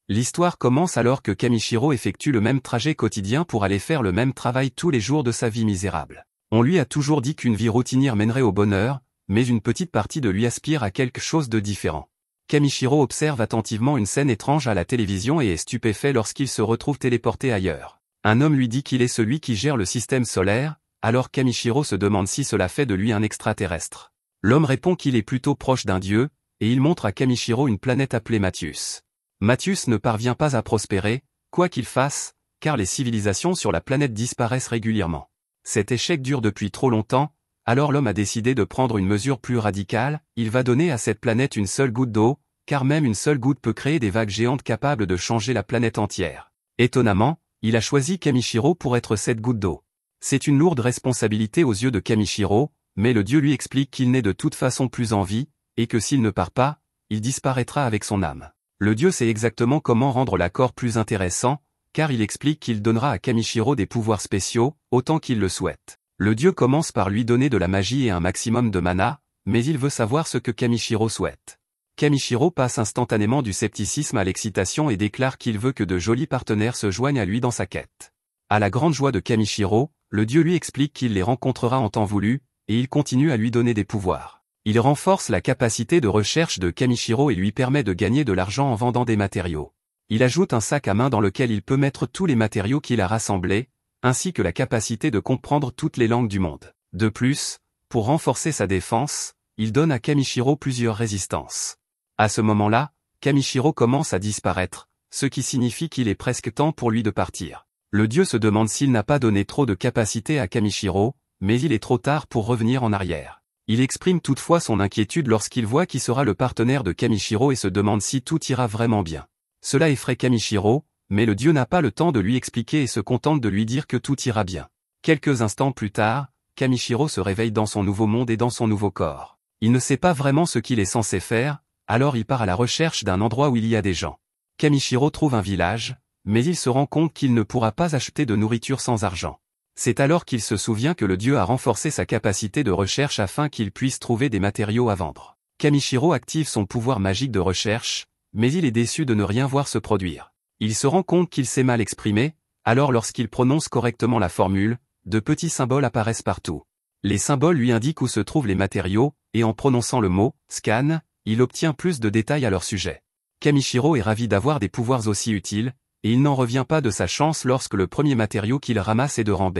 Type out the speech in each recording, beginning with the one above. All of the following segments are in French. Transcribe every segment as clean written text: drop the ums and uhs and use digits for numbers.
L'histoire commence alors que Kamishiro effectue le même trajet quotidien pour aller faire le même travail tous les jours de sa vie misérable. On lui a toujours dit qu'une vie routinière mènerait au bonheur, mais une petite partie de lui aspire à quelque chose de différent. Kamishiro observe attentivement une scène étrange à la télévision et est stupéfait lorsqu'il se retrouve téléporté ailleurs. Un homme lui dit qu'il est celui qui gère le système solaire, alors Kamishiro se demande si cela fait de lui un extraterrestre. L'homme répond qu'il est plutôt proche d'un dieu, et il montre à Kamishiro une planète appelée Mathius. Mathius ne parvient pas à prospérer, quoi qu'il fasse, car les civilisations sur la planète disparaissent régulièrement. Cet échec dure depuis trop longtemps, alors l'homme a décidé de prendre une mesure plus radicale, il va donner à cette planète une seule goutte d'eau, car même une seule goutte peut créer des vagues géantes capables de changer la planète entière. Étonnamment, il a choisi Kamishiro pour être cette goutte d'eau. C'est une lourde responsabilité aux yeux de Kamishiro, mais le dieu lui explique qu'il n'est de toute façon plus en vie, et que s'il ne part pas, il disparaîtra avec son âme. Le dieu sait exactement comment rendre l'accord plus intéressant, car il explique qu'il donnera à Kamishiro des pouvoirs spéciaux, autant qu'il le souhaite. Le dieu commence par lui donner de la magie et un maximum de mana, mais il veut savoir ce que Kamishiro souhaite. Kamishiro passe instantanément du scepticisme à l'excitation et déclare qu'il veut que de jolis partenaires se joignent à lui dans sa quête. À la grande joie de Kamishiro, le dieu lui explique qu'il les rencontrera en temps voulu, et il continue à lui donner des pouvoirs. Il renforce la capacité de recherche de Kamishiro et lui permet de gagner de l'argent en vendant des matériaux. Il ajoute un sac à main dans lequel il peut mettre tous les matériaux qu'il a rassemblés, ainsi que la capacité de comprendre toutes les langues du monde. De plus, pour renforcer sa défense, il donne à Kamishiro plusieurs résistances. À ce moment-là, Kamishiro commence à disparaître, ce qui signifie qu'il est presque temps pour lui de partir. Le dieu se demande s'il n'a pas donné trop de capacité à Kamishiro, mais il est trop tard pour revenir en arrière. Il exprime toutefois son inquiétude lorsqu'il voit qui sera le partenaire de Kamishiro et se demande si tout ira vraiment bien. Cela effraie Kamishiro, mais le dieu n'a pas le temps de lui expliquer et se contente de lui dire que tout ira bien. Quelques instants plus tard, Kamishiro se réveille dans son nouveau monde et dans son nouveau corps. Il ne sait pas vraiment ce qu'il est censé faire, alors il part à la recherche d'un endroit où il y a des gens. Kamishiro trouve un village, mais il se rend compte qu'il ne pourra pas acheter de nourriture sans argent. C'est alors qu'il se souvient que le dieu a renforcé sa capacité de recherche afin qu'il puisse trouver des matériaux à vendre. Kamishiro active son pouvoir magique de recherche, mais il est déçu de ne rien voir se produire. Il se rend compte qu'il s'est mal exprimé, alors lorsqu'il prononce correctement la formule, de petits symboles apparaissent partout. Les symboles lui indiquent où se trouvent les matériaux, et en prononçant le mot « scan », il obtient plus de détails à leur sujet. Kamishiro est ravi d'avoir des pouvoirs aussi utiles, et il n'en revient pas de sa chance lorsque le premier matériau qu'il ramasse est de rang B.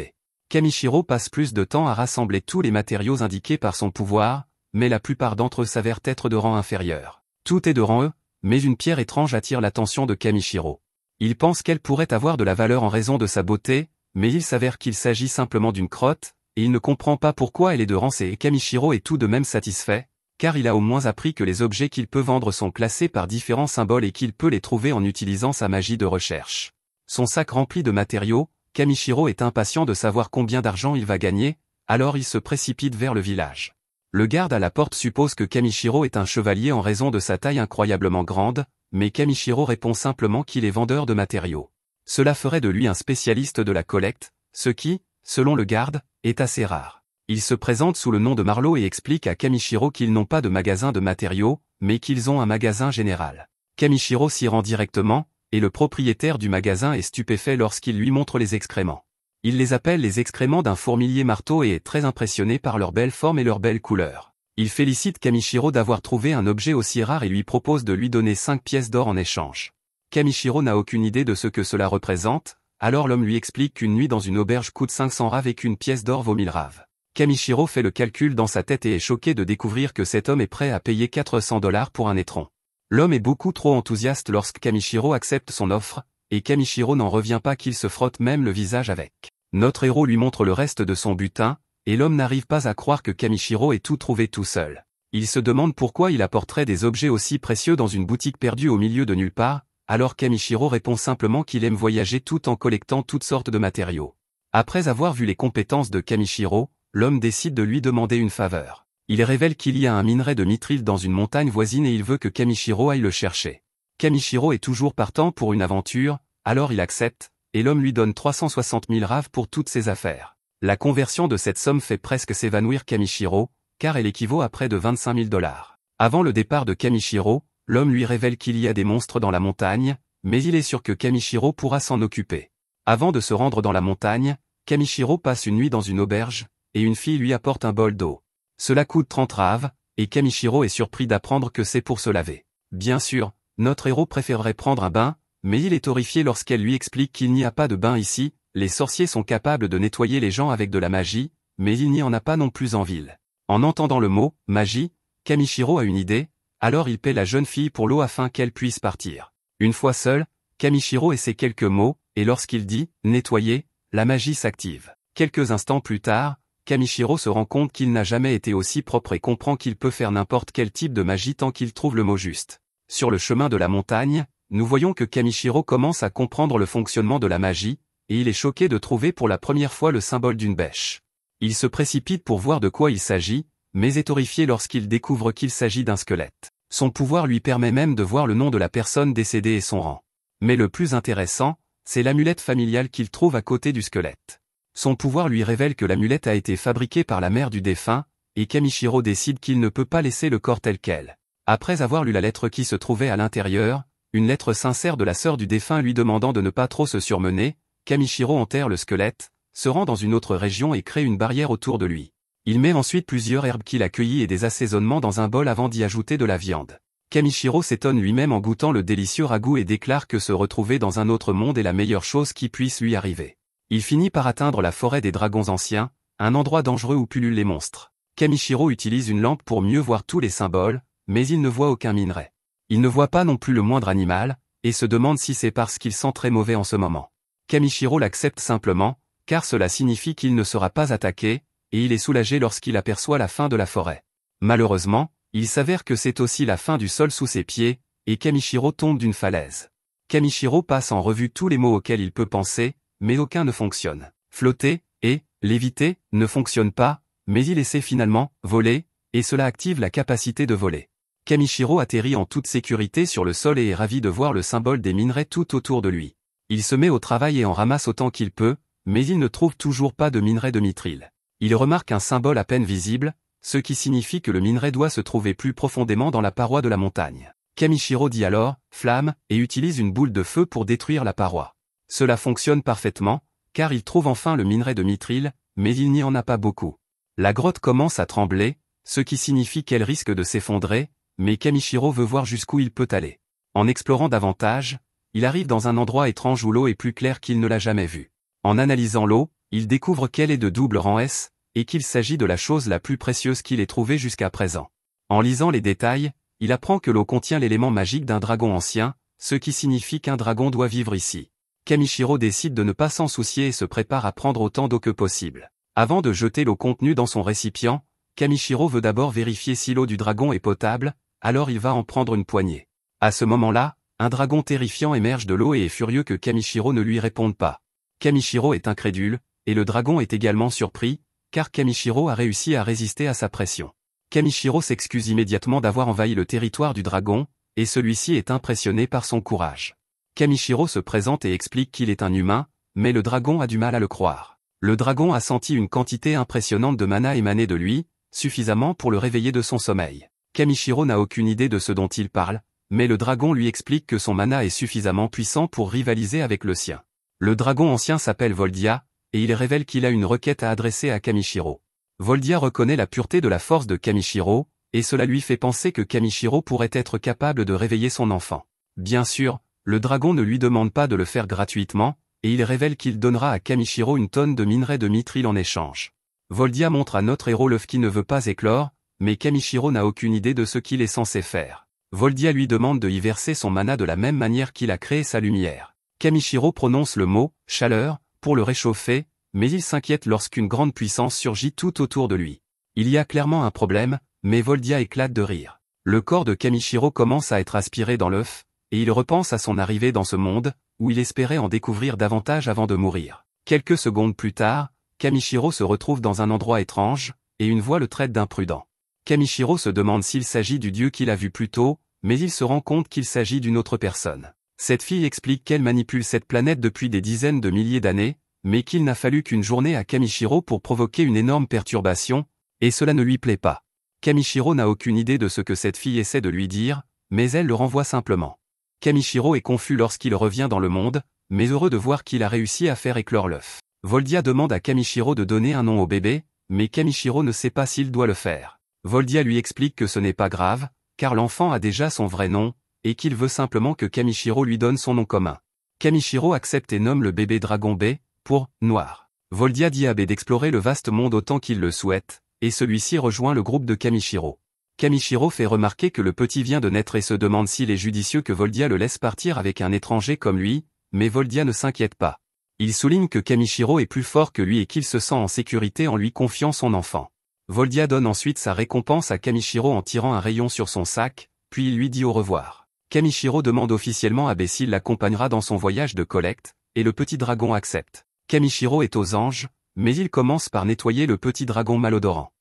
Kamishiro passe plus de temps à rassembler tous les matériaux indiqués par son pouvoir, mais la plupart d'entre eux s'avèrent être de rang inférieur. Tout est de rang E, mais une pierre étrange attire l'attention de Kamishiro. Il pense qu'elle pourrait avoir de la valeur en raison de sa beauté, mais il s'avère qu'il s'agit simplement d'une crotte, et il ne comprend pas pourquoi elle est de rang C et Kamishiro est tout de même satisfait, car il a au moins appris que les objets qu'il peut vendre sont classés par différents symboles et qu'il peut les trouver en utilisant sa magie de recherche. Son sac rempli de matériaux, Kamishiro est impatient de savoir combien d'argent il va gagner, alors il se précipite vers le village. Le garde à la porte suppose que Kamishiro est un chevalier en raison de sa taille incroyablement grande, mais Kamishiro répond simplement qu'il est vendeur de matériaux. Cela ferait de lui un spécialiste de la collecte, ce qui, selon le garde, est assez rare. Il se présente sous le nom de Marlowe et explique à Kamishiro qu'ils n'ont pas de magasin de matériaux, mais qu'ils ont un magasin général. Kamishiro s'y rend directement, et le propriétaire du magasin est stupéfait lorsqu'il lui montre les excréments. Il les appelle les excréments d'un fourmilier marteau et est très impressionné par leur belle forme et leur belle couleur. Il félicite Kamishiro d'avoir trouvé un objet aussi rare et lui propose de lui donner 5 pièces d'or en échange. Kamishiro n'a aucune idée de ce que cela représente, alors l'homme lui explique qu'une nuit dans une auberge coûte 500 raves et qu'une pièce d'or vaut 1000 raves. Kamishiro fait le calcul dans sa tête et est choqué de découvrir que cet homme est prêt à payer 400 $ pour un étron. L'homme est beaucoup trop enthousiaste lorsque Kamishiro accepte son offre, et Kamishiro n'en revient pas qu'il se frotte même le visage avec. Notre héros lui montre le reste de son butin, et l'homme n'arrive pas à croire que Kamishiro ait tout trouvé tout seul. Il se demande pourquoi il apporterait des objets aussi précieux dans une boutique perdue au milieu de nulle part, alors Kamishiro répond simplement qu'il aime voyager tout en collectant toutes sortes de matériaux. Après avoir vu les compétences de Kamishiro, l'homme décide de lui demander une faveur. Il révèle qu'il y a un minerai de mithril dans une montagne voisine et il veut que Kamishiro aille le chercher. Kamishiro est toujours partant pour une aventure, alors il accepte, et l'homme lui donne 360 000 raves pour toutes ses affaires. La conversion de cette somme fait presque s'évanouir Kamishiro, car elle équivaut à près de 25 000 $. Avant le départ de Kamishiro, l'homme lui révèle qu'il y a des monstres dans la montagne, mais il est sûr que Kamishiro pourra s'en occuper. Avant de se rendre dans la montagne, Kamishiro passe une nuit dans une auberge, et une fille lui apporte un bol d'eau. Cela coûte 30 raves, et Kamishiro est surpris d'apprendre que c'est pour se laver. Bien sûr, notre héros préférerait prendre un bain, mais il est horrifié lorsqu'elle lui explique qu'il n'y a pas de bain ici, les sorciers sont capables de nettoyer les gens avec de la magie, mais il n'y en a pas non plus en ville. En entendant le mot « magie », Kamishiro a une idée, alors il paie la jeune fille pour l'eau afin qu'elle puisse partir. Une fois seul, Kamishiro essaie quelques mots, et lorsqu'il dit « nettoyer », la magie s'active. Quelques instants plus tard, Kamishiro se rend compte qu'il n'a jamais été aussi propre et comprend qu'il peut faire n'importe quel type de magie tant qu'il trouve le mot juste. Sur le chemin de la montagne, nous voyons que Kamishiro commence à comprendre le fonctionnement de la magie, et il est choqué de trouver pour la première fois le symbole d'une bêche. Il se précipite pour voir de quoi il s'agit, mais est horrifié lorsqu'il découvre qu'il s'agit d'un squelette. Son pouvoir lui permet même de voir le nom de la personne décédée et son rang. Mais le plus intéressant, c'est l'amulette familiale qu'il trouve à côté du squelette. Son pouvoir lui révèle que l'amulette a été fabriquée par la mère du défunt, et Kamishiro décide qu'il ne peut pas laisser le corps tel quel. Après avoir lu la lettre qui se trouvait à l'intérieur, une lettre sincère de la sœur du défunt lui demandant de ne pas trop se surmener, Kamishiro enterre le squelette, se rend dans une autre région et crée une barrière autour de lui. Il met ensuite plusieurs herbes qu'il a cueillies et des assaisonnements dans un bol avant d'y ajouter de la viande. Kamishiro s'étonne lui-même en goûtant le délicieux ragoût et déclare que se retrouver dans un autre monde est la meilleure chose qui puisse lui arriver. Il finit par atteindre la forêt des dragons anciens, un endroit dangereux où pullulent les monstres. Kamishiro utilise une lampe pour mieux voir tous les symboles, mais il ne voit aucun minerai. Il ne voit pas non plus le moindre animal, et se demande si c'est parce qu'il sent très mauvais en ce moment. Kamishiro l'accepte simplement, car cela signifie qu'il ne sera pas attaqué, et il est soulagé lorsqu'il aperçoit la fin de la forêt. Malheureusement, il s'avère que c'est aussi la fin du sol sous ses pieds, et Kamishiro tombe d'une falaise. Kamishiro passe en revue tous les mots auxquels il peut penser, mais aucun ne fonctionne. Flotter et léviter ne fonctionnent pas, mais il essaie finalement voler, et cela active la capacité de voler. Kamishiro atterrit en toute sécurité sur le sol et est ravi de voir le symbole des minerais tout autour de lui. Il se met au travail et en ramasse autant qu'il peut, mais il ne trouve toujours pas de minerai de mithril. Il remarque un symbole à peine visible, ce qui signifie que le minerai doit se trouver plus profondément dans la paroi de la montagne. Kamishiro dit alors « flamme » et utilise une boule de feu pour détruire la paroi. Cela fonctionne parfaitement, car il trouve enfin le minerai de mithril, mais il n'y en a pas beaucoup. La grotte commence à trembler, ce qui signifie qu'elle risque de s'effondrer, mais Kamishiro veut voir jusqu'où il peut aller. En explorant davantage, il arrive dans un endroit étrange où l'eau est plus claire qu'il ne l'a jamais vue. En analysant l'eau, il découvre qu'elle est de double rang S, et qu'il s'agit de la chose la plus précieuse qu'il ait trouvée jusqu'à présent. En lisant les détails, il apprend que l'eau contient l'élément magique d'un dragon ancien, ce qui signifie qu'un dragon doit vivre ici. Kamishiro décide de ne pas s'en soucier et se prépare à prendre autant d'eau que possible. Avant de jeter l'eau contenue dans son récipient, Kamishiro veut d'abord vérifier si l'eau du dragon est potable, alors il va en prendre une poignée. À ce moment-là, un dragon terrifiant émerge de l'eau et est furieux que Kamishiro ne lui réponde pas. Kamishiro est incrédule, et le dragon est également surpris, car Kamishiro a réussi à résister à sa pression. Kamishiro s'excuse immédiatement d'avoir envahi le territoire du dragon, et celui-ci est impressionné par son courage. Kamishiro se présente et explique qu'il est un humain, mais le dragon a du mal à le croire. Le dragon a senti une quantité impressionnante de mana émaner de lui, suffisamment pour le réveiller de son sommeil. Kamishiro n'a aucune idée de ce dont il parle, mais le dragon lui explique que son mana est suffisamment puissant pour rivaliser avec le sien. Le dragon ancien s'appelle Voldia, et il révèle qu'il a une requête à adresser à Kamishiro. Voldia reconnaît la pureté de la force de Kamishiro, et cela lui fait penser que Kamishiro pourrait être capable de réveiller son enfant. Bien sûr, le dragon ne lui demande pas de le faire gratuitement, et il révèle qu'il donnera à Kamishiro une tonne de minerai de mithril en échange. Voldia montre à notre héros l'œuf qui ne veut pas éclore, mais Kamishiro n'a aucune idée de ce qu'il est censé faire. Voldia lui demande de y verser son mana de la même manière qu'il a créé sa lumière. Kamishiro prononce le mot « chaleur » pour le réchauffer, mais il s'inquiète lorsqu'une grande puissance surgit tout autour de lui. Il y a clairement un problème, mais Voldia éclate de rire. Le corps de Kamishiro commence à être aspiré dans l'œuf, et il repense à son arrivée dans ce monde, où il espérait en découvrir davantage avant de mourir. Quelques secondes plus tard, Kamishiro se retrouve dans un endroit étrange, et une voix le traite d'imprudent. Kamishiro se demande s'il s'agit du dieu qu'il a vu plus tôt, mais il se rend compte qu'il s'agit d'une autre personne. Cette fille explique qu'elle manipule cette planète depuis des dizaines de milliers d'années, mais qu'il n'a fallu qu'une journée à Kamishiro pour provoquer une énorme perturbation, et cela ne lui plaît pas. Kamishiro n'a aucune idée de ce que cette fille essaie de lui dire, mais elle le renvoie simplement. Kamishiro est confus lorsqu'il revient dans le monde, mais heureux de voir qu'il a réussi à faire éclore l'œuf. Voldia demande à Kamishiro de donner un nom au bébé, mais Kamishiro ne sait pas s'il doit le faire. Voldia lui explique que ce n'est pas grave, car l'enfant a déjà son vrai nom, et qu'il veut simplement que Kamishiro lui donne son nom commun. Kamishiro accepte et nomme le bébé dragon B, pour « Noir ». Voldia dit à B d'explorer le vaste monde autant qu'il le souhaite, et celui-ci rejoint le groupe de Kamishiro. Kamishiro fait remarquer que le petit vient de naître et se demande s'il est judicieux que Voldia le laisse partir avec un étranger comme lui, mais Voldia ne s'inquiète pas. Il souligne que Kamishiro est plus fort que lui et qu'il se sent en sécurité en lui confiant son enfant. Voldia donne ensuite sa récompense à Kamishiro en tirant un rayon sur son sac, puis il lui dit au revoir. Kamishiro demande officiellement à B s'il l'accompagnera dans son voyage de collecte, et le petit dragon accepte. Kamishiro est aux anges, mais il commence par nettoyer le petit dragon malodorant.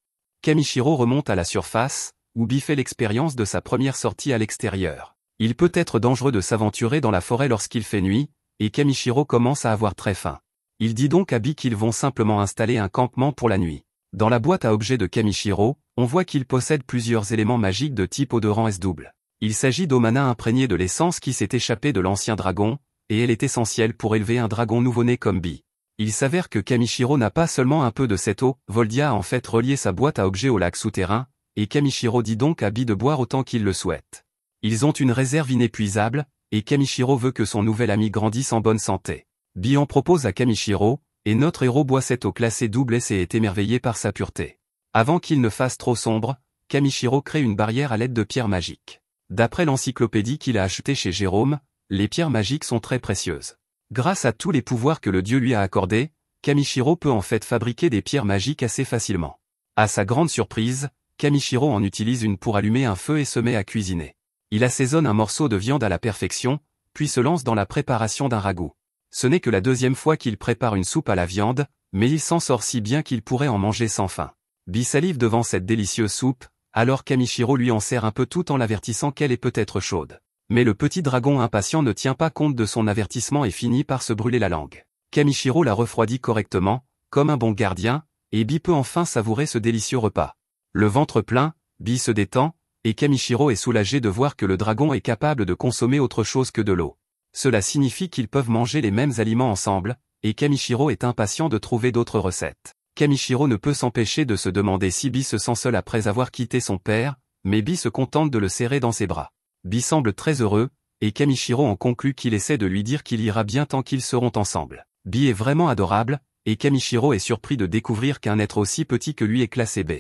Kamishiro remonte à la surface, où B fait l'expérience de sa première sortie à l'extérieur. Il peut être dangereux de s'aventurer dans la forêt lorsqu'il fait nuit, et Kamishiro commence à avoir très faim. Il dit donc à B qu'ils vont simplement installer un campement pour la nuit. Dans la boîte à objets de Kamishiro, on voit qu'il possède plusieurs éléments magiques de type odorant S-double. Il s'agit d'eau mana imprégnée de l'essence qui s'est échappée de l'ancien dragon, et elle est essentielle pour élever un dragon nouveau-né comme B. Il s'avère que Kamishiro n'a pas seulement un peu de cette eau, Voldia a en fait relié sa boîte à objets au lac souterrain, et Kamishiro dit donc à B de boire autant qu'il le souhaite. Ils ont une réserve inépuisable, et Kamishiro veut que son nouvel ami grandisse en bonne santé. B en propose à Kamishiro, et notre héros boit cette eau classée double S et est émerveillé par sa pureté. Avant qu'il ne fasse trop sombre, Kamishiro crée une barrière à l'aide de pierres magiques. D'après l'encyclopédie qu'il a achetée chez Jérôme, les pierres magiques sont très précieuses. Grâce à tous les pouvoirs que le dieu lui a accordés, Kamishiro peut en fait fabriquer des pierres magiques assez facilement. À sa grande surprise, Kamishiro en utilise une pour allumer un feu et se met à cuisiner. Il assaisonne un morceau de viande à la perfection, puis se lance dans la préparation d'un ragoût. Ce n'est que la deuxième fois qu'il prépare une soupe à la viande, mais il s'en sort si bien qu'il pourrait en manger sans faim. B salive devant cette délicieuse soupe, alors Kamishiro lui en sert un peu tout en l'avertissant qu'elle est peut-être chaude. Mais le petit dragon impatient ne tient pas compte de son avertissement et finit par se brûler la langue. Kamishiro la refroidit correctement, comme un bon gardien, et B peut enfin savourer ce délicieux repas. Le ventre plein, B se détend, et Kamishiro est soulagé de voir que le dragon est capable de consommer autre chose que de l'eau. Cela signifie qu'ils peuvent manger les mêmes aliments ensemble, et Kamishiro est impatient de trouver d'autres recettes. Kamishiro ne peut s'empêcher de se demander si B se sent seul après avoir quitté son père, mais B se contente de le serrer dans ses bras. B semble très heureux, et Kamishiro en conclut qu'il essaie de lui dire qu'il ira bien tant qu'ils seront ensemble. B est vraiment adorable, et Kamishiro est surpris de découvrir qu'un être aussi petit que lui est classé B.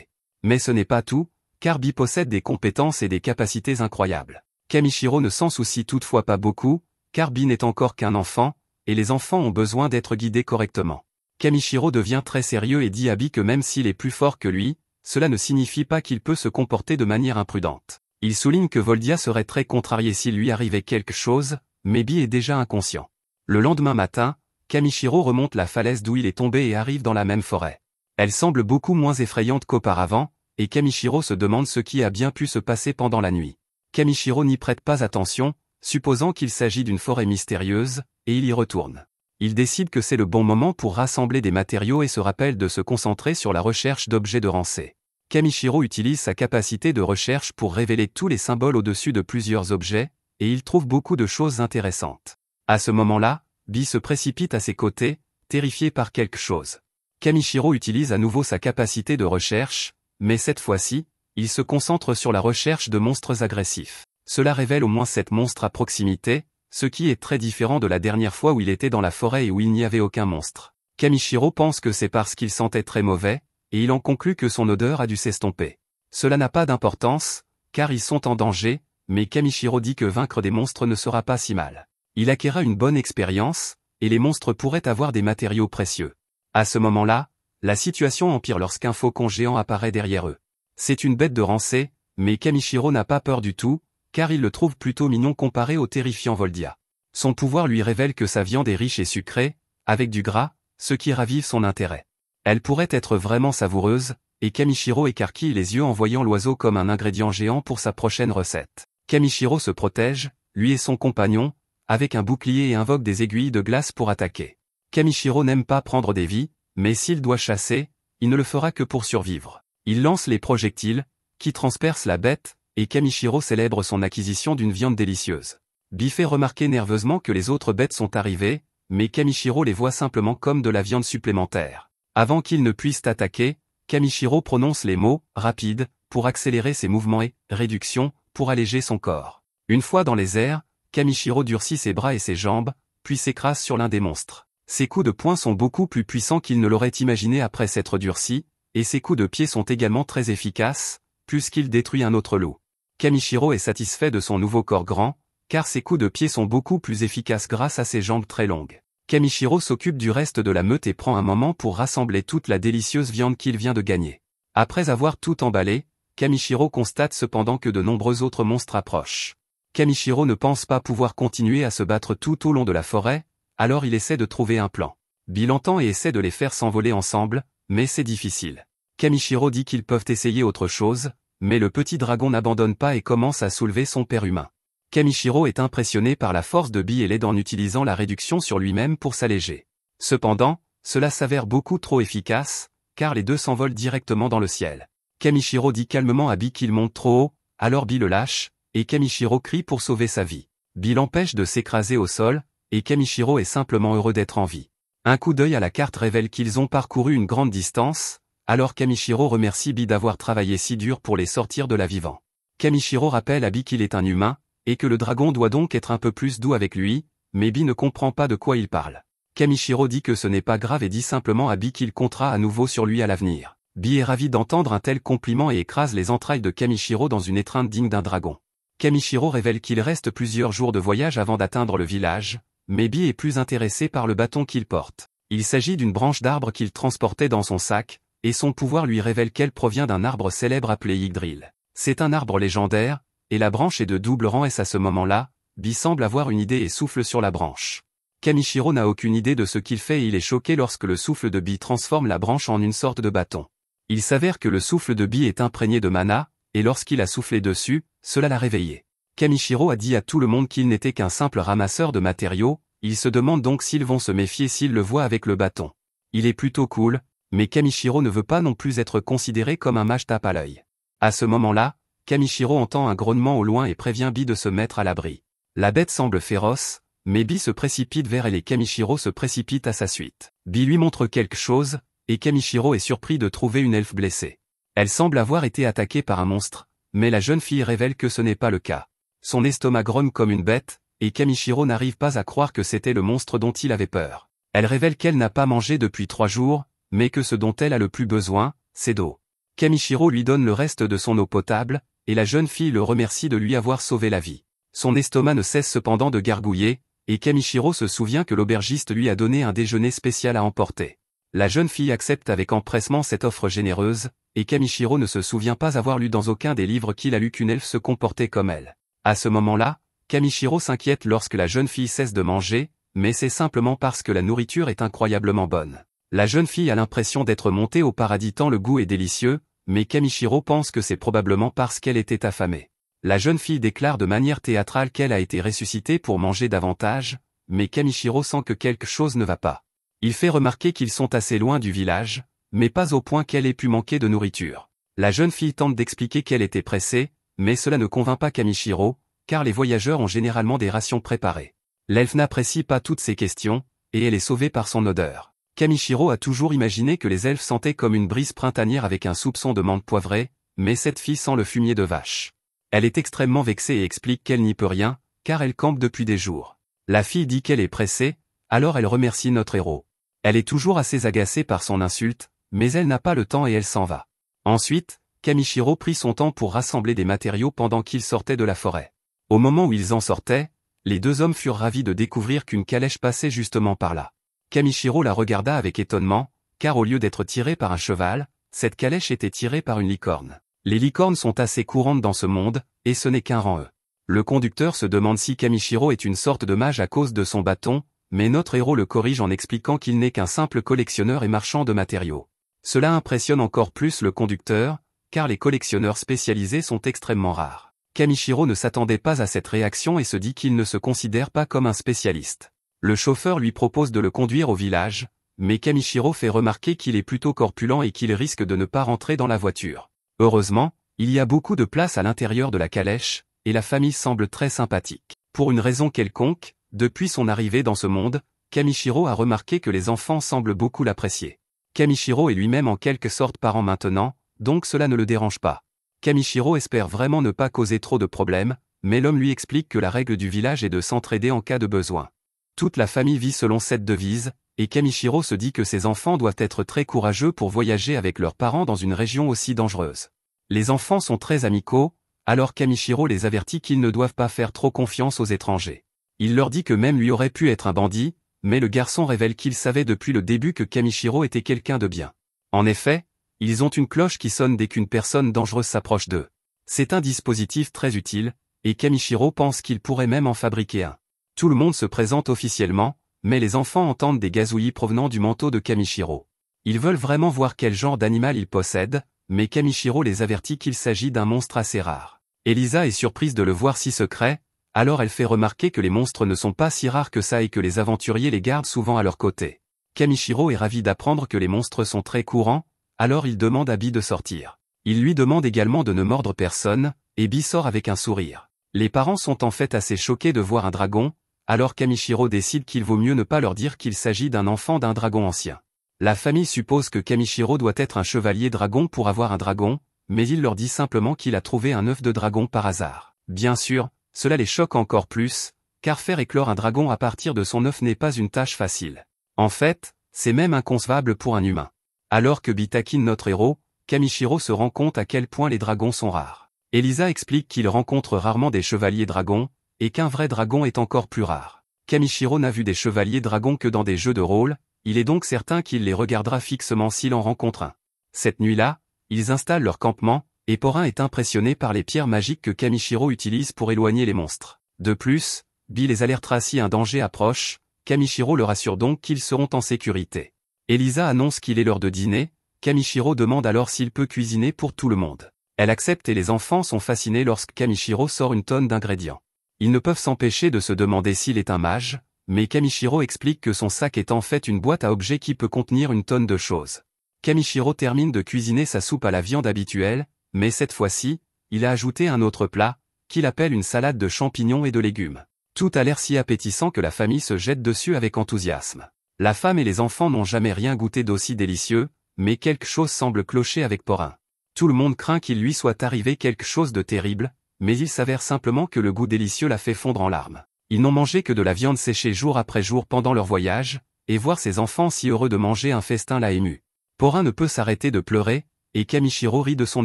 Mais ce n'est pas tout, car B possède des compétences et des capacités incroyables. Kamishiro ne s'en soucie toutefois pas beaucoup, car B n'est encore qu'un enfant, et les enfants ont besoin d'être guidés correctement. Kamishiro devient très sérieux et dit à B que même s'il est plus fort que lui, cela ne signifie pas qu'il peut se comporter de manière imprudente. Il souligne que Voldia serait très contrarié s'il lui arrivait quelque chose, mais B est déjà inconscient. Le lendemain matin, Kamishiro remonte la falaise d'où il est tombé et arrive dans la même forêt. Elle semble beaucoup moins effrayante qu'auparavant, et Kamishiro se demande ce qui a bien pu se passer pendant la nuit. Kamishiro n'y prête pas attention, supposant qu'il s'agit d'une forêt mystérieuse, et il y retourne. Il décide que c'est le bon moment pour rassembler des matériaux et se rappelle de se concentrer sur la recherche d'objets de rancée. Kamishiro utilise sa capacité de recherche pour révéler tous les symboles au-dessus de plusieurs objets, et il trouve beaucoup de choses intéressantes. À ce moment-là, B se précipite à ses côtés, terrifié par quelque chose. Kamishiro utilise à nouveau sa capacité de recherche, mais cette fois-ci, il se concentre sur la recherche de monstres agressifs. Cela révèle au moins 7 monstres à proximité, ce qui est très différent de la dernière fois où il était dans la forêt et où il n'y avait aucun monstre. Kamishiro pense que c'est parce qu'il sentait très mauvais, et il en conclut que son odeur a dû s'estomper. Cela n'a pas d'importance, car ils sont en danger, mais Kamishiro dit que vaincre des monstres ne sera pas si mal. Il acquérera une bonne expérience, et les monstres pourraient avoir des matériaux précieux. À ce moment-là, la situation empire lorsqu'un faucon géant apparaît derrière eux. C'est une bête de rancée, mais Kamishiro n'a pas peur du tout, car il le trouve plutôt mignon comparé au terrifiant Voldia. Son pouvoir lui révèle que sa viande est riche et sucrée, avec du gras, ce qui ravive son intérêt. Elle pourrait être vraiment savoureuse, et Kamishiro écarquille les yeux en voyant l'oiseau comme un ingrédient géant pour sa prochaine recette. Kamishiro se protège, lui et son compagnon, avec un bouclier et invoque des aiguilles de glace pour attaquer. Kamishiro n'aime pas prendre des vies, mais s'il doit chasser, il ne le fera que pour survivre. Il lance les projectiles, qui transpercent la bête, et Kamishiro célèbre son acquisition d'une viande délicieuse. Bi fait remarquer nerveusement que les autres bêtes sont arrivées, mais Kamishiro les voit simplement comme de la viande supplémentaire. Avant qu'ils ne puissent attaquer, Kamishiro prononce les mots « rapide » pour accélérer ses mouvements et « réduction » pour alléger son corps. Une fois dans les airs, Kamishiro durcit ses bras et ses jambes, puis s'écrase sur l'un des monstres. Ses coups de poing sont beaucoup plus puissants qu'il ne l'aurait imaginé après s'être durci, et ses coups de pied sont également très efficaces, puisqu'il détruit un autre loup. Kamishiro est satisfait de son nouveau corps grand, car ses coups de pied sont beaucoup plus efficaces grâce à ses jambes très longues. Kamishiro s'occupe du reste de la meute et prend un moment pour rassembler toute la délicieuse viande qu'il vient de gagner. Après avoir tout emballé, Kamishiro constate cependant que de nombreux autres monstres approchent. Kamishiro ne pense pas pouvoir continuer à se battre tout au long de la forêt, alors il essaie de trouver un plan. Bi l'entend et essaie de les faire s'envoler ensemble, mais c'est difficile. Kamishiro dit qu'ils peuvent essayer autre chose, mais le petit dragon n'abandonne pas et commence à soulever son père humain. Kamishiro est impressionné par la force de Bi et l'aide en utilisant la réduction sur lui-même pour s'alléger. Cependant, cela s'avère beaucoup trop efficace, car les deux s'envolent directement dans le ciel. Kamishiro dit calmement à Bi qu'il monte trop haut, alors Bi le lâche, et Kamishiro crie pour sauver sa vie. Bi l'empêche de s'écraser au sol, et Kamishiro est simplement heureux d'être en vie. Un coup d'œil à la carte révèle qu'ils ont parcouru une grande distance, alors Kamishiro remercie Bi d'avoir travaillé si dur pour les sortir de là vivants. Kamishiro rappelle à Bi qu'il est un humain, et que le dragon doit donc être un peu plus doux avec lui, mais Bi ne comprend pas de quoi il parle. Kamishiro dit que ce n'est pas grave et dit simplement à Bi qu'il comptera à nouveau sur lui à l'avenir. Bi est ravi d'entendre un tel compliment et écrase les entrailles de Kamishiro dans une étreinte digne d'un dragon. Kamishiro révèle qu'il reste plusieurs jours de voyage avant d'atteindre le village, mais Bi est plus intéressé par le bâton qu'il porte. Il s'agit d'une branche d'arbre qu'il transportait dans son sac, et son pouvoir lui révèle qu'elle provient d'un arbre célèbre appelé Yggdrasil. C'est un arbre légendaire, et la branche est de double rang et à ce moment-là, Bi semble avoir une idée et souffle sur la branche. Kamishiro n'a aucune idée de ce qu'il fait et il est choqué lorsque le souffle de Bi transforme la branche en une sorte de bâton. Il s'avère que le souffle de Bi est imprégné de mana, et lorsqu'il a soufflé dessus, cela l'a réveillé. Kamishiro a dit à tout le monde qu'il n'était qu'un simple ramasseur de matériaux, il se demande donc s'ils vont se méfier s'ils le voient avec le bâton. Il est plutôt cool, mais Kamishiro ne veut pas non plus être considéré comme un mage tape à l'œil. À ce moment-là, Kamishiro entend un grognement au loin et prévient Bi de se mettre à l'abri. La bête semble féroce, mais Bi se précipite vers elle et Kamishiro se précipite à sa suite. Bi lui montre quelque chose, et Kamishiro est surpris de trouver une elfe blessée. Elle semble avoir été attaquée par un monstre, mais la jeune fille révèle que ce n'est pas le cas. Son estomac grogne comme une bête, et Kamishiro n'arrive pas à croire que c'était le monstre dont il avait peur. Elle révèle qu'elle n'a pas mangé depuis 3 jours, mais que ce dont elle a le plus besoin, c'est d'eau. Kamishiro lui donne le reste de son eau potable, et la jeune fille le remercie de lui avoir sauvé la vie. Son estomac ne cesse cependant de gargouiller, et Kamishiro se souvient que l'aubergiste lui a donné un déjeuner spécial à emporter. La jeune fille accepte avec empressement cette offre généreuse, et Kamishiro ne se souvient pas avoir lu dans aucun des livres qu'il a lu qu'une elfe se comportait comme elle. À ce moment-là, Kamishiro s'inquiète lorsque la jeune fille cesse de manger, mais c'est simplement parce que la nourriture est incroyablement bonne. La jeune fille a l'impression d'être montée au paradis tant le goût est délicieux, mais Kamishiro pense que c'est probablement parce qu'elle était affamée. La jeune fille déclare de manière théâtrale qu'elle a été ressuscitée pour manger davantage, mais Kamishiro sent que quelque chose ne va pas. Il fait remarquer qu'ils sont assez loin du village, mais pas au point qu'elle ait pu manquer de nourriture. La jeune fille tente d'expliquer qu'elle était pressée, mais cela ne convainc pas Kamishiro, car les voyageurs ont généralement des rations préparées. L'elfe n'apprécie pas toutes ces questions, et elle est sauvée par son odeur. Kamishiro a toujours imaginé que les elfes sentaient comme une brise printanière avec un soupçon de menthe poivrée, mais cette fille sent le fumier de vache. Elle est extrêmement vexée et explique qu'elle n'y peut rien, car elle campe depuis des jours. La fille dit qu'elle est pressée, alors elle remercie notre héros. Elle est toujours assez agacée par son insulte, mais elle n'a pas le temps et elle s'en va. Ensuite, Kamishiro prit son temps pour rassembler des matériaux pendant qu'ils sortaient de la forêt. Au moment où ils en sortaient, les deux hommes furent ravis de découvrir qu'une calèche passait justement par là. Kamishiro la regarda avec étonnement, car au lieu d'être tirée par un cheval, cette calèche était tirée par une licorne. Les licornes sont assez courantes dans ce monde, et ce n'est qu'un rang E. Le conducteur se demande si Kamishiro est une sorte de mage à cause de son bâton, mais notre héros le corrige en expliquant qu'il n'est qu'un simple collectionneur et marchand de matériaux. Cela impressionne encore plus le conducteur, car les collectionneurs spécialisés sont extrêmement rares. Kamishiro ne s'attendait pas à cette réaction et se dit qu'il ne se considère pas comme un spécialiste. Le chauffeur lui propose de le conduire au village, mais Kamishiro fait remarquer qu'il est plutôt corpulent et qu'il risque de ne pas rentrer dans la voiture. Heureusement, il y a beaucoup de place à l'intérieur de la calèche, et la famille semble très sympathique. Pour une raison quelconque, depuis son arrivée dans ce monde, Kamichiro a remarqué que les enfants semblent beaucoup l'apprécier. Kamichiro est lui-même en quelque sorte parent maintenant, donc cela ne le dérange pas. Kamichiro espère vraiment ne pas causer trop de problèmes, mais l'homme lui explique que la règle du village est de s'entraider en cas de besoin. Toute la famille vit selon cette devise, et Kamichiro se dit que ses enfants doivent être très courageux pour voyager avec leurs parents dans une région aussi dangereuse. Les enfants sont très amicaux, alors Kamichiro les avertit qu'ils ne doivent pas faire trop confiance aux étrangers. Il leur dit que même lui aurait pu être un bandit, mais le garçon révèle qu'il savait depuis le début que Kamichiro était quelqu'un de bien. En effet, ils ont une cloche qui sonne dès qu'une personne dangereuse s'approche d'eux. C'est un dispositif très utile, et Kamichiro pense qu'il pourrait même en fabriquer un. Tout le monde se présente officiellement, mais les enfants entendent des gazouillis provenant du manteau de Kamichiro. Ils veulent vraiment voir quel genre d'animal il possède, mais Kamichiro les avertit qu'il s'agit d'un monstre assez rare. Elisa est surprise de le voir si secret, alors elle fait remarquer que les monstres ne sont pas si rares que ça et que les aventuriers les gardent souvent à leur côté. Kamichiro est ravi d'apprendre que les monstres sont très courants, alors il demande à Bi de sortir. Il lui demande également de ne mordre personne, et Bi sort avec un sourire. Les parents sont en fait assez choqués de voir un dragon, alors Kamichiro décide qu'il vaut mieux ne pas leur dire qu'il s'agit d'un enfant d'un dragon ancien. La famille suppose que Kamichiro doit être un chevalier dragon pour avoir un dragon, mais il leur dit simplement qu'il a trouvé un œuf de dragon par hasard. Bien sûr, cela les choque encore plus, car faire éclore un dragon à partir de son œuf n'est pas une tâche facile. En fait, c'est même inconcevable pour un humain. Alors que Bi taquine notre héros, Kamichiro se rend compte à quel point les dragons sont rares. Elisa explique qu'il rencontre rarement des chevaliers dragons, et qu'un vrai dragon est encore plus rare. Kamichiro n'a vu des chevaliers dragons que dans des jeux de rôle, il est donc certain qu'il les regardera fixement s'il en rencontre un. Cette nuit-là, ils installent leur campement, et Porin est impressionné par les pierres magiques que Kamichiro utilise pour éloigner les monstres. De plus, Bi les alertera si un danger approche, Kamichiro leur assure donc qu'ils seront en sécurité. Elisa annonce qu'il est l'heure de dîner, Kamichiro demande alors s'il peut cuisiner pour tout le monde. Elle accepte et les enfants sont fascinés lorsque Kamichiro sort une tonne d'ingrédients. Ils ne peuvent s'empêcher de se demander s'il est un mage, mais Kamichiro explique que son sac est en fait une boîte à objets qui peut contenir une tonne de choses. Kamichiro termine de cuisiner sa soupe à la viande habituelle, mais cette fois-ci, il a ajouté un autre plat, qu'il appelle une salade de champignons et de légumes. Tout a l'air si appétissant que la famille se jette dessus avec enthousiasme. La femme et les enfants n'ont jamais rien goûté d'aussi délicieux, mais quelque chose semble clocher avec Porin. Tout le monde craint qu'il lui soit arrivé quelque chose de terrible, mais il s'avère simplement que le goût délicieux l'a fait fondre en larmes. Ils n'ont mangé que de la viande séchée jour après jour pendant leur voyage, et voir ses enfants si heureux de manger un festin l'a ému. Porin ne peut s'arrêter de pleurer, et Kamichiro rit de son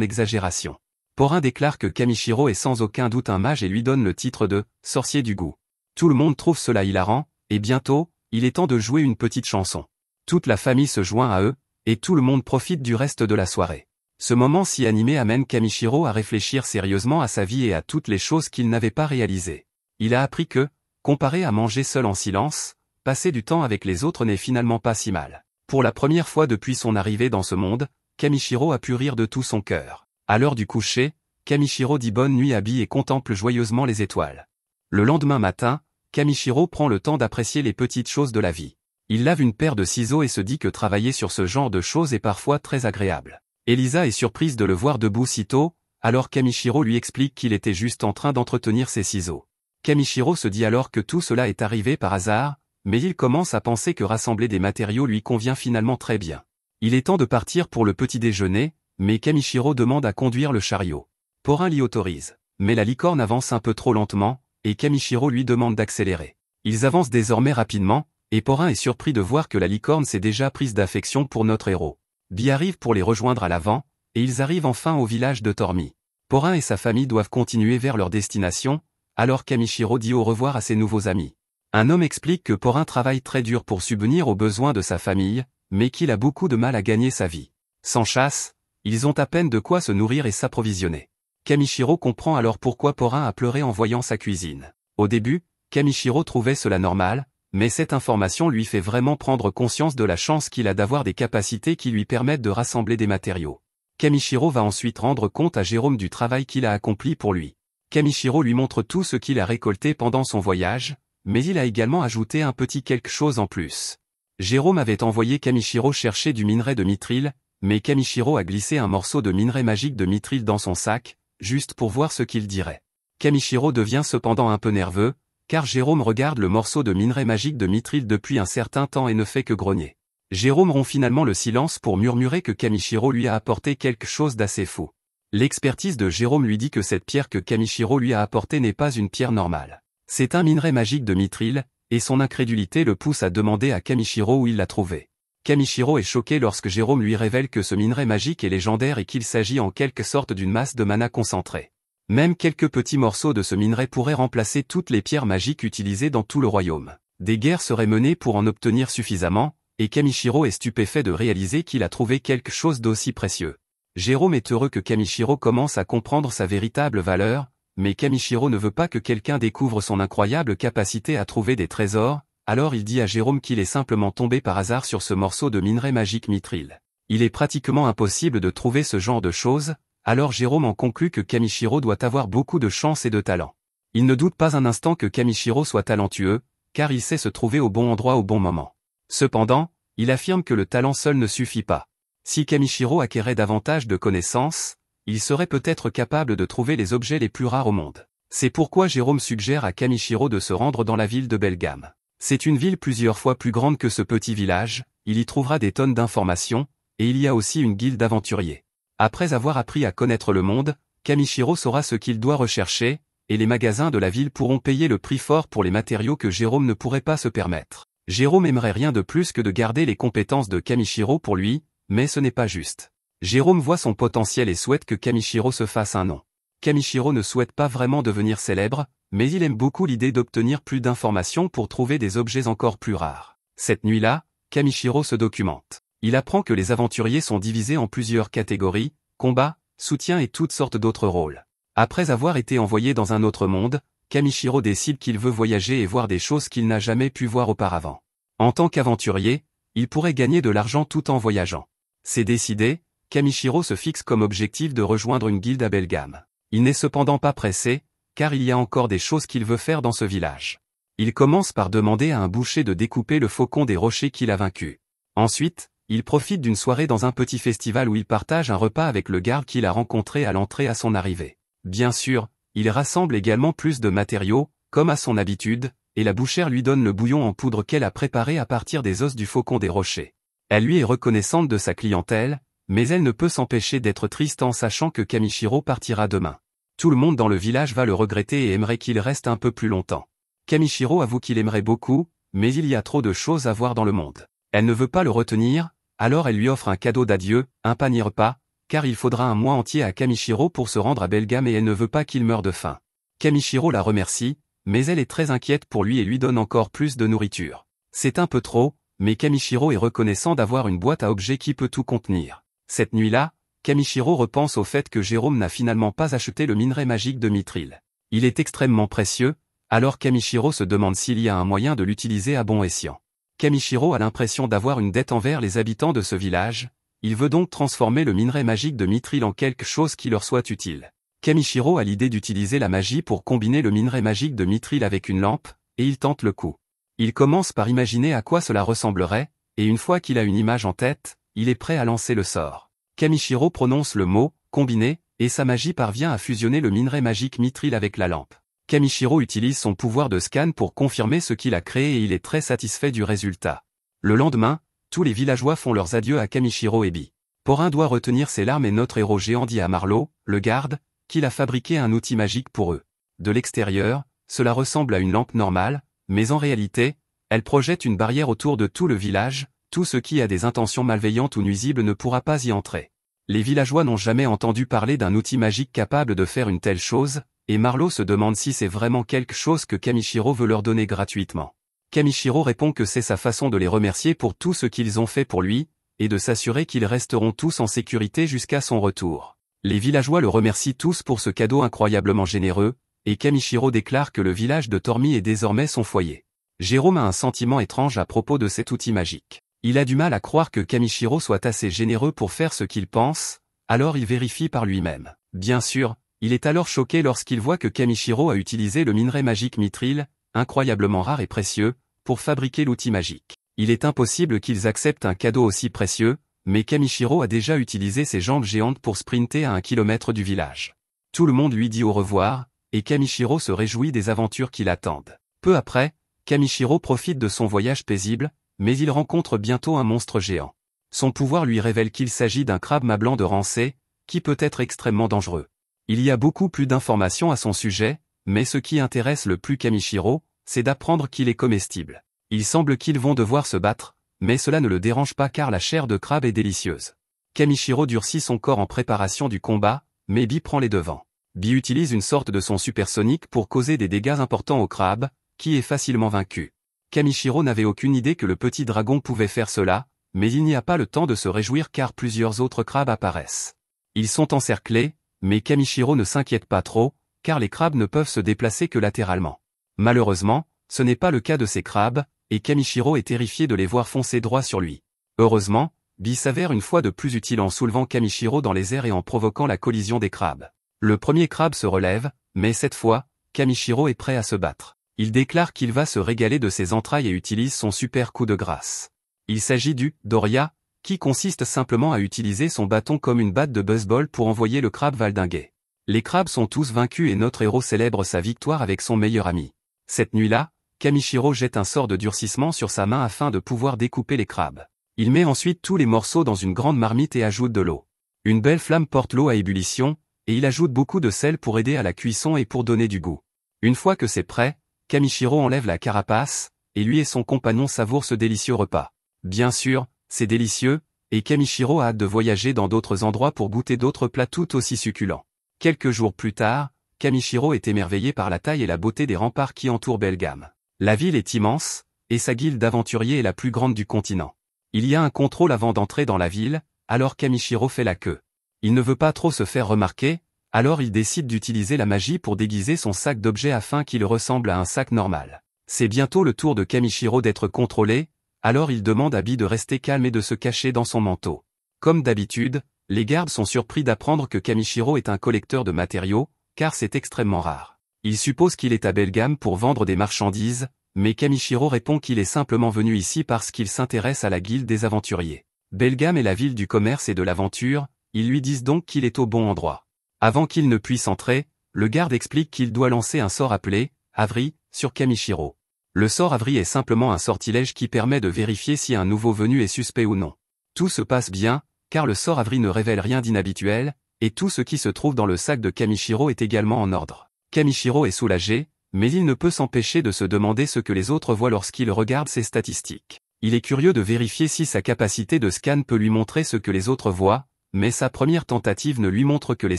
exagération. Porin déclare que Kamichiro est sans aucun doute un mage et lui donne le titre de « sorcier du goût ». Tout le monde trouve cela hilarant, et bientôt, il est temps de jouer une petite chanson. Toute la famille se joint à eux, et tout le monde profite du reste de la soirée. Ce moment si animé amène Kamichiro à réfléchir sérieusement à sa vie et à toutes les choses qu'il n'avait pas réalisées. Il a appris que, comparé à manger seul en silence, passer du temps avec les autres n'est finalement pas si mal. Pour la première fois depuis son arrivée dans ce monde, Kamichiro a pu rire de tout son cœur. À l'heure du coucher, Kamichiro dit bonne nuit à Bi et contemple joyeusement les étoiles. Le lendemain matin, Kamichiro prend le temps d'apprécier les petites choses de la vie. Il lave une paire de ciseaux et se dit que travailler sur ce genre de choses est parfois très agréable. Elisa est surprise de le voir debout si tôt, alors Kamichiro lui explique qu'il était juste en train d'entretenir ses ciseaux. Kamichiro se dit alors que tout cela est arrivé par hasard, mais il commence à penser que rassembler des matériaux lui convient finalement très bien. Il est temps de partir pour le petit déjeuner, mais Kamichiro demande à conduire le chariot. Porin l'y autorise, mais la licorne avance un peu trop lentement, et Kamichiro lui demande d'accélérer. Ils avancent désormais rapidement, et Porin est surpris de voir que la licorne s'est déjà prise d'affection pour notre héros. Bi arrive pour les rejoindre à l'avant, et ils arrivent enfin au village de Tormi. Porin et sa famille doivent continuer vers leur destination, alors Kamichiro dit au revoir à ses nouveaux amis. Un homme explique que Porin travaille très dur pour subvenir aux besoins de sa famille, mais qu'il a beaucoup de mal à gagner sa vie. Sans chasse, ils ont à peine de quoi se nourrir et s'approvisionner. Kamichiro comprend alors pourquoi Porin a pleuré en voyant sa cuisine. Au début, Kamichiro trouvait cela normal, mais cette information lui fait vraiment prendre conscience de la chance qu'il a d'avoir des capacités qui lui permettent de rassembler des matériaux. Kamichiro va ensuite rendre compte à Jérôme du travail qu'il a accompli pour lui. Kamichiro lui montre tout ce qu'il a récolté pendant son voyage, mais il a également ajouté un petit quelque chose en plus. Jérôme avait envoyé Kamichiro chercher du minerai de mithril, mais Kamichiro a glissé un morceau de minerai magique de mithril dans son sac, juste pour voir ce qu'il dirait. Kamichiro devient cependant un peu nerveux, car Jérôme regarde le morceau de minerai magique de Mithril depuis un certain temps et ne fait que grogner. Jérôme rompt finalement le silence pour murmurer que Kamishiro lui a apporté quelque chose d'assez fou. L'expertise de Jérôme lui dit que cette pierre que Kamishiro lui a apportée n'est pas une pierre normale. C'est un minerai magique de Mithril, et son incrédulité le pousse à demander à Kamishiro où il l'a trouvé. Kamishiro est choqué lorsque Jérôme lui révèle que ce minerai magique est légendaire et qu'il s'agit en quelque sorte d'une masse de mana concentrée. Même quelques petits morceaux de ce minerai pourraient remplacer toutes les pierres magiques utilisées dans tout le royaume. Des guerres seraient menées pour en obtenir suffisamment, et Kamishiro est stupéfait de réaliser qu'il a trouvé quelque chose d'aussi précieux. Jérôme est heureux que Kamishiro commence à comprendre sa véritable valeur, mais Kamishiro ne veut pas que quelqu'un découvre son incroyable capacité à trouver des trésors, alors il dit à Jérôme qu'il est simplement tombé par hasard sur ce morceau de minerai magique Mithril. Il est pratiquement impossible de trouver ce genre de choses, alors Jérôme en conclut que Kamishiro doit avoir beaucoup de chance et de talent. Il ne doute pas un instant que Kamishiro soit talentueux, car il sait se trouver au bon endroit au bon moment. Cependant, il affirme que le talent seul ne suffit pas. Si Kamishiro acquérait davantage de connaissances, il serait peut-être capable de trouver les objets les plus rares au monde. C'est pourquoi Jérôme suggère à Kamishiro de se rendre dans la ville de Belgamme. C'est une ville plusieurs fois plus grande que ce petit village, il y trouvera des tonnes d'informations, et il y a aussi une guilde d'aventuriers. Après avoir appris à connaître le monde, Kamishiro saura ce qu'il doit rechercher, et les magasins de la ville pourront payer le prix fort pour les matériaux que Jérôme ne pourrait pas se permettre. Jérôme aimerait rien de plus que de garder les compétences de Kamishiro pour lui, mais ce n'est pas juste. Jérôme voit son potentiel et souhaite que Kamishiro se fasse un nom. Kamishiro ne souhaite pas vraiment devenir célèbre, mais il aime beaucoup l'idée d'obtenir plus d'informations pour trouver des objets encore plus rares. Cette nuit-là, Kamishiro se documente. Il apprend que les aventuriers sont divisés en plusieurs catégories, combat, soutien et toutes sortes d'autres rôles. Après avoir été envoyé dans un autre monde, Kamishiro décide qu'il veut voyager et voir des choses qu'il n'a jamais pu voir auparavant. En tant qu'aventurier, il pourrait gagner de l'argent tout en voyageant. C'est décidé, Kamishiro se fixe comme objectif de rejoindre une guilde à Belgamme. Il n'est cependant pas pressé, car il y a encore des choses qu'il veut faire dans ce village. Il commence par demander à un boucher de découper le faucon des rochers qu'il a vaincu. Ensuite, il profite d'une soirée dans un petit festival où il partage un repas avec le garde qu'il a rencontré à l'entrée à son arrivée. Bien sûr, il rassemble également plus de matériaux, comme à son habitude, et la bouchère lui donne le bouillon en poudre qu'elle a préparé à partir des os du faucon des rochers. Elle lui est reconnaissante de sa clientèle, mais elle ne peut s'empêcher d'être triste en sachant que Kamishiro partira demain. Tout le monde dans le village va le regretter et aimerait qu'il reste un peu plus longtemps. Kamishiro avoue qu'il aimerait beaucoup, mais il y a trop de choses à voir dans le monde. Elle ne veut pas le retenir, alors elle lui offre un cadeau d'adieu, un panier repas, car il faudra un mois entier à Kamishiro pour se rendre à Belgamme et elle ne veut pas qu'il meure de faim. Kamishiro la remercie, mais elle est très inquiète pour lui et lui donne encore plus de nourriture. C'est un peu trop, mais Kamishiro est reconnaissant d'avoir une boîte à objets qui peut tout contenir. Cette nuit-là, Kamishiro repense au fait que Jérôme n'a finalement pas acheté le minerai magique de Mithril. Il est extrêmement précieux, alors Kamishiro se demande s'il y a un moyen de l'utiliser à bon escient. Kamishiro a l'impression d'avoir une dette envers les habitants de ce village, il veut donc transformer le minerai magique de Mithril en quelque chose qui leur soit utile. Kamishiro a l'idée d'utiliser la magie pour combiner le minerai magique de Mithril avec une lampe, et il tente le coup. Il commence par imaginer à quoi cela ressemblerait, et une fois qu'il a une image en tête, il est prêt à lancer le sort. Kamishiro prononce le mot « combiné » et sa magie parvient à fusionner le minerai magique Mithril avec la lampe. Kamishiro utilise son pouvoir de scan pour confirmer ce qu'il a créé et il est très satisfait du résultat. Le lendemain, tous les villageois font leurs adieux à Kamishiro et Bi. Porin doit retenir ses larmes et notre héros géant dit à Marlowe, le garde, qu'il a fabriqué un outil magique pour eux. De l'extérieur, cela ressemble à une lampe normale, mais en réalité, elle projette une barrière autour de tout le village, tout ce qui a des intentions malveillantes ou nuisibles ne pourra pas y entrer. Les villageois n'ont jamais entendu parler d'un outil magique capable de faire une telle chose, et Marlowe se demande si c'est vraiment quelque chose que Kamishiro veut leur donner gratuitement. Kamishiro répond que c'est sa façon de les remercier pour tout ce qu'ils ont fait pour lui, et de s'assurer qu'ils resteront tous en sécurité jusqu'à son retour. Les villageois le remercient tous pour ce cadeau incroyablement généreux, et Kamishiro déclare que le village de Tormi est désormais son foyer. Jérôme a un sentiment étrange à propos de cet outil magique. Il a du mal à croire que Kamishiro soit assez généreux pour faire ce qu'il pense, alors il vérifie par lui-même. Bien sûr, il est alors choqué lorsqu'il voit que Kamishiro a utilisé le minerai magique Mithril, incroyablement rare et précieux, pour fabriquer l'outil magique. Il est impossible qu'ils acceptent un cadeau aussi précieux, mais Kamishiro a déjà utilisé ses jambes géantes pour sprinter à 1 kilomètre du village. Tout le monde lui dit au revoir, et Kamishiro se réjouit des aventures qui l'attendent. Peu après, Kamishiro profite de son voyage paisible, mais il rencontre bientôt un monstre géant. Son pouvoir lui révèle qu'il s'agit d'un crabe mât blanc de Rancé, qui peut être extrêmement dangereux. Il y a beaucoup plus d'informations à son sujet, mais ce qui intéresse le plus Kamishiro, c'est d'apprendre qu'il est comestible. Il semble qu'ils vont devoir se battre, mais cela ne le dérange pas car la chair de crabe est délicieuse. Kamishiro durcit son corps en préparation du combat, mais Bi prend les devants. Bi utilise une sorte de son supersonique pour causer des dégâts importants au crabe, qui est facilement vaincu. Kamishiro n'avait aucune idée que le petit dragon pouvait faire cela, mais il n'y a pas le temps de se réjouir car plusieurs autres crabes apparaissent. Ils sont encerclés, mais Kamishiro ne s'inquiète pas trop, car les crabes ne peuvent se déplacer que latéralement. Malheureusement, ce n'est pas le cas de ces crabes, et Kamishiro est terrifié de les voir foncer droit sur lui. Heureusement, Bi s'avère une fois de plus utile en soulevant Kamishiro dans les airs et en provoquant la collision des crabes. Le premier crabe se relève, mais cette fois, Kamishiro est prêt à se battre. Il déclare qu'il va se régaler de ses entrailles et utilise son super coup de grâce. Il s'agit du « Doria », qui consiste simplement à utiliser son bâton comme une batte de baseball pour envoyer le crabe valdinguer. Les crabes sont tous vaincus et notre héros célèbre sa victoire avec son meilleur ami. Cette nuit-là, Kamishiro jette un sort de durcissement sur sa main afin de pouvoir découper les crabes. Il met ensuite tous les morceaux dans une grande marmite et ajoute de l'eau. Une belle flamme porte l'eau à ébullition, et il ajoute beaucoup de sel pour aider à la cuisson et pour donner du goût. Une fois que c'est prêt, Kamishiro enlève la carapace, et lui et son compagnon savourent ce délicieux repas. Bien sûr, c'est délicieux, et Kamishiro a hâte de voyager dans d'autres endroits pour goûter d'autres plats tout aussi succulents. Quelques jours plus tard, Kamishiro est émerveillé par la taille et la beauté des remparts qui entourent Belgaum. La ville est immense, et sa guilde d'aventuriers est la plus grande du continent. Il y a un contrôle avant d'entrer dans la ville, alors Kamishiro fait la queue. Il ne veut pas trop se faire remarquer, alors il décide d'utiliser la magie pour déguiser son sac d'objets afin qu'il ressemble à un sac normal. C'est bientôt le tour de Kamishiro d'être contrôlé, alors il demande à Bi de rester calme et de se cacher dans son manteau. Comme d'habitude, les gardes sont surpris d'apprendre que Kamishiro est un collecteur de matériaux, car c'est extrêmement rare. Ils supposent qu'il est à Belgaum pour vendre des marchandises, mais Kamishiro répond qu'il est simplement venu ici parce qu'il s'intéresse à la guilde des aventuriers. Belgaum est la ville du commerce et de l'aventure, ils lui disent donc qu'il est au bon endroit. Avant qu'il ne puisse entrer, le garde explique qu'il doit lancer un sort appelé « Avri » sur Kamishiro. Le sort Avri est simplement un sortilège qui permet de vérifier si un nouveau venu est suspect ou non. Tout se passe bien, car le sort Avri ne révèle rien d'inhabituel, et tout ce qui se trouve dans le sac de Kamishiro est également en ordre. Kamishiro est soulagé, mais il ne peut s'empêcher de se demander ce que les autres voient lorsqu'il regarde ses statistiques. Il est curieux de vérifier si sa capacité de scan peut lui montrer ce que les autres voient, mais sa première tentative ne lui montre que les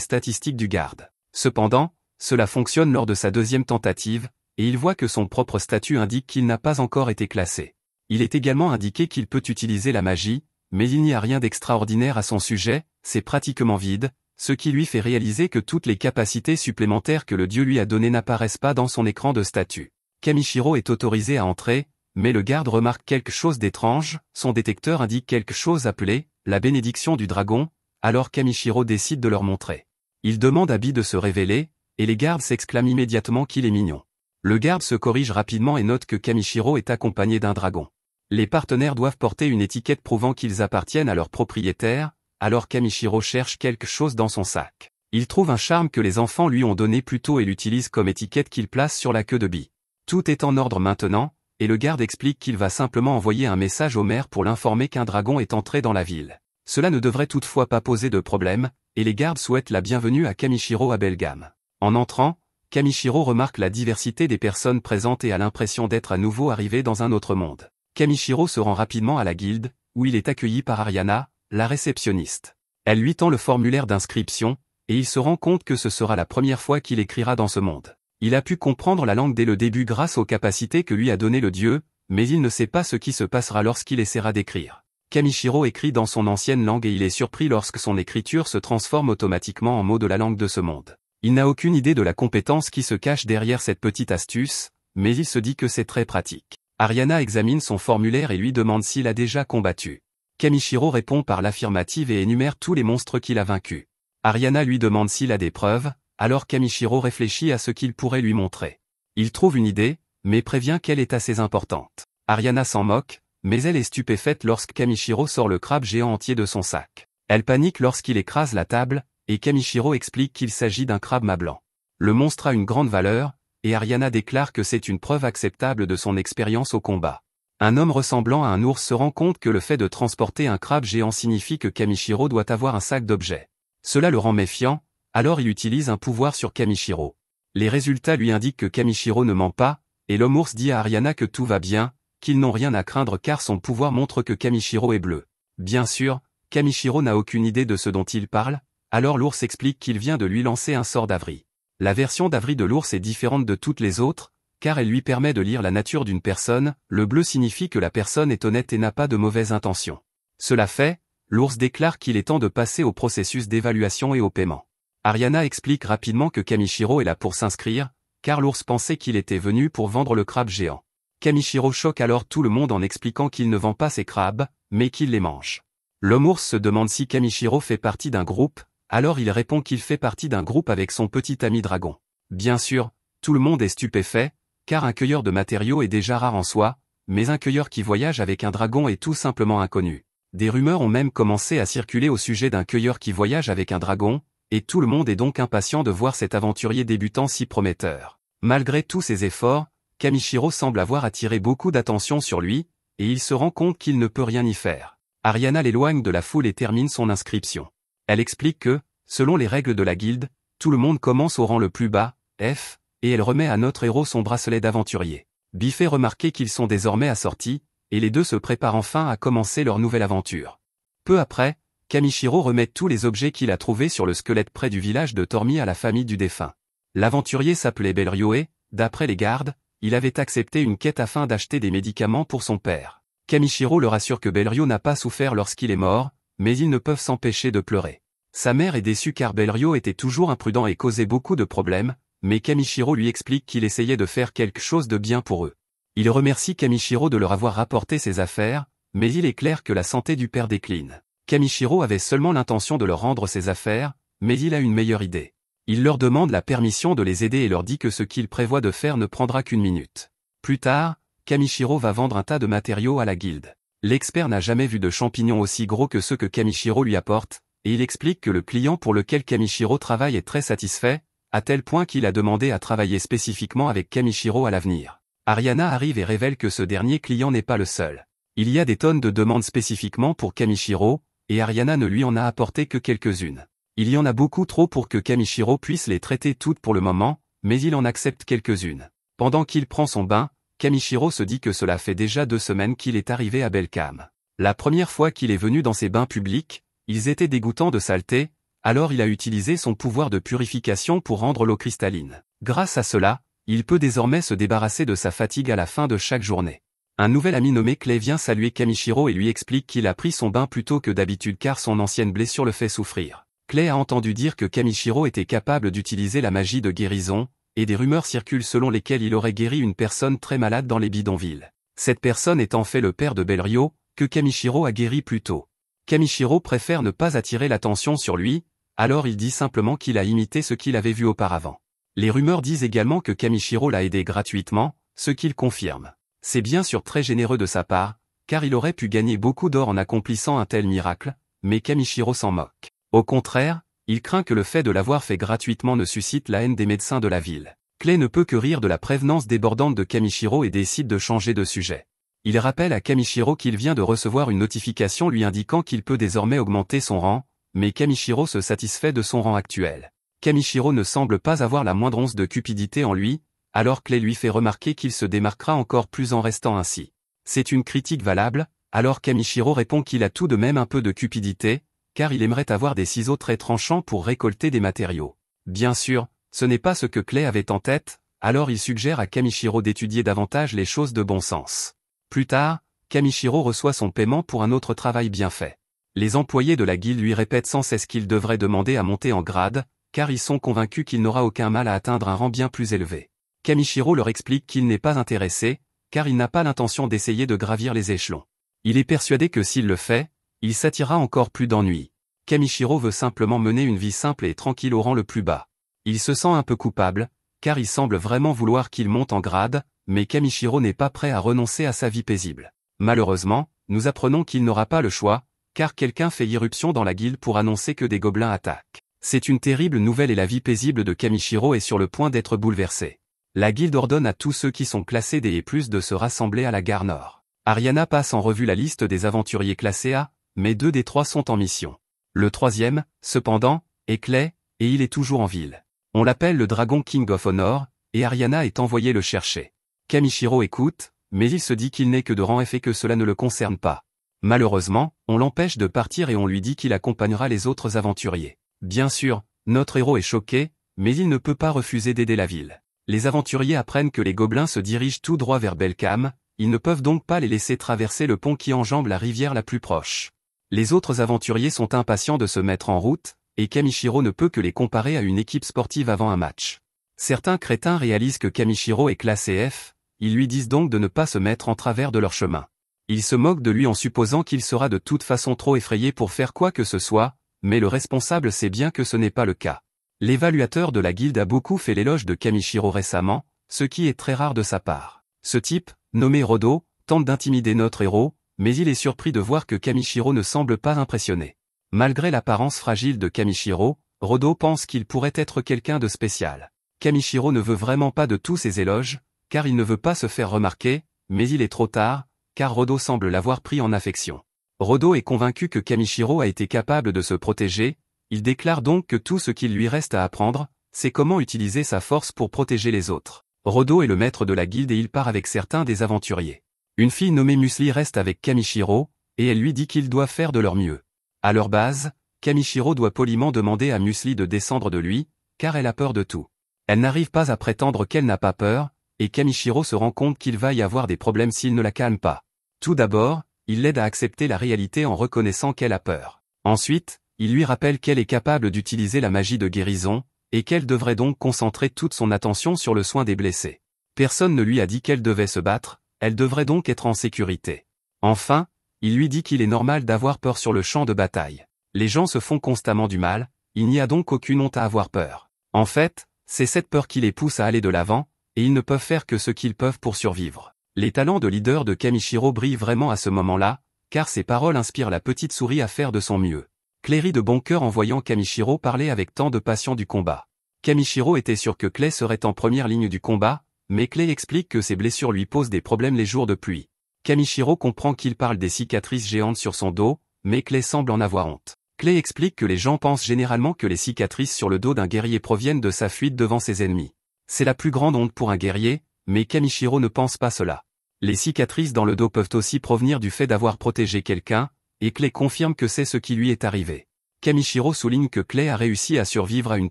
statistiques du garde. Cependant, cela fonctionne lors de sa deuxième tentative, et il voit que son propre statut indique qu'il n'a pas encore été classé. Il est également indiqué qu'il peut utiliser la magie, mais il n'y a rien d'extraordinaire à son sujet, c'est pratiquement vide, ce qui lui fait réaliser que toutes les capacités supplémentaires que le dieu lui a données n'apparaissent pas dans son écran de statut. Kamishiro est autorisé à entrer, mais le garde remarque quelque chose d'étrange, son détecteur indique quelque chose appelé « la bénédiction du dragon », alors Kamishiro décide de leur montrer. Il demande à Bi de se révéler, et les gardes s'exclament immédiatement qu'il est mignon. Le garde se corrige rapidement et note que Kamishiro est accompagné d'un dragon. Les partenaires doivent porter une étiquette prouvant qu'ils appartiennent à leur propriétaire, alors Kamishiro cherche quelque chose dans son sac. Il trouve un charme que les enfants lui ont donné plus tôt et l'utilise comme étiquette qu'il place sur la queue de Bi. Tout est en ordre maintenant, et le garde explique qu'il va simplement envoyer un message au maire pour l'informer qu'un dragon est entré dans la ville. Cela ne devrait toutefois pas poser de problème, et les gardes souhaitent la bienvenue à Kamishiro à Belgaum. En entrant, Kamishiro remarque la diversité des personnes présentes et a l'impression d'être à nouveau arrivé dans un autre monde. Kamishiro se rend rapidement à la guilde, où il est accueilli par Ariana, la réceptionniste. Elle lui tend le formulaire d'inscription, et il se rend compte que ce sera la première fois qu'il écrira dans ce monde. Il a pu comprendre la langue dès le début grâce aux capacités que lui a donné le dieu, mais il ne sait pas ce qui se passera lorsqu'il essaiera d'écrire. Kamishiro écrit dans son ancienne langue et il est surpris lorsque son écriture se transforme automatiquement en mots de la langue de ce monde. Il n'a aucune idée de la compétence qui se cache derrière cette petite astuce, mais il se dit que c'est très pratique. Ariana examine son formulaire et lui demande s'il a déjà combattu. Kamishiro répond par l'affirmative et énumère tous les monstres qu'il a vaincus. Ariana lui demande s'il a des preuves, alors Kamishiro réfléchit à ce qu'il pourrait lui montrer. Il trouve une idée, mais prévient qu'elle est assez importante. Ariana s'en moque, mais elle est stupéfaite lorsque Kamishiro sort le crabe géant entier de son sac. Elle panique lorsqu'il écrase la table, et Kamishiro explique qu'il s'agit d'un crabe mât blanc. Le monstre a une grande valeur, et Ariana déclare que c'est une preuve acceptable de son expérience au combat. Un homme ressemblant à un ours se rend compte que le fait de transporter un crabe géant signifie que Kamishiro doit avoir un sac d'objets. Cela le rend méfiant, alors il utilise un pouvoir sur Kamishiro. Les résultats lui indiquent que Kamishiro ne ment pas, et l'homme ours dit à Ariana que tout va bien, qu'ils n'ont rien à craindre car son pouvoir montre que Kamishiro est bleu. Bien sûr, Kamishiro n'a aucune idée de ce dont il parle, alors l'ours explique qu'il vient de lui lancer un sort d'Avri. La version d'Avri de l'ours est différente de toutes les autres, car elle lui permet de lire la nature d'une personne, le bleu signifie que la personne est honnête et n'a pas de mauvaises intentions. Cela fait, l'ours déclare qu'il est temps de passer au processus d'évaluation et au paiement. Ariana explique rapidement que Kamishiro est là pour s'inscrire, car l'ours pensait qu'il était venu pour vendre le crabe géant. Kamishiro choque alors tout le monde en expliquant qu'il ne vend pas ses crabes, mais qu'il les mange. L'homme ours se demande si Kamishiro fait partie d'un groupe, alors il répond qu'il fait partie d'un groupe avec son petit ami dragon. Bien sûr, tout le monde est stupéfait, car un cueilleur de matériaux est déjà rare en soi, mais un cueilleur qui voyage avec un dragon est tout simplement inconnu. Des rumeurs ont même commencé à circuler au sujet d'un cueilleur qui voyage avec un dragon, et tout le monde est donc impatient de voir cet aventurier débutant si prometteur. Malgré tous ses efforts, Kamishiro semble avoir attiré beaucoup d'attention sur lui, et il se rend compte qu'il ne peut rien y faire. Ariana l'éloigne de la foule et termine son inscription. Elle explique que, selon les règles de la guilde, tout le monde commence au rang le plus bas, F, et elle remet à notre héros son bracelet d'aventurier. B fait remarquer qu'ils sont désormais assortis, et les deux se préparent enfin à commencer leur nouvelle aventure. Peu après, Kamishiro remet tous les objets qu'il a trouvés sur le squelette près du village de Tormi à la famille du défunt. L'aventurier s'appelait Belryo et, d'après les gardes, il avait accepté une quête afin d'acheter des médicaments pour son père. Kamishiro leur assure que Belryo n'a pas souffert lorsqu'il est mort, mais ils ne peuvent s'empêcher de pleurer. Sa mère est déçue car Belryo était toujours imprudent et causait beaucoup de problèmes, mais Kamishiro lui explique qu'il essayait de faire quelque chose de bien pour eux. Il remercie Kamishiro de leur avoir rapporté ses affaires, mais il est clair que la santé du père décline. Kamishiro avait seulement l'intention de leur rendre ses affaires, mais il a une meilleure idée. Il leur demande la permission de les aider et leur dit que ce qu'il prévoit de faire ne prendra qu'une minute. Plus tard, Kamishiro va vendre un tas de matériaux à la guilde. L'expert n'a jamais vu de champignons aussi gros que ceux que Kamishiro lui apporte, et il explique que le client pour lequel Kamishiro travaille est très satisfait, à tel point qu'il a demandé à travailler spécifiquement avec Kamishiro à l'avenir. Ariana arrive et révèle que ce dernier client n'est pas le seul. Il y a des tonnes de demandes spécifiquement pour Kamishiro, et Ariana ne lui en a apporté que quelques-unes. Il y en a beaucoup trop pour que Kamishiro puisse les traiter toutes pour le moment, mais il en accepte quelques-unes. Pendant qu'il prend son bain, Kamishiro se dit que cela fait déjà 2 semaines qu'il est arrivé à Belcam. La première fois qu'il est venu dans ces bains publics, ils étaient dégoûtants de saleté, alors il a utilisé son pouvoir de purification pour rendre l'eau cristalline. Grâce à cela, il peut désormais se débarrasser de sa fatigue à la fin de chaque journée. Un nouvel ami nommé Clay vient saluer Kamishiro et lui explique qu'il a pris son bain plus tôt que d'habitude car son ancienne blessure le fait souffrir. Clay a entendu dire que Kamishiro était capable d'utiliser la magie de guérison, et des rumeurs circulent selon lesquelles il aurait guéri une personne très malade dans les bidonvilles. Cette personne est en fait le père de Belryo, que Kamishiro a guéri plus tôt. Kamishiro préfère ne pas attirer l'attention sur lui, alors il dit simplement qu'il a imité ce qu'il avait vu auparavant. Les rumeurs disent également que Kamishiro l'a aidé gratuitement, ce qu'il confirme. C'est bien sûr très généreux de sa part, car il aurait pu gagner beaucoup d'or en accomplissant un tel miracle, mais Kamishiro s'en moque. Au contraire, il craint que le fait de l'avoir fait gratuitement ne suscite la haine des médecins de la ville. Clay ne peut que rire de la prévenance débordante de Kamishiro et décide de changer de sujet. Il rappelle à Kamishiro qu'il vient de recevoir une notification lui indiquant qu'il peut désormais augmenter son rang, mais Kamishiro se satisfait de son rang actuel. Kamishiro ne semble pas avoir la moindre once de cupidité en lui, alors Clay lui fait remarquer qu'il se démarquera encore plus en restant ainsi. C'est une critique valable, alors Kamishiro répond qu'il a tout de même un peu de cupidité, car il aimerait avoir des ciseaux très tranchants pour récolter des matériaux. Bien sûr, ce n'est pas ce que Clay avait en tête, alors il suggère à Kamishiro d'étudier davantage les choses de bon sens. Plus tard, Kamishiro reçoit son paiement pour un autre travail bien fait. Les employés de la guilde lui répètent sans cesse qu'il devrait demander à monter en grade, car ils sont convaincus qu'il n'aura aucun mal à atteindre un rang bien plus élevé. Kamishiro leur explique qu'il n'est pas intéressé, car il n'a pas l'intention d'essayer de gravir les échelons. Il est persuadé que s'il le fait, il s'attirera encore plus d'ennuis. Kamishiro veut simplement mener une vie simple et tranquille au rang le plus bas. Il se sent un peu coupable, car il semble vraiment vouloir qu'il monte en grade, mais Kamishiro n'est pas prêt à renoncer à sa vie paisible. Malheureusement, nous apprenons qu'il n'aura pas le choix, car quelqu'un fait irruption dans la guilde pour annoncer que des gobelins attaquent. C'est une terrible nouvelle et la vie paisible de Kamishiro est sur le point d'être bouleversée. La guilde ordonne à tous ceux qui sont classés D et plus de se rassembler à la gare Nord. Ariana passe en revue la liste des aventuriers classés A, mais 2 des 3 sont en mission. Le troisième, cependant, est Clay, et il est toujours en ville. On l'appelle le Dragon King of Honor, et Ariana est envoyée le chercher. Kamichiro écoute, mais il se dit qu'il n'est que de rang F et que cela ne le concerne pas. Malheureusement, on l'empêche de partir et on lui dit qu'il accompagnera les autres aventuriers. Bien sûr, notre héros est choqué, mais il ne peut pas refuser d'aider la ville. Les aventuriers apprennent que les gobelins se dirigent tout droit vers Belcam, ils ne peuvent donc pas les laisser traverser le pont qui enjambe la rivière la plus proche. Les autres aventuriers sont impatients de se mettre en route, et Kamichiro ne peut que les comparer à une équipe sportive avant un match. Certains crétins réalisent que Kamichiro est classé F, ils lui disent donc de ne pas se mettre en travers de leur chemin. Ils se moquent de lui en supposant qu'il sera de toute façon trop effrayé pour faire quoi que ce soit, mais le responsable sait bien que ce n'est pas le cas. L'évaluateur de la guilde a beaucoup fait l'éloge de Kamichiro récemment, ce qui est très rare de sa part. Ce type, nommé Rodo, tente d'intimider notre héros, mais il est surpris de voir que Kamichiro ne semble pas impressionné. Malgré l'apparence fragile de Kamichiro, Rodo pense qu'il pourrait être quelqu'un de spécial. Kamichiro ne veut vraiment pas de tous ces éloges, car il ne veut pas se faire remarquer, mais il est trop tard, car Rodo semble l'avoir pris en affection. Rodo est convaincu que Kamichiro a été capable de se protéger, il déclare donc que tout ce qu'il lui reste à apprendre, c'est comment utiliser sa force pour protéger les autres. Rodo est le maître de la guilde et il part avec certains des aventuriers. Une fille nommée Musli reste avec Kamichiro, et elle lui dit qu'ils doivent faire de leur mieux. À leur base, Kamichiro doit poliment demander à Musli de descendre de lui, car elle a peur de tout. Elle n'arrive pas à prétendre qu'elle n'a pas peur, et Kamichiro se rend compte qu'il va y avoir des problèmes s'il ne la calme pas. Tout d'abord, il l'aide à accepter la réalité en reconnaissant qu'elle a peur. Ensuite, il lui rappelle qu'elle est capable d'utiliser la magie de guérison, et qu'elle devrait donc concentrer toute son attention sur le soin des blessés. Personne ne lui a dit qu'elle devait se battre, elle devrait donc être en sécurité. Enfin, il lui dit qu'il est normal d'avoir peur sur le champ de bataille. Les gens se font constamment du mal, il n'y a donc aucune honte à avoir peur. En fait, c'est cette peur qui les pousse à aller de l'avant, et ils ne peuvent faire que ce qu'ils peuvent pour survivre. Les talents de leader de Kamichiro brillent vraiment à ce moment-là, car ses paroles inspirent la petite souris à faire de son mieux. Clay rit de bon cœur en voyant Kamichiro parler avec tant de passion du combat. Kamichiro était sûr que Clay serait en première ligne du combat, mais Clay explique que ses blessures lui posent des problèmes les jours de pluie. Kamichiro comprend qu'il parle des cicatrices géantes sur son dos, mais Clay semble en avoir honte. Clay explique que les gens pensent généralement que les cicatrices sur le dos d'un guerrier proviennent de sa fuite devant ses ennemis. C'est la plus grande honte pour un guerrier, mais Kamichiro ne pense pas cela. Les cicatrices dans le dos peuvent aussi provenir du fait d'avoir protégé quelqu'un, et Clay confirme que c'est ce qui lui est arrivé. Kamichiro souligne que Clay a réussi à survivre à une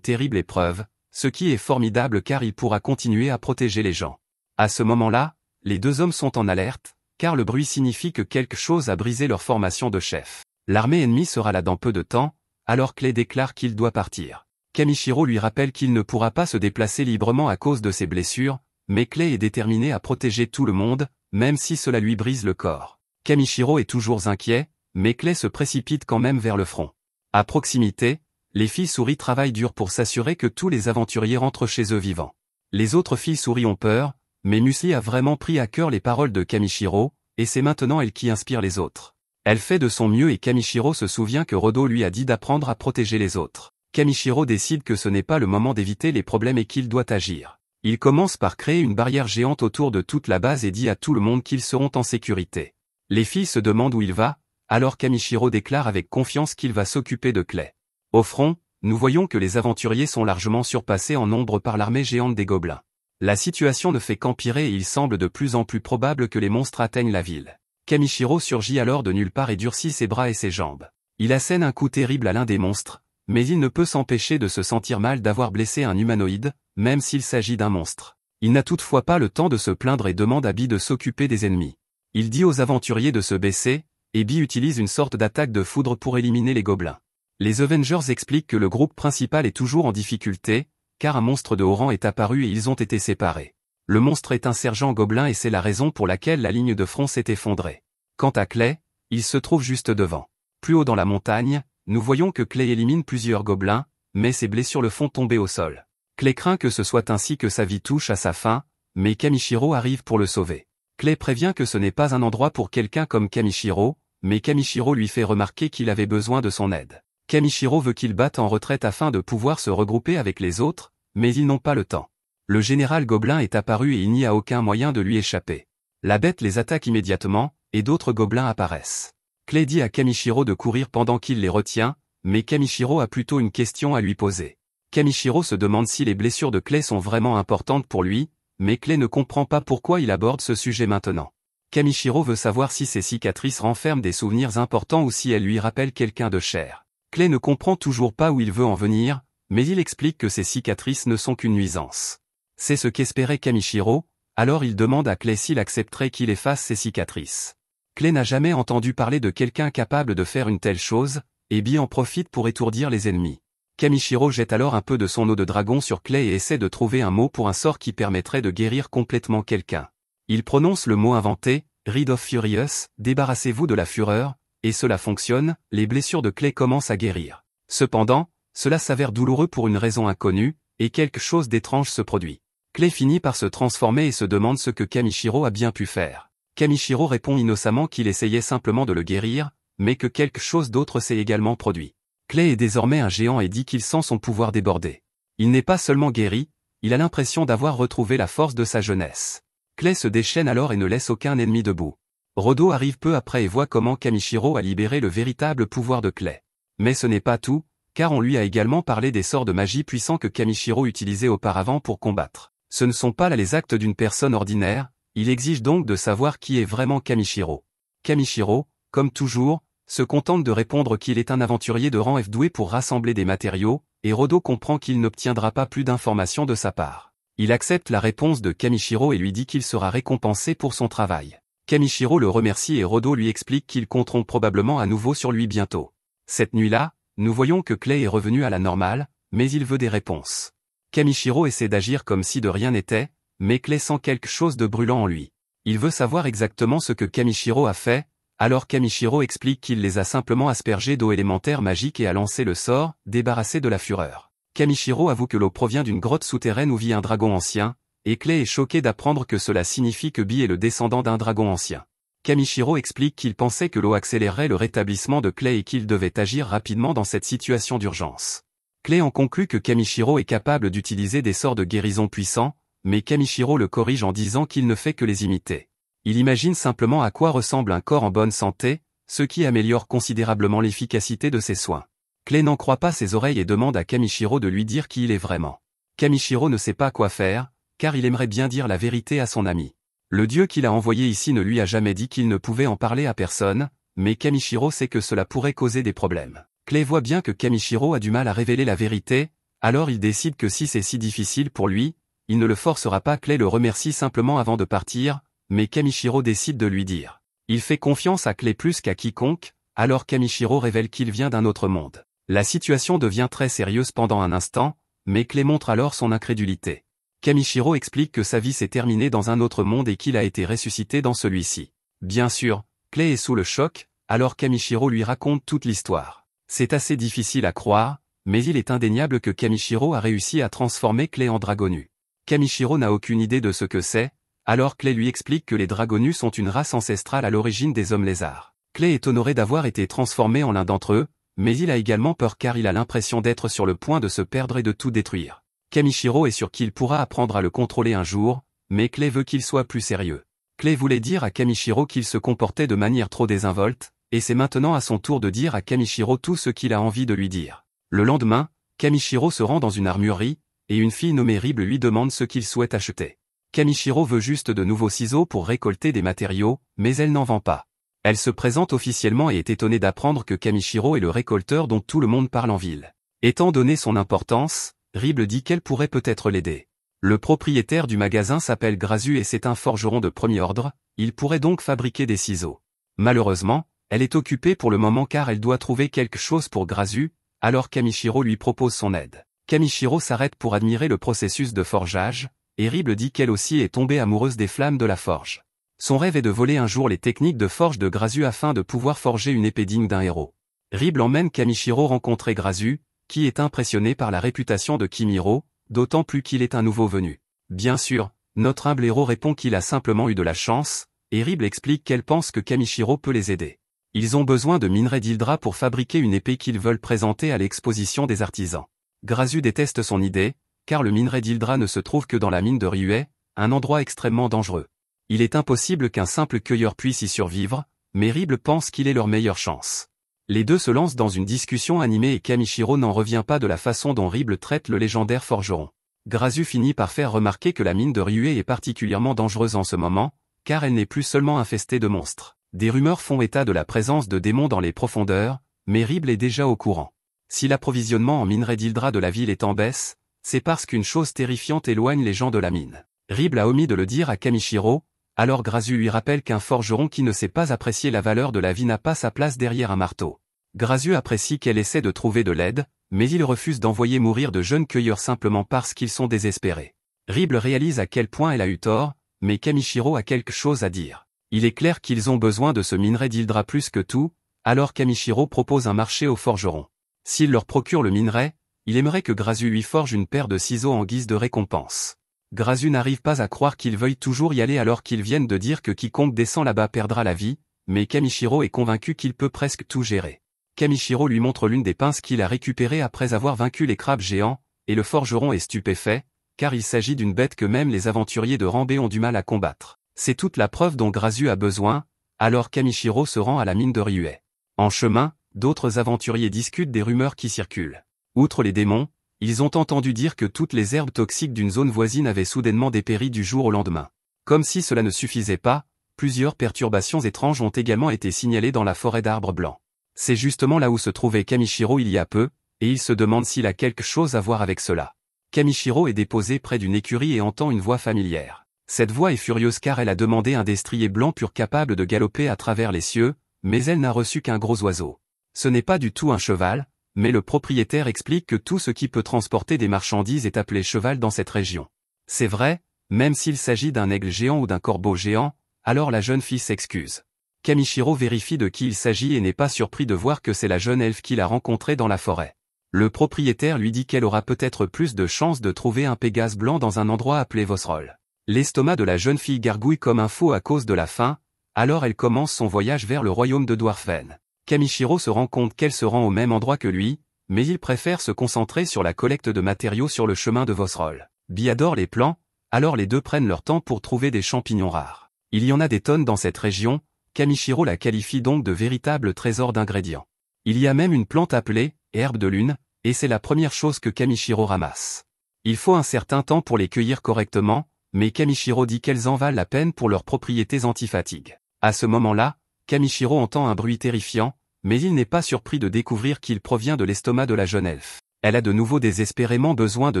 terrible épreuve, ce qui est formidable car il pourra continuer à protéger les gens. À ce moment-là, les deux hommes sont en alerte, car le bruit signifie que quelque chose a brisé leur formation de chef. L'armée ennemie sera là dans peu de temps, alors Clay déclare qu'il doit partir. Kamichiro lui rappelle qu'il ne pourra pas se déplacer librement à cause de ses blessures, mais Clay est déterminé à protéger tout le monde, même si cela lui brise le corps. Kamichiro est toujours inquiet, mais Clay se précipite quand même vers le front. À proximité, les filles souris travaillent dur pour s'assurer que tous les aventuriers rentrent chez eux vivants. Les autres filles souris ont peur, mais Musli a vraiment pris à cœur les paroles de Kamichiro, et c'est maintenant elle qui inspire les autres. Elle fait de son mieux et Kamichiro se souvient que Rodo lui a dit d'apprendre à protéger les autres. Kamichiro décide que ce n'est pas le moment d'éviter les problèmes et qu'il doit agir. Il commence par créer une barrière géante autour de toute la base et dit à tout le monde qu'ils seront en sécurité. Les filles se demandent où il va, alors Kamichiro déclare avec confiance qu'il va s'occuper de Clay. Au front, nous voyons que les aventuriers sont largement surpassés en nombre par l'armée géante des gobelins. La situation ne fait qu'empirer et il semble de plus en plus probable que les monstres atteignent la ville. Kamichiro surgit alors de nulle part et durcit ses bras et ses jambes. Il assène un coup terrible à l'un des monstres, mais il ne peut s'empêcher de se sentir mal d'avoir blessé un humanoïde, même s'il s'agit d'un monstre. Il n'a toutefois pas le temps de se plaindre et demande à Bee de s'occuper des ennemis. Il dit aux aventuriers de se baisser, et Bee utilise une sorte d'attaque de foudre pour éliminer les gobelins. Les Avengers expliquent que le groupe principal est toujours en difficulté, car un monstre de haut rang est apparu et ils ont été séparés. Le monstre est un sergent gobelin et c'est la raison pour laquelle la ligne de front s'est effondrée. Quant à Clay, il se trouve juste devant. Plus haut dans la montagne, nous voyons que Clay élimine plusieurs gobelins, mais ses blessures le font tomber au sol. Clay craint que ce soit ainsi que sa vie touche à sa fin, mais Kamichiro arrive pour le sauver. Clay prévient que ce n'est pas un endroit pour quelqu'un comme Kamichiro, mais Kamichiro lui fait remarquer qu'il avait besoin de son aide. Kamichiro veut qu'il batte en retraite afin de pouvoir se regrouper avec les autres, mais ils n'ont pas le temps. Le général gobelin est apparu et il n'y a aucun moyen de lui échapper. La bête les attaque immédiatement, et d'autres gobelins apparaissent. Clay dit à Kamishiro de courir pendant qu'il les retient, mais Kamishiro a plutôt une question à lui poser. Kamishiro se demande si les blessures de Clay sont vraiment importantes pour lui, mais Clay ne comprend pas pourquoi il aborde ce sujet maintenant. Kamishiro veut savoir si ces cicatrices renferment des souvenirs importants ou si elles lui rappellent quelqu'un de cher. Clay ne comprend toujours pas où il veut en venir, mais il explique que ces cicatrices ne sont qu'une nuisance. C'est ce qu'espérait Kamishiro, alors il demande à Clay s'il accepterait qu'il efface ses cicatrices. Clay n'a jamais entendu parler de quelqu'un capable de faire une telle chose, et Bi en profite pour étourdir les ennemis. Kamishiro jette alors un peu de son eau de dragon sur Clay et essaie de trouver un mot pour un sort qui permettrait de guérir complètement quelqu'un. Il prononce le mot inventé, Rid of Furious, débarrassez-vous de la fureur, et cela fonctionne, les blessures de Clay commencent à guérir. Cependant, cela s'avère douloureux pour une raison inconnue, et quelque chose d'étrange se produit. Clay finit par se transformer et se demande ce que Kamishiro a bien pu faire. Kamishiro répond innocemment qu'il essayait simplement de le guérir, mais que quelque chose d'autre s'est également produit. Clay est désormais un géant et dit qu'il sent son pouvoir déborder. Il n'est pas seulement guéri, il a l'impression d'avoir retrouvé la force de sa jeunesse. Clay se déchaîne alors et ne laisse aucun ennemi debout. Rodo arrive peu après et voit comment Kamishiro a libéré le véritable pouvoir de Clay. Mais ce n'est pas tout, car on lui a également parlé des sorts de magie puissants que Kamishiro utilisait auparavant pour combattre. Ce ne sont pas là les actes d'une personne ordinaire, il exige donc de savoir qui est vraiment Kamishiro. Kamishiro, comme toujours, se contente de répondre qu'il est un aventurier de rang F doué pour rassembler des matériaux, et Rodo comprend qu'il n'obtiendra pas plus d'informations de sa part. Il accepte la réponse de Kamishiro et lui dit qu'il sera récompensé pour son travail. Kamishiro le remercie et Rodo lui explique qu'ils compteront probablement à nouveau sur lui bientôt. Cette nuit-là, nous voyons que Clay est revenu à la normale, mais il veut des réponses. Kamishiro essaie d'agir comme si de rien n'était, mais Clay sent quelque chose de brûlant en lui. Il veut savoir exactement ce que Kamishiro a fait, alors Kamishiro explique qu'il les a simplement aspergés d'eau élémentaire magique et a lancé le sort, débarrassé de la fureur. Kamishiro avoue que l'eau provient d'une grotte souterraine où vit un dragon ancien, et Clay est choqué d'apprendre que cela signifie que Bi est le descendant d'un dragon ancien. Kamishiro explique qu'il pensait que l'eau accélérerait le rétablissement de Clay et qu'il devait agir rapidement dans cette situation d'urgence. Clay en conclut que Kamishiro est capable d'utiliser des sorts de guérison puissants, mais Kamishiro le corrige en disant qu'il ne fait que les imiter. Il imagine simplement à quoi ressemble un corps en bonne santé, ce qui améliore considérablement l'efficacité de ses soins. Clay n'en croit pas ses oreilles et demande à Kamishiro de lui dire qui il est vraiment. Kamishiro ne sait pas quoi faire, car il aimerait bien dire la vérité à son ami. Le dieu qu'il a envoyé ici ne lui a jamais dit qu'il ne pouvait en parler à personne, mais Kamishiro sait que cela pourrait causer des problèmes. Clay voit bien que Kamishiro a du mal à révéler la vérité, alors il décide que si c'est si difficile pour lui, il ne le forcera pas. Clay le remercie simplement avant de partir, mais Kamishiro décide de lui dire. Il fait confiance à Clay plus qu'à quiconque, alors Kamishiro révèle qu'il vient d'un autre monde. La situation devient très sérieuse pendant un instant, mais Clay montre alors son incrédulité. Kamishiro explique que sa vie s'est terminée dans un autre monde et qu'il a été ressuscité dans celui-ci. Bien sûr, Clay est sous le choc, alors Kamishiro lui raconte toute l'histoire. C'est assez difficile à croire, mais il est indéniable que Kamishiro a réussi à transformer Clay en dragonu. Kamishiro n'a aucune idée de ce que c'est, alors Clay lui explique que les dragonus sont une race ancestrale à l'origine des hommes lézards. Clay est honoré d'avoir été transformé en l'un d'entre eux, mais il a également peur car il a l'impression d'être sur le point de se perdre et de tout détruire. Kamishiro est sûr qu'il pourra apprendre à le contrôler un jour, mais Clay veut qu'il soit plus sérieux. Clay voulait dire à Kamishiro qu'il se comportait de manière trop désinvolte, et c'est maintenant à son tour de dire à Kamishiro tout ce qu'il a envie de lui dire. Le lendemain, Kamishiro se rend dans une armurerie, et une fille nommée Rib lui demande ce qu'il souhaite acheter. Kamishiro veut juste de nouveaux ciseaux pour récolter des matériaux, mais elle n'en vend pas. Elle se présente officiellement et est étonnée d'apprendre que Kamishiro est le récolteur dont tout le monde parle en ville. Étant donné son importance, Rib dit qu'elle pourrait peut-être l'aider. Le propriétaire du magasin s'appelle Grazu et c'est un forgeron de premier ordre, il pourrait donc fabriquer des ciseaux. Malheureusement, elle est occupée pour le moment car elle doit trouver quelque chose pour Grazu, alors Kamishiro lui propose son aide. Kamishiro s'arrête pour admirer le processus de forgeage, et Rib dit qu'elle aussi est tombée amoureuse des flammes de la forge. Son rêve est de voler un jour les techniques de forge de Grazu afin de pouvoir forger une épée digne d'un héros. Rib emmène Kamishiro rencontrer Grazu, qui est impressionné par la réputation de Kimiro, d'autant plus qu'il est un nouveau venu. Bien sûr, notre humble héros répond qu'il a simplement eu de la chance, et Rib explique qu'elle pense que Kamishiro peut les aider. Ils ont besoin de minerais d'Hildra pour fabriquer une épée qu'ils veulent présenter à l'exposition des artisans. Grazu déteste son idée, car le minerai d'Hildra ne se trouve que dans la mine de Ryuei, un endroit extrêmement dangereux. Il est impossible qu'un simple cueilleur puisse y survivre, mais Ribble pense qu'il est leur meilleure chance. Les deux se lancent dans une discussion animée et Kamishiro n'en revient pas de la façon dont Ribble traite le légendaire forgeron. Grazu finit par faire remarquer que la mine de Ryuei est particulièrement dangereuse en ce moment, car elle n'est plus seulement infestée de monstres. Des rumeurs font état de la présence de démons dans les profondeurs, mais Ribble est déjà au courant. Si l'approvisionnement en minerai d'Hildra de la ville est en baisse, c'est parce qu'une chose terrifiante éloigne les gens de la mine. Ribble a omis de le dire à Kamishiro, alors Grazu lui rappelle qu'un forgeron qui ne sait pas apprécier la valeur de la vie n'a pas sa place derrière un marteau. Grazu apprécie qu'elle essaie de trouver de l'aide, mais il refuse d'envoyer mourir de jeunes cueilleurs simplement parce qu'ils sont désespérés. Ribble réalise à quel point elle a eu tort, mais Kamishiro a quelque chose à dire. Il est clair qu'ils ont besoin de ce minerai d'Hildra plus que tout, alors Kamishiro propose un marché aux forgerons. S'il leur procure le minerai, il aimerait que Grazu lui forge une paire de ciseaux en guise de récompense. Grazu n'arrive pas à croire qu'ils veuillent toujours y aller alors qu'ils viennent de dire que quiconque descend là-bas perdra la vie, mais Kamishiro est convaincu qu'il peut presque tout gérer. Kamishiro lui montre l'une des pinces qu'il a récupérées après avoir vaincu les crabes géants, et le forgeron est stupéfait, car il s'agit d'une bête que même les aventuriers de Ranbei ont du mal à combattre. C'est toute la preuve dont Grazu a besoin, alors Kamishiro se rend à la mine de Ryuei. En chemin, d'autres aventuriers discutent des rumeurs qui circulent. Outre les démons, ils ont entendu dire que toutes les herbes toxiques d'une zone voisine avaient soudainement dépéri du jour au lendemain. Comme si cela ne suffisait pas, plusieurs perturbations étranges ont également été signalées dans la forêt d'arbres blancs. C'est justement là où se trouvait Kamishiro il y a peu, et il se demande s'il a quelque chose à voir avec cela. Kamishiro est déposé près d'une écurie et entend une voix familière. Cette voix est furieuse car elle a demandé un destrier blanc pur capable de galoper à travers les cieux, mais elle n'a reçu qu'un gros oiseau. Ce n'est pas du tout un cheval, mais le propriétaire explique que tout ce qui peut transporter des marchandises est appelé cheval dans cette région. C'est vrai, même s'il s'agit d'un aigle géant ou d'un corbeau géant, alors la jeune fille s'excuse. Kamishiro vérifie de qui il s'agit et n'est pas surpris de voir que c'est la jeune elfe qu'il a rencontrée dans la forêt. Le propriétaire lui dit qu'elle aura peut-être plus de chances de trouver un pégase blanc dans un endroit appelé Vosrol. L'estomac de la jeune fille gargouille comme un fou à cause de la faim, alors elle commence son voyage vers le royaume de Dwarfen. Kamishiro se rend compte qu'elle se rend au même endroit que lui, mais il préfère se concentrer sur la collecte de matériaux sur le chemin de Vosrol. Bi adore les plants, alors les deux prennent leur temps pour trouver des champignons rares. Il y en a des tonnes dans cette région, Kamishiro la qualifie donc de véritable trésor d'ingrédients. Il y a même une plante appelée herbe de lune, et c'est la première chose que Kamishiro ramasse. Il faut un certain temps pour les cueillir correctement, mais Kamishiro dit qu'elles en valent la peine pour leurs propriétés anti-fatigue. À ce moment-là, Kamishiro entend un bruit terrifiant, mais il n'est pas surpris de découvrir qu'il provient de l'estomac de la jeune elfe. Elle a de nouveau désespérément besoin de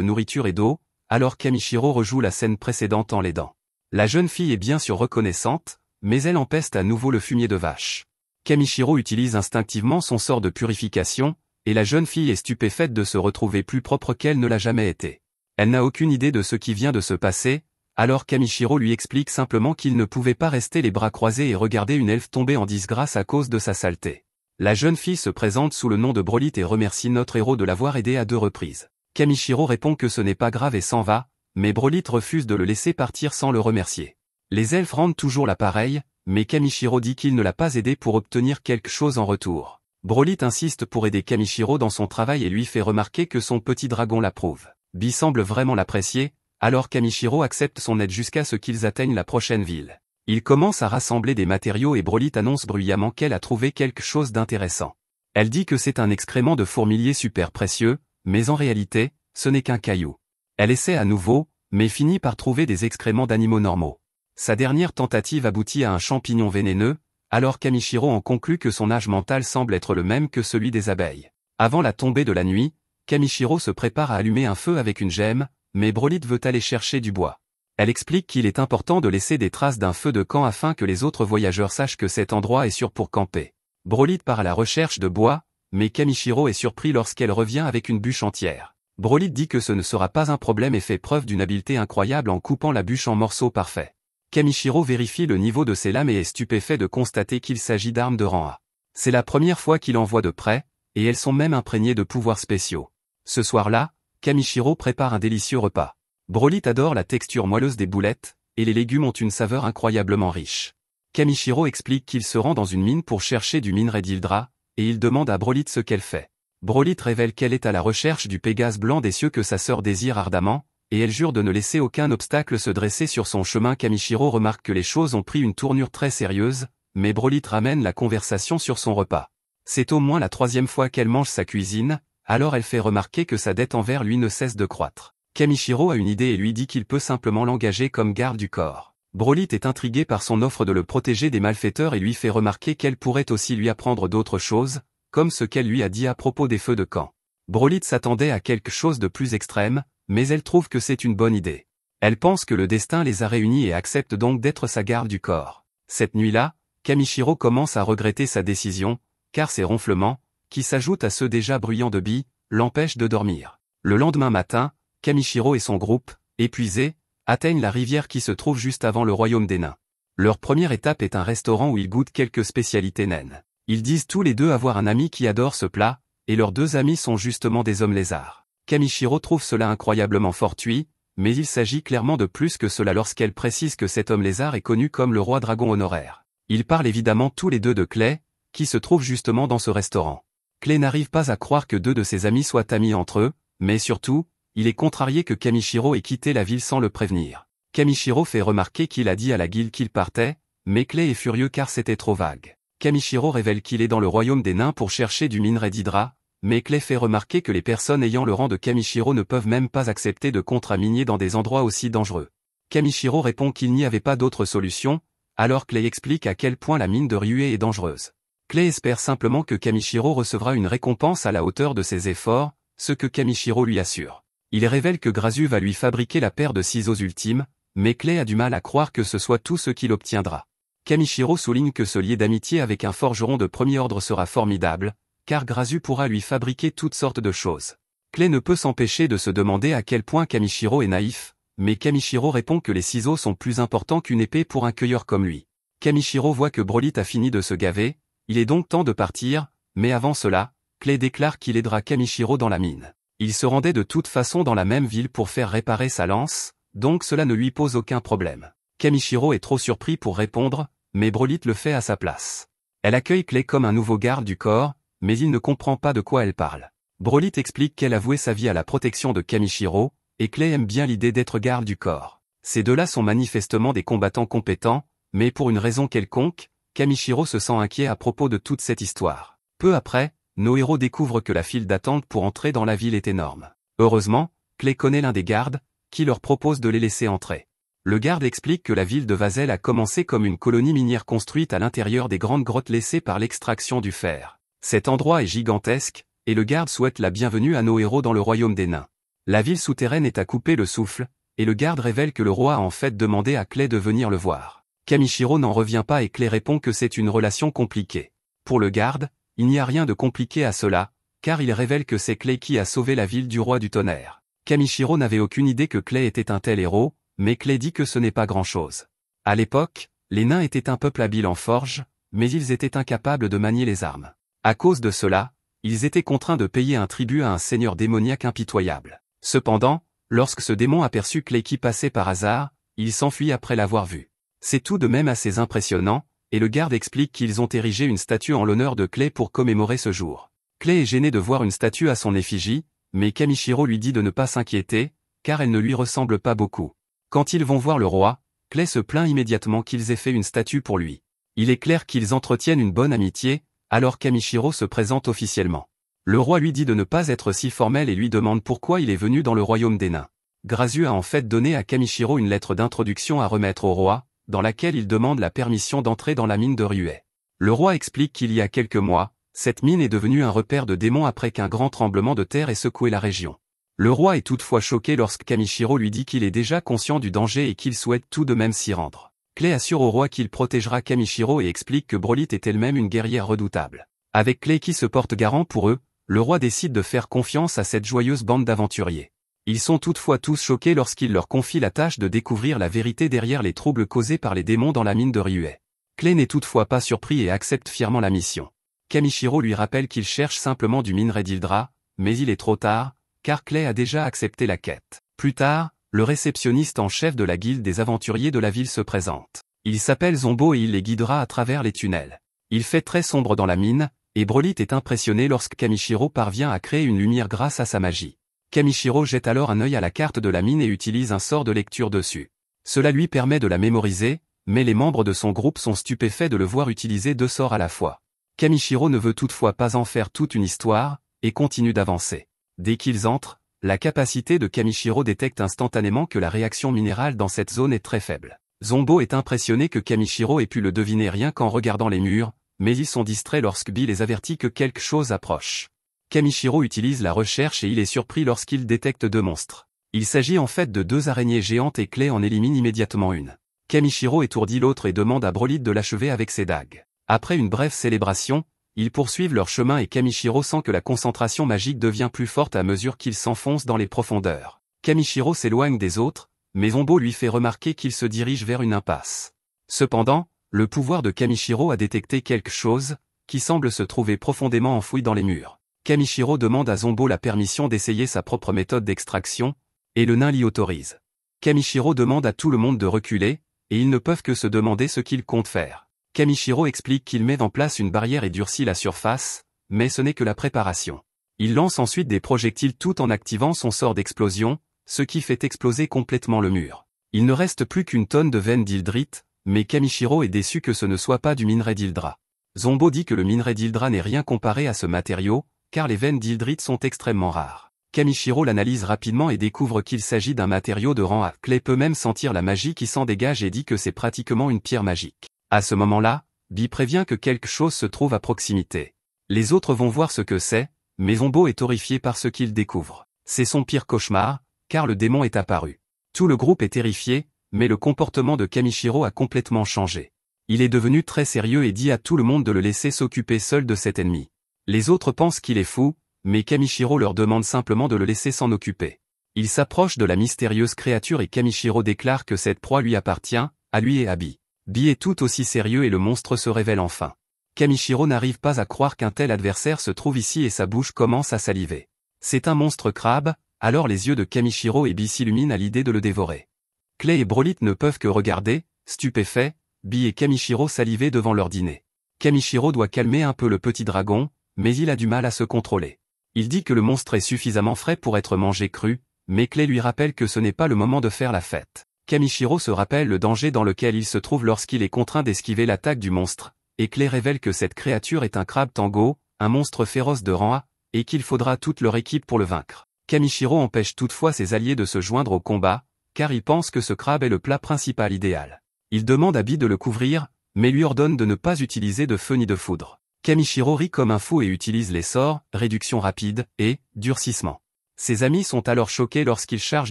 nourriture et d'eau, alors Kamishiro rejoue la scène précédente en l'aidant. La jeune fille est bien sûr reconnaissante, mais elle empeste à nouveau le fumier de vache. Kamishiro utilise instinctivement son sort de purification, et la jeune fille est stupéfaite de se retrouver plus propre qu'elle ne l'a jamais été. Elle n'a aucune idée de ce qui vient de se passer, alors Kamishiro lui explique simplement qu'il ne pouvait pas rester les bras croisés et regarder une elfe tomber en disgrâce à cause de sa saleté. La jeune fille se présente sous le nom de Brolit et remercie notre héros de l'avoir aidé à 2 reprises. Kamishiro répond que ce n'est pas grave et s'en va, mais Brolit refuse de le laisser partir sans le remercier. Les elfes rendent toujours l'appareil, mais Kamishiro dit qu'il ne l'a pas aidé pour obtenir quelque chose en retour. Brolit insiste pour aider Kamishiro dans son travail et lui fait remarquer que son petit dragon l'approuve. Bi semble vraiment l'apprécier, alors Kamishiro accepte son aide jusqu'à ce qu'ils atteignent la prochaine ville. Il commence à rassembler des matériaux et Brolit annonce bruyamment qu'elle a trouvé quelque chose d'intéressant. Elle dit que c'est un excrément de fourmilier super précieux, mais en réalité, ce n'est qu'un caillou. Elle essaie à nouveau, mais finit par trouver des excréments d'animaux normaux. Sa dernière tentative aboutit à un champignon vénéneux, alors Kamishiro en conclut que son âge mental semble être le même que celui des abeilles. Avant la tombée de la nuit, Kamishiro se prépare à allumer un feu avec une gemme, mais Brolit veut aller chercher du bois. Elle explique qu'il est important de laisser des traces d'un feu de camp afin que les autres voyageurs sachent que cet endroit est sûr pour camper. Brolit part à la recherche de bois, mais Kamishiro est surpris lorsqu'elle revient avec une bûche entière. Brolit dit que ce ne sera pas un problème et fait preuve d'une habileté incroyable en coupant la bûche en morceaux parfaits. Kamishiro vérifie le niveau de ses lames et est stupéfait de constater qu'il s'agit d'armes de rang A. C'est la première fois qu'il en voit de près, et elles sont même imprégnées de pouvoirs spéciaux. Ce soir-là, Kamishiro prépare un délicieux repas. Brolit adore la texture moelleuse des boulettes, et les légumes ont une saveur incroyablement riche. Kamishiro explique qu'il se rend dans une mine pour chercher du minerai d'Hildra, et il demande à Brolit ce qu'elle fait. Brolyt révèle qu'elle est à la recherche du Pégase blanc des cieux que sa sœur désire ardemment, et elle jure de ne laisser aucun obstacle se dresser sur son chemin. Kamishiro remarque que les choses ont pris une tournure très sérieuse, mais Brolyt ramène la conversation sur son repas. C'est au moins la 3e fois qu'elle mange sa cuisine, alors elle fait remarquer que sa dette envers lui ne cesse de croître. Kamishiro a une idée et lui dit qu'il peut simplement l'engager comme garde du corps. Brolyt est intrigué par son offre de le protéger des malfaiteurs et lui fait remarquer qu'elle pourrait aussi lui apprendre d'autres choses, comme ce qu'elle lui a dit à propos des feux de camp. Brolyt s'attendait à quelque chose de plus extrême, mais elle trouve que c'est une bonne idée. Elle pense que le destin les a réunis et accepte donc d'être sa garde du corps. Cette nuit-là, Kamishiro commence à regretter sa décision, car ses ronflements, qui s'ajoutent à ceux déjà bruyants de Bi, l'empêchent de dormir. Le lendemain matin, Kamishiro et son groupe, épuisés, atteignent la rivière qui se trouve juste avant le royaume des nains. Leur première étape est un restaurant où ils goûtent quelques spécialités naines. Ils disent tous les deux avoir un ami qui adore ce plat, et leurs 2 amis sont justement des hommes lézards. Kamishiro trouve cela incroyablement fortuit, mais il s'agit clairement de plus que cela lorsqu'elle précise que cet homme lézard est connu comme le roi dragon honoraire. Ils parlent évidemment tous les deux de Clay, qui se trouve justement dans ce restaurant. Clay n'arrive pas à croire que 2 de ses amis soient amis entre eux, mais surtout, il est contrarié que Kamishiro ait quitté la ville sans le prévenir. Kamishiro fait remarquer qu'il a dit à la guilde qu'il partait, mais Clay est furieux car c'était trop vague. Kamishiro révèle qu'il est dans le royaume des nains pour chercher du minerai d'Hydra, mais Clay fait remarquer que les personnes ayant le rang de Kamishiro ne peuvent même pas accepter de contrats miniers dans des endroits aussi dangereux. Kamishiro répond qu'il n'y avait pas d'autre solution, alors Clay explique à quel point la mine de Ryue est dangereuse. Clay espère simplement que Kamishiro recevra une récompense à la hauteur de ses efforts, ce que Kamishiro lui assure. Il révèle que Grazu va lui fabriquer la paire de ciseaux ultime, mais Clay a du mal à croire que ce soit tout ce qu'il obtiendra. Kamishiro souligne que ce lien d'amitié avec un forgeron de premier ordre sera formidable, car Grazu pourra lui fabriquer toutes sortes de choses. Clay ne peut s'empêcher de se demander à quel point Kamishiro est naïf, mais Kamishiro répond que les ciseaux sont plus importants qu'une épée pour un cueilleur comme lui. Kamishiro voit que Brolyt a fini de se gaver, il est donc temps de partir, mais avant cela, Clay déclare qu'il aidera Kamishiro dans la mine. Il se rendait de toute façon dans la même ville pour faire réparer sa lance, donc cela ne lui pose aucun problème. Kamishiro est trop surpris pour répondre, mais Brolyt le fait à sa place. Elle accueille Clay comme un nouveau garde du corps, mais il ne comprend pas de quoi elle parle. Brolyt explique qu'elle a voué sa vie à la protection de Kamishiro, et Clay aime bien l'idée d'être garde du corps. Ces deux-là sont manifestement des combattants compétents, mais pour une raison quelconque, Kamishiro se sent inquiet à propos de toute cette histoire. Peu après, nos héros découvrent que la file d'attente pour entrer dans la ville est énorme. Heureusement, Clay connaît l'un des gardes, qui leur propose de les laisser entrer. Le garde explique que la ville de Vazel a commencé comme une colonie minière construite à l'intérieur des grandes grottes laissées par l'extraction du fer. Cet endroit est gigantesque, et le garde souhaite la bienvenue à nos héros dans le royaume des nains. La ville souterraine est à couper le souffle, et le garde révèle que le roi a en fait demandé à Clay de venir le voir. Kamishiro n'en revient pas et Clay répond que c'est une relation compliquée. Pour le garde, il n'y a rien de compliqué à cela, car il révèle que c'est Clay qui a sauvé la ville du roi du tonnerre. Kamishiro n'avait aucune idée que Clay était un tel héros, mais Clay dit que ce n'est pas grand-chose. À l'époque, les nains étaient un peuple habile en forge, mais ils étaient incapables de manier les armes. À cause de cela, ils étaient contraints de payer un tribut à un seigneur démoniaque impitoyable. Cependant, lorsque ce démon aperçut Clay qui passait par hasard, il s'enfuit après l'avoir vu. C'est tout de même assez impressionnant, et le garde explique qu'ils ont érigé une statue en l'honneur de Clay pour commémorer ce jour. Clay est gêné de voir une statue à son effigie, mais Kamishiro lui dit de ne pas s'inquiéter, car elle ne lui ressemble pas beaucoup. Quand ils vont voir le roi, Clay se plaint immédiatement qu'ils aient fait une statue pour lui. Il est clair qu'ils entretiennent une bonne amitié, alors Kamishiro se présente officiellement. Le roi lui dit de ne pas être si formel et lui demande pourquoi il est venu dans le royaume des nains. Grazu a en fait donné à Kamishiro une lettre d'introduction à remettre au roi, dans laquelle il demande la permission d'entrer dans la mine de Ryue. Le roi explique qu'il y a quelques mois, cette mine est devenue un repère de démons après qu'un grand tremblement de terre ait secoué la région. Le roi est toutefois choqué lorsque Kamishiro lui dit qu'il est déjà conscient du danger et qu'il souhaite tout de même s'y rendre. Clay assure au roi qu'il protégera Kamishiro et explique que Brolyt est elle-même une guerrière redoutable. Avec Clay qui se porte garant pour eux, le roi décide de faire confiance à cette joyeuse bande d'aventuriers. Ils sont toutefois tous choqués lorsqu'il leur confie la tâche de découvrir la vérité derrière les troubles causés par les démons dans la mine de Ryue. Clay n'est toutefois pas surpris et accepte fièrement la mission. Kamishiro lui rappelle qu'il cherche simplement du minerai d'Hydra, mais il est trop tard, car Clay a déjà accepté la quête. Plus tard, le réceptionniste en chef de la guilde des aventuriers de la ville se présente. Il s'appelle Zombo et il les guidera à travers les tunnels. Il fait très sombre dans la mine, et Broly est impressionné lorsque Kamishiro parvient à créer une lumière grâce à sa magie. Kamishiro jette alors un œil à la carte de la mine et utilise un sort de lecture dessus. Cela lui permet de la mémoriser, mais les membres de son groupe sont stupéfaits de le voir utiliser 2 sorts à la fois. Kamishiro ne veut toutefois pas en faire toute une histoire, et continue d'avancer. Dès qu'ils entrent, la capacité de Kamishiro détecte instantanément que la réaction minérale dans cette zone est très faible. Zombo est impressionné que Kamishiro ait pu le deviner rien qu'en regardant les murs, mais ils sont distraits lorsque Bi les avertit que quelque chose approche. Kamishiro utilise la recherche et il est surpris lorsqu'il détecte 2 monstres. Il s'agit en fait de 2 araignées géantes et Clay en élimine immédiatement une. Kamishiro étourdit l'autre et demande à Broly de l'achever avec ses dagues. Après une brève célébration, ils poursuivent leur chemin et Kamishiro sent que la concentration magique devient plus forte à mesure qu'il s'enfonce dans les profondeurs. Kamishiro s'éloigne des autres, mais Zombo lui fait remarquer qu'il se dirige vers une impasse. Cependant, le pouvoir de Kamishiro a détecté quelque chose, qui semble se trouver profondément enfoui dans les murs. Kamishiro demande à Zombo la permission d'essayer sa propre méthode d'extraction, et le nain l'y autorise. Kamishiro demande à tout le monde de reculer, et ils ne peuvent que se demander ce qu'il compte faire. Kamishiro explique qu'il met en place une barrière et durcit la surface, mais ce n'est que la préparation. Il lance ensuite des projectiles tout en activant son sort d'explosion, ce qui fait exploser complètement le mur. Il ne reste plus qu'une tonne de veines d'Hildrite, mais Kamishiro est déçu que ce ne soit pas du minerai d'Hildra. Zombo dit que le minerai d'Hildra n'est rien comparé à ce matériau, car les veines d'Hildrite sont extrêmement rares. Kamishiro l'analyse rapidement et découvre qu'il s'agit d'un matériau de rang A. Clay peut même sentir la magie qui s'en dégage et dit que c'est pratiquement une pierre magique. À ce moment-là, Bi prévient que quelque chose se trouve à proximité. Les autres vont voir ce que c'est, mais Zombo est horrifié par ce qu'il découvre. C'est son pire cauchemar, car le démon est apparu. Tout le groupe est terrifié, mais le comportement de Kamishiro a complètement changé. Il est devenu très sérieux et dit à tout le monde de le laisser s'occuper seul de cet ennemi. Les autres pensent qu'il est fou, mais Kamishiro leur demande simplement de le laisser s'en occuper. Il s'approche de la mystérieuse créature et Kamishiro déclare que cette proie lui appartient, à lui et à Bi. Bi est tout aussi sérieux et le monstre se révèle enfin. Kamishiro n'arrive pas à croire qu'un tel adversaire se trouve ici et sa bouche commence à saliver. C'est un monstre crabe, alors les yeux de Kamishiro et Bi s'illuminent à l'idée de le dévorer. Clay et Broly ne peuvent que regarder, stupéfaits, Bi et Kamishiro saliver devant leur dîner. Kamishiro doit calmer un peu le petit dragon, mais il a du mal à se contrôler. Il dit que le monstre est suffisamment frais pour être mangé cru, mais Clay lui rappelle que ce n'est pas le moment de faire la fête. Kamishiro se rappelle le danger dans lequel il se trouve lorsqu'il est contraint d'esquiver l'attaque du monstre, et Clay révèle que cette créature est un crabe tango, un monstre féroce de rang A, et qu'il faudra toute leur équipe pour le vaincre. Kamishiro empêche toutefois ses alliés de se joindre au combat, car il pense que ce crabe est le plat principal idéal. Il demande à Bi de le couvrir, mais lui ordonne de ne pas utiliser de feu ni de foudre. Kamishiro rit comme un fou et utilise les sorts, réduction rapide, et durcissement. Ses amis sont alors choqués lorsqu'il charge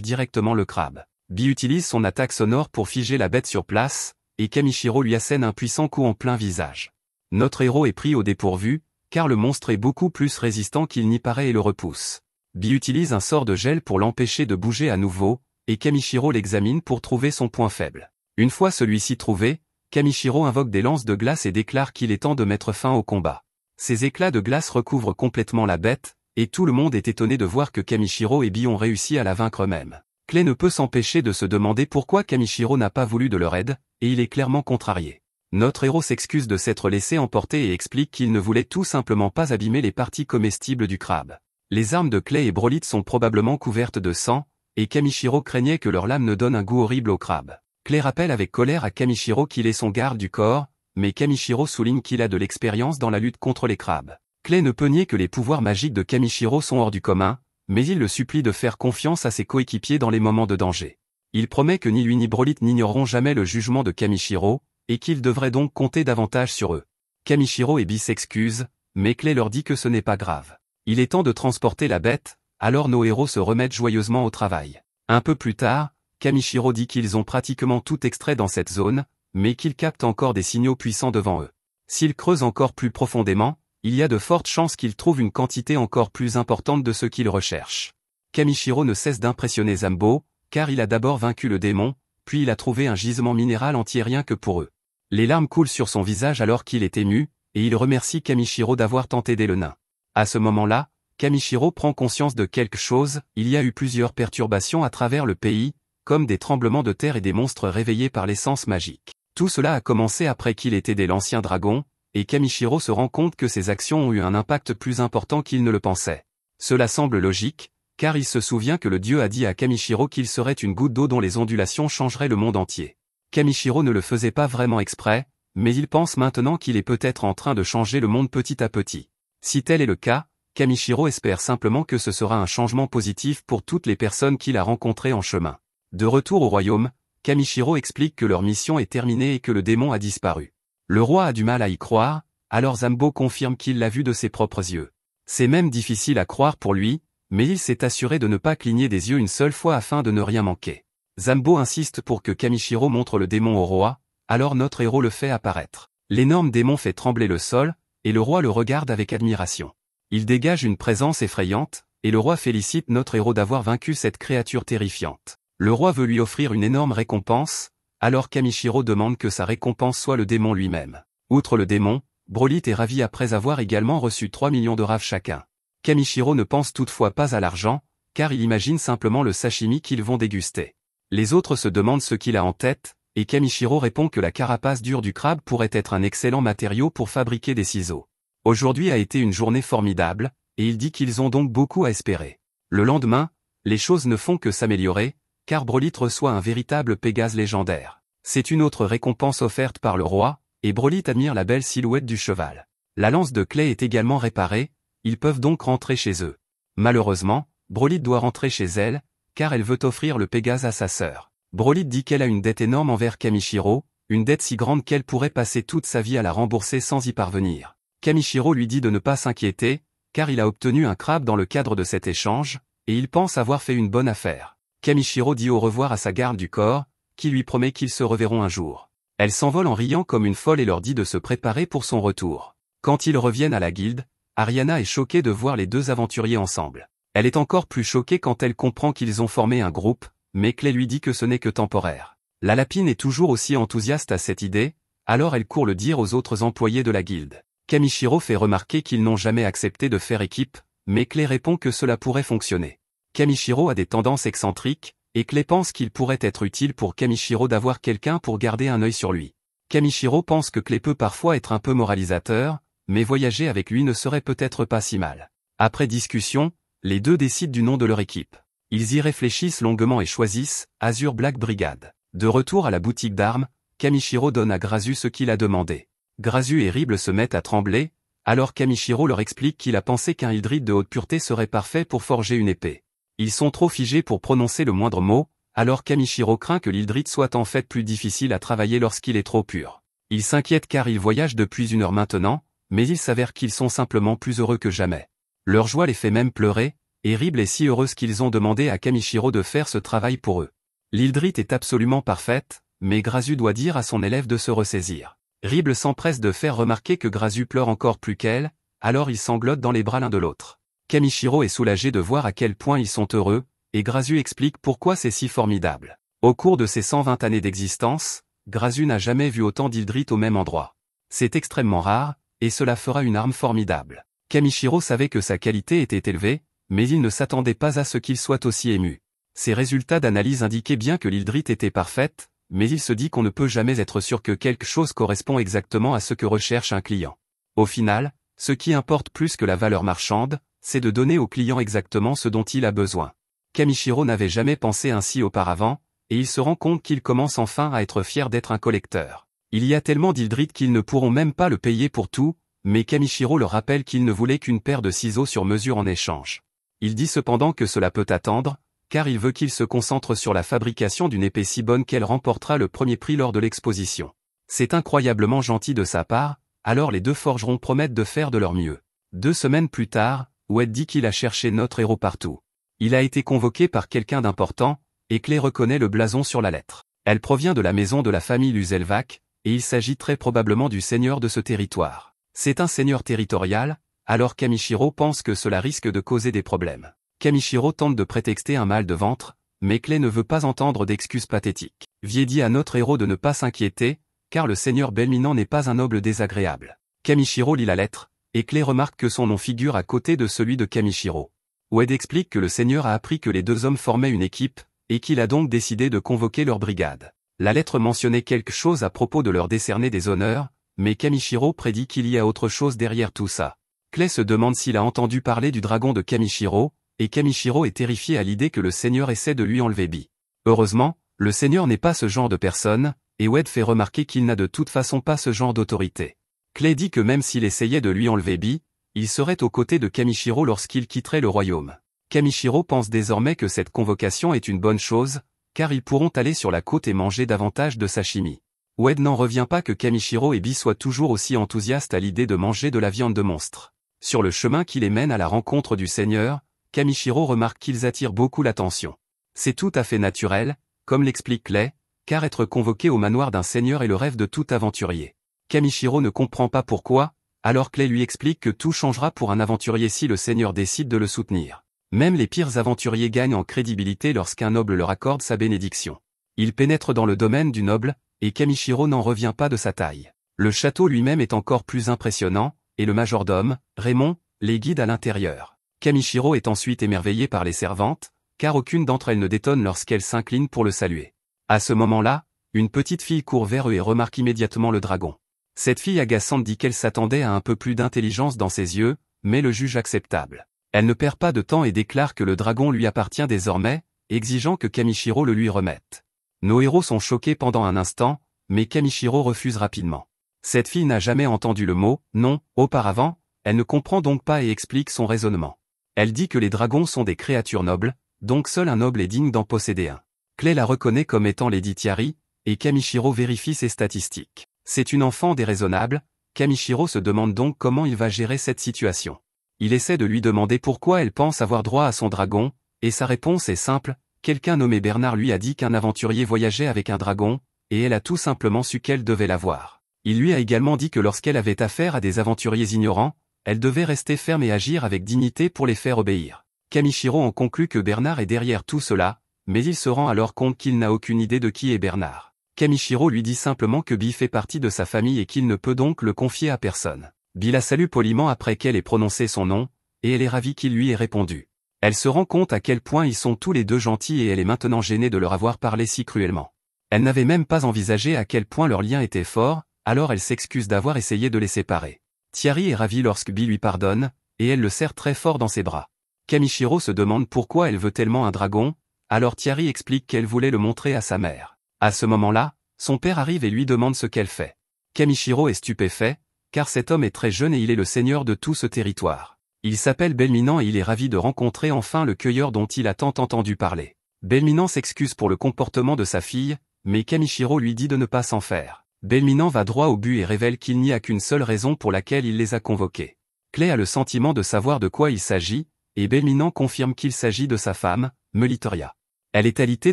directement le crabe. Bi utilise son attaque sonore pour figer la bête sur place, et Kamishiro lui assène un puissant coup en plein visage. Notre héros est pris au dépourvu, car le monstre est beaucoup plus résistant qu'il n'y paraît et le repousse. Bi utilise un sort de gel pour l'empêcher de bouger à nouveau, et Kamishiro l'examine pour trouver son point faible. Une fois celui-ci trouvé, Kamishiro invoque des lances de glace et déclare qu'il est temps de mettre fin au combat. Ces éclats de glace recouvrent complètement la bête, et tout le monde est étonné de voir que Kamishiro et Bi ont réussi à la vaincre eux-mêmes. Clay ne peut s'empêcher de se demander pourquoi Kamishiro n'a pas voulu de leur aide, et il est clairement contrarié. Notre héros s'excuse de s'être laissé emporter et explique qu'il ne voulait tout simplement pas abîmer les parties comestibles du crabe. Les armes de Clay et Broly sont probablement couvertes de sang, et Kamishiro craignait que leur lame ne donne un goût horrible au crabe. Clay rappelle avec colère à Kamishiro qu'il est son garde du corps, mais Kamishiro souligne qu'il a de l'expérience dans la lutte contre les crabes. Clay ne peut nier que les pouvoirs magiques de Kamishiro sont hors du commun, mais il le supplie de faire confiance à ses coéquipiers dans les moments de danger. Il promet que ni lui ni Broly n'ignoreront jamais le jugement de Kamishiro, et qu'ils devraient donc compter davantage sur eux. Kamishiro et Bi s'excusent, mais Clay leur dit que ce n'est pas grave. Il est temps de transporter la bête, alors nos héros se remettent joyeusement au travail. Un peu plus tard, Kamishiro dit qu'ils ont pratiquement tout extrait dans cette zone, mais qu'ils captent encore des signaux puissants devant eux. S'ils creusent encore plus profondément, il y a de fortes chances qu'ils trouvent une quantité encore plus importante de ce qu'ils recherchent. Kamishiro ne cesse d'impressionner Zombo, car il a d'abord vaincu le démon, puis il a trouvé un gisement minéral entier rien que pour eux. Les larmes coulent sur son visage alors qu'il est ému, et il remercie Kamishiro d'avoir tenté d'aider le nain. À ce moment-là, Kamishiro prend conscience de quelque chose, il y a eu plusieurs perturbations à travers le pays, comme des tremblements de terre et des monstres réveillés par l'essence magique. Tout cela a commencé après qu'il ait aidé l'ancien dragon, et Kamishiro se rend compte que ses actions ont eu un impact plus important qu'il ne le pensait. Cela semble logique, car il se souvient que le dieu a dit à Kamishiro qu'il serait une goutte d'eau dont les ondulations changeraient le monde entier. Kamishiro ne le faisait pas vraiment exprès, mais il pense maintenant qu'il est peut-être en train de changer le monde petit à petit. Si tel est le cas, Kamishiro espère simplement que ce sera un changement positif pour toutes les personnes qu'il a rencontrées en chemin. De retour au royaume, Kamishiro explique que leur mission est terminée et que le démon a disparu. Le roi a du mal à y croire, alors Zambo confirme qu'il l'a vu de ses propres yeux. C'est même difficile à croire pour lui, mais il s'est assuré de ne pas cligner des yeux une seule fois afin de ne rien manquer. Zambo insiste pour que Kamishiro montre le démon au roi, alors notre héros le fait apparaître. L'énorme démon fait trembler le sol, et le roi le regarde avec admiration. Il dégage une présence effrayante, et le roi félicite notre héros d'avoir vaincu cette créature terrifiante. Le roi veut lui offrir une énorme récompense, alors Kamishiro demande que sa récompense soit le démon lui-même. Outre le démon, Broly est ravi après avoir également reçu 3 millions de raves chacun. Kamishiro ne pense toutefois pas à l'argent, car il imagine simplement le sashimi qu'ils vont déguster. Les autres se demandent ce qu'il a en tête, et Kamishiro répond que la carapace dure du crabe pourrait être un excellent matériau pour fabriquer des ciseaux. Aujourd'hui a été une journée formidable, et il dit qu'ils ont donc beaucoup à espérer. Le lendemain, les choses ne font que s'améliorer, car Broly reçoit un véritable Pégase légendaire. C'est une autre récompense offerte par le roi, et Broly admire la belle silhouette du cheval. La lance de Clay est également réparée, ils peuvent donc rentrer chez eux. Malheureusement, Broly doit rentrer chez elle, car elle veut offrir le Pégase à sa sœur. Broly dit qu'elle a une dette énorme envers Kamishiro, une dette si grande qu'elle pourrait passer toute sa vie à la rembourser sans y parvenir. Kamishiro lui dit de ne pas s'inquiéter, car il a obtenu un crabe dans le cadre de cet échange, et il pense avoir fait une bonne affaire. Kamishiro dit au revoir à sa garde du corps, qui lui promet qu'ils se reverront un jour. Elle s'envole en riant comme une folle et leur dit de se préparer pour son retour. Quand ils reviennent à la guilde, Ariana est choquée de voir les deux aventuriers ensemble. Elle est encore plus choquée quand elle comprend qu'ils ont formé un groupe, mais Clay lui dit que ce n'est que temporaire. La lapine est toujours aussi enthousiaste à cette idée, alors elle court le dire aux autres employés de la guilde. Kamishiro fait remarquer qu'ils n'ont jamais accepté de faire équipe, mais Clay répond que cela pourrait fonctionner. Kamishiro a des tendances excentriques, et Clay pense qu'il pourrait être utile pour Kamishiro d'avoir quelqu'un pour garder un œil sur lui. Kamishiro pense que Clay peut parfois être un peu moralisateur, mais voyager avec lui ne serait peut-être pas si mal. Après discussion, les deux décident du nom de leur équipe. Ils y réfléchissent longuement et choisissent Azure Black Brigade. De retour à la boutique d'armes, Kamishiro donne à Grazu ce qu'il a demandé. Grazu et Ribble se mettent à trembler, alors Kamishiro leur explique qu'il a pensé qu'un hydride de haute pureté serait parfait pour forger une épée. Ils sont trop figés pour prononcer le moindre mot, alors Kamishiro craint que l'hydride soit en fait plus difficile à travailler lorsqu'il est trop pur. Il s'inquiète car ils voyagent depuis 1 heure maintenant, mais il s'avère qu'ils sont simplement plus heureux que jamais. Leur joie les fait même pleurer, et Ribble est si heureuse qu'ils ont demandé à Kamishiro de faire ce travail pour eux. L'hydrite est absolument parfaite, mais Grazu doit dire à son élève de se ressaisir. Ribble s'empresse de faire remarquer que Grazu pleure encore plus qu'elle, alors ils sanglotent dans les bras l'un de l'autre. Kamishiro est soulagé de voir à quel point ils sont heureux, et Grazu explique pourquoi c'est si formidable. Au cours de ses 120 années d'existence, Grazu n'a jamais vu autant d'hydrites au même endroit. C'est extrêmement rare, et cela fera une arme formidable. Kamishiro savait que sa qualité était élevée, mais il ne s'attendait pas à ce qu'il soit aussi ému. Ses résultats d'analyse indiquaient bien que l'hydrite était parfaite, mais il se dit qu'on ne peut jamais être sûr que quelque chose correspond exactement à ce que recherche un client. Au final, ce qui importe plus que la valeur marchande, c'est de donner au client exactement ce dont il a besoin. Kamishiro n'avait jamais pensé ainsi auparavant, et il se rend compte qu'il commence enfin à être fier d'être un collecteur. Il y a tellement d'hydrites qu'ils ne pourront même pas le payer pour tout, mais Kamishiro leur rappelle qu'il ne voulait qu'une paire de ciseaux sur mesure en échange. Il dit cependant que cela peut attendre, car il veut qu'il se concentre sur la fabrication d'une épée si bonne qu'elle remportera le premier prix lors de l'exposition. C'est incroyablement gentil de sa part, alors les deux forgerons promettent de faire de leur mieux. 2 semaines plus tard, Oued dit qu'il a cherché notre héros partout. Il a été convoqué par quelqu'un d'important, et Clay reconnaît le blason sur la lettre. Elle provient de la maison de la famille Luzelvac, et il s'agit très probablement du seigneur de ce territoire. C'est un seigneur territorial, alors Kamishiro pense que cela risque de causer des problèmes. Kamishiro tente de prétexter un mal de ventre, mais Clay ne veut pas entendre d'excuses pathétiques. Vie dit à notre héros de ne pas s'inquiéter, car le seigneur Belminant n'est pas un noble désagréable. Kamishiro lit la lettre, et Clay remarque que son nom figure à côté de celui de Kamishiro. Oued explique que le seigneur a appris que les deux hommes formaient une équipe, et qu'il a donc décidé de convoquer leur brigade. La lettre mentionnait quelque chose à propos de leur décerner des honneurs, mais Kamishiro prédit qu'il y a autre chose derrière tout ça. Clay se demande s'il a entendu parler du dragon de Kamishiro, et Kamishiro est terrifié à l'idée que le Seigneur essaie de lui enlever Bee. Heureusement, le Seigneur n'est pas ce genre de personne, et Wade fait remarquer qu'il n'a de toute façon pas ce genre d'autorité. Clay dit que même s'il essayait de lui enlever Bee, il serait aux côtés de Kamishiro lorsqu'il quitterait le royaume. Kamishiro pense désormais que cette convocation est une bonne chose, car ils pourront aller sur la côte et manger davantage de sashimi. Wade n'en revient pas que Kamishiro et Bee soient toujours aussi enthousiastes à l'idée de manger de la viande de monstre. Sur le chemin qui les mène à la rencontre du Seigneur, Kamishiro remarque qu'ils attirent beaucoup l'attention. C'est tout à fait naturel, comme l'explique Clay, car être convoqué au manoir d'un seigneur est le rêve de tout aventurier. Kamishiro ne comprend pas pourquoi, alors Clay lui explique que tout changera pour un aventurier si le seigneur décide de le soutenir. Même les pires aventuriers gagnent en crédibilité lorsqu'un noble leur accorde sa bénédiction. Il pénètre dans le domaine du noble, et Kamishiro n'en revient pas de sa taille. Le château lui-même est encore plus impressionnant, et le majordome, Raymond, les guide à l'intérieur. Kamishiro est ensuite émerveillé par les servantes, car aucune d'entre elles ne détonne lorsqu'elles s'inclinent pour le saluer. À ce moment-là, une petite fille court vers eux et remarque immédiatement le dragon. Cette fille agaçante dit qu'elle s'attendait à un peu plus d'intelligence dans ses yeux, mais le juge acceptable. Elle ne perd pas de temps et déclare que le dragon lui appartient désormais, exigeant que Kamishiro le lui remette. Nos héros sont choqués pendant un instant, mais Kamishiro refuse rapidement. Cette fille n'a jamais entendu le mot « non » auparavant, elle ne comprend donc pas et explique son raisonnement. Elle dit que les dragons sont des créatures nobles, donc seul un noble est digne d'en posséder un. Clay la reconnaît comme étant Lady Tiari, et Kamishiro vérifie ses statistiques. C'est une enfant déraisonnable, Kamishiro se demande donc comment il va gérer cette situation. Il essaie de lui demander pourquoi elle pense avoir droit à son dragon, et sa réponse est simple, quelqu'un nommé Bernard lui a dit qu'un aventurier voyageait avec un dragon, et elle a tout simplement su qu'elle devait l'avoir. Il lui a également dit que lorsqu'elle avait affaire à des aventuriers ignorants, elle devait rester ferme et agir avec dignité pour les faire obéir. Kamishiro en conclut que Bernard est derrière tout cela, mais il se rend alors compte qu'il n'a aucune idée de qui est Bernard. Kamishiro lui dit simplement que Bee fait partie de sa famille et qu'il ne peut donc le confier à personne. Bee la salue poliment après qu'elle ait prononcé son nom, et elle est ravie qu'il lui ait répondu. Elle se rend compte à quel point ils sont tous les deux gentils et elle est maintenant gênée de leur avoir parlé si cruellement. Elle n'avait même pas envisagé à quel point leur lien était fort, alors elle s'excuse d'avoir essayé de les séparer. Tiari est ravie lorsque Bee lui pardonne, et elle le serre très fort dans ses bras. Kamishiro se demande pourquoi elle veut tellement un dragon, alors Tiari explique qu'elle voulait le montrer à sa mère. À ce moment-là, son père arrive et lui demande ce qu'elle fait. Kamishiro est stupéfait, car cet homme est très jeune et il est le seigneur de tout ce territoire. Il s'appelle Belminant et il est ravi de rencontrer enfin le cueilleur dont il a tant entendu parler. Belminant s'excuse pour le comportement de sa fille, mais Kamishiro lui dit de ne pas s'en faire. Belminant va droit au but et révèle qu'il n'y a qu'une seule raison pour laquelle il les a convoqués. Clay a le sentiment de savoir de quoi il s'agit, et Belminant confirme qu'il s'agit de sa femme, Melitoria. Elle est alitée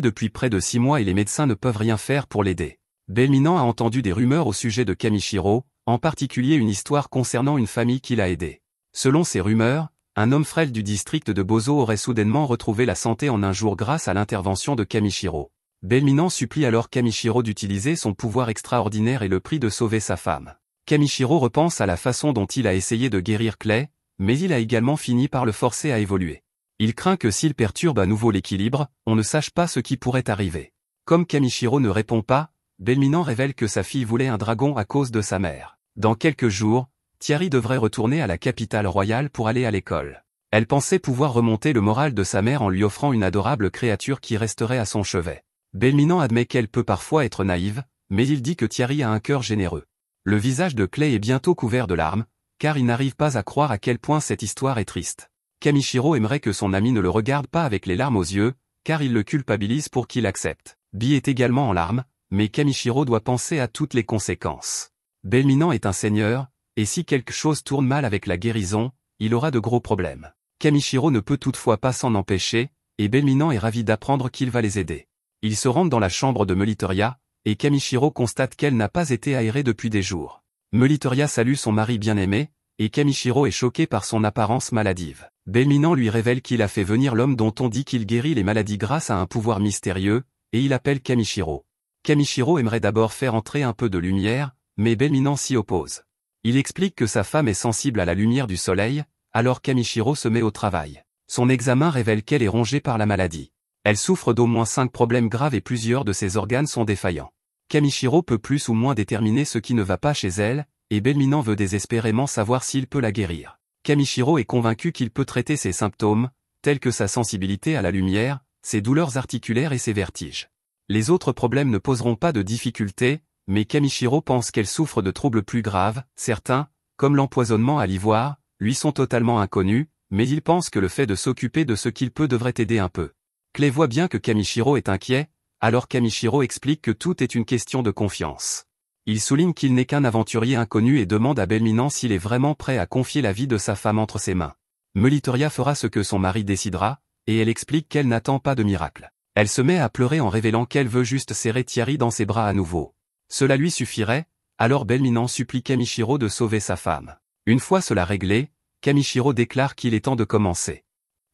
depuis près de 6 mois et les médecins ne peuvent rien faire pour l'aider. Belminant a entendu des rumeurs au sujet de Kamishiro, en particulier une histoire concernant une famille qu'il a aidée. Selon ces rumeurs, un homme frêle du district de Bozo aurait soudainement retrouvé la santé en un jour grâce à l'intervention de Kamishiro. Belminant supplie alors Kamishiro d'utiliser son pouvoir extraordinaire et le prie de sauver sa femme. Kamishiro repense à la façon dont il a essayé de guérir Clay, mais il a également fini par le forcer à évoluer. Il craint que s'il perturbe à nouveau l'équilibre, on ne sache pas ce qui pourrait arriver. Comme Kamishiro ne répond pas, Belminant révèle que sa fille voulait un dragon à cause de sa mère. Dans quelques jours, Tiari devrait retourner à la capitale royale pour aller à l'école. Elle pensait pouvoir remonter le moral de sa mère en lui offrant une adorable créature qui resterait à son chevet. Belminant admet qu'elle peut parfois être naïve, mais il dit que Tiari a un cœur généreux. Le visage de Clay est bientôt couvert de larmes, car il n'arrive pas à croire à quel point cette histoire est triste. Kamishiro aimerait que son ami ne le regarde pas avec les larmes aux yeux, car il le culpabilise pour qu'il accepte. Bee est également en larmes, mais Kamishiro doit penser à toutes les conséquences. Belminant est un seigneur, et si quelque chose tourne mal avec la guérison, il aura de gros problèmes. Kamishiro ne peut toutefois pas s'en empêcher, et Belminant est ravi d'apprendre qu'il va les aider. Ils se rendent dans la chambre de Melitoria, et Kamishiro constate qu'elle n'a pas été aérée depuis des jours. Melitoria salue son mari bien-aimé, et Kamishiro est choqué par son apparence maladive. Belminant lui révèle qu'il a fait venir l'homme dont on dit qu'il guérit les maladies grâce à un pouvoir mystérieux, et il appelle Kamishiro. Kamishiro aimerait d'abord faire entrer un peu de lumière, mais Belminant s'y oppose. Il explique que sa femme est sensible à la lumière du soleil, alors Kamishiro se met au travail. Son examen révèle qu'elle est rongée par la maladie. Elle souffre d'au moins 5 problèmes graves et plusieurs de ses organes sont défaillants. Kamishiro peut plus ou moins déterminer ce qui ne va pas chez elle, et Belminan veut désespérément savoir s'il peut la guérir. Kamichiro est convaincu qu'il peut traiter ses symptômes, tels que sa sensibilité à la lumière, ses douleurs articulaires et ses vertiges. Les autres problèmes ne poseront pas de difficultés, mais Kamichiro pense qu'elle souffre de troubles plus graves, certains, comme l'empoisonnement à l'ivoire, lui sont totalement inconnus, mais il pense que le fait de s'occuper de ce qu'il peut devrait aider un peu. Clay voit bien que Kamichiro est inquiet, alors Kamichiro explique que tout est une question de confiance. Il souligne qu'il n'est qu'un aventurier inconnu et demande à Belminan s'il est vraiment prêt à confier la vie de sa femme entre ses mains. Melitoria fera ce que son mari décidera, et elle explique qu'elle n'attend pas de miracle. Elle se met à pleurer en révélant qu'elle veut juste serrer Thierry dans ses bras à nouveau. Cela lui suffirait, alors Belminan supplie Kamichiro de sauver sa femme. Une fois cela réglé, Kamichiro déclare qu'il est temps de commencer.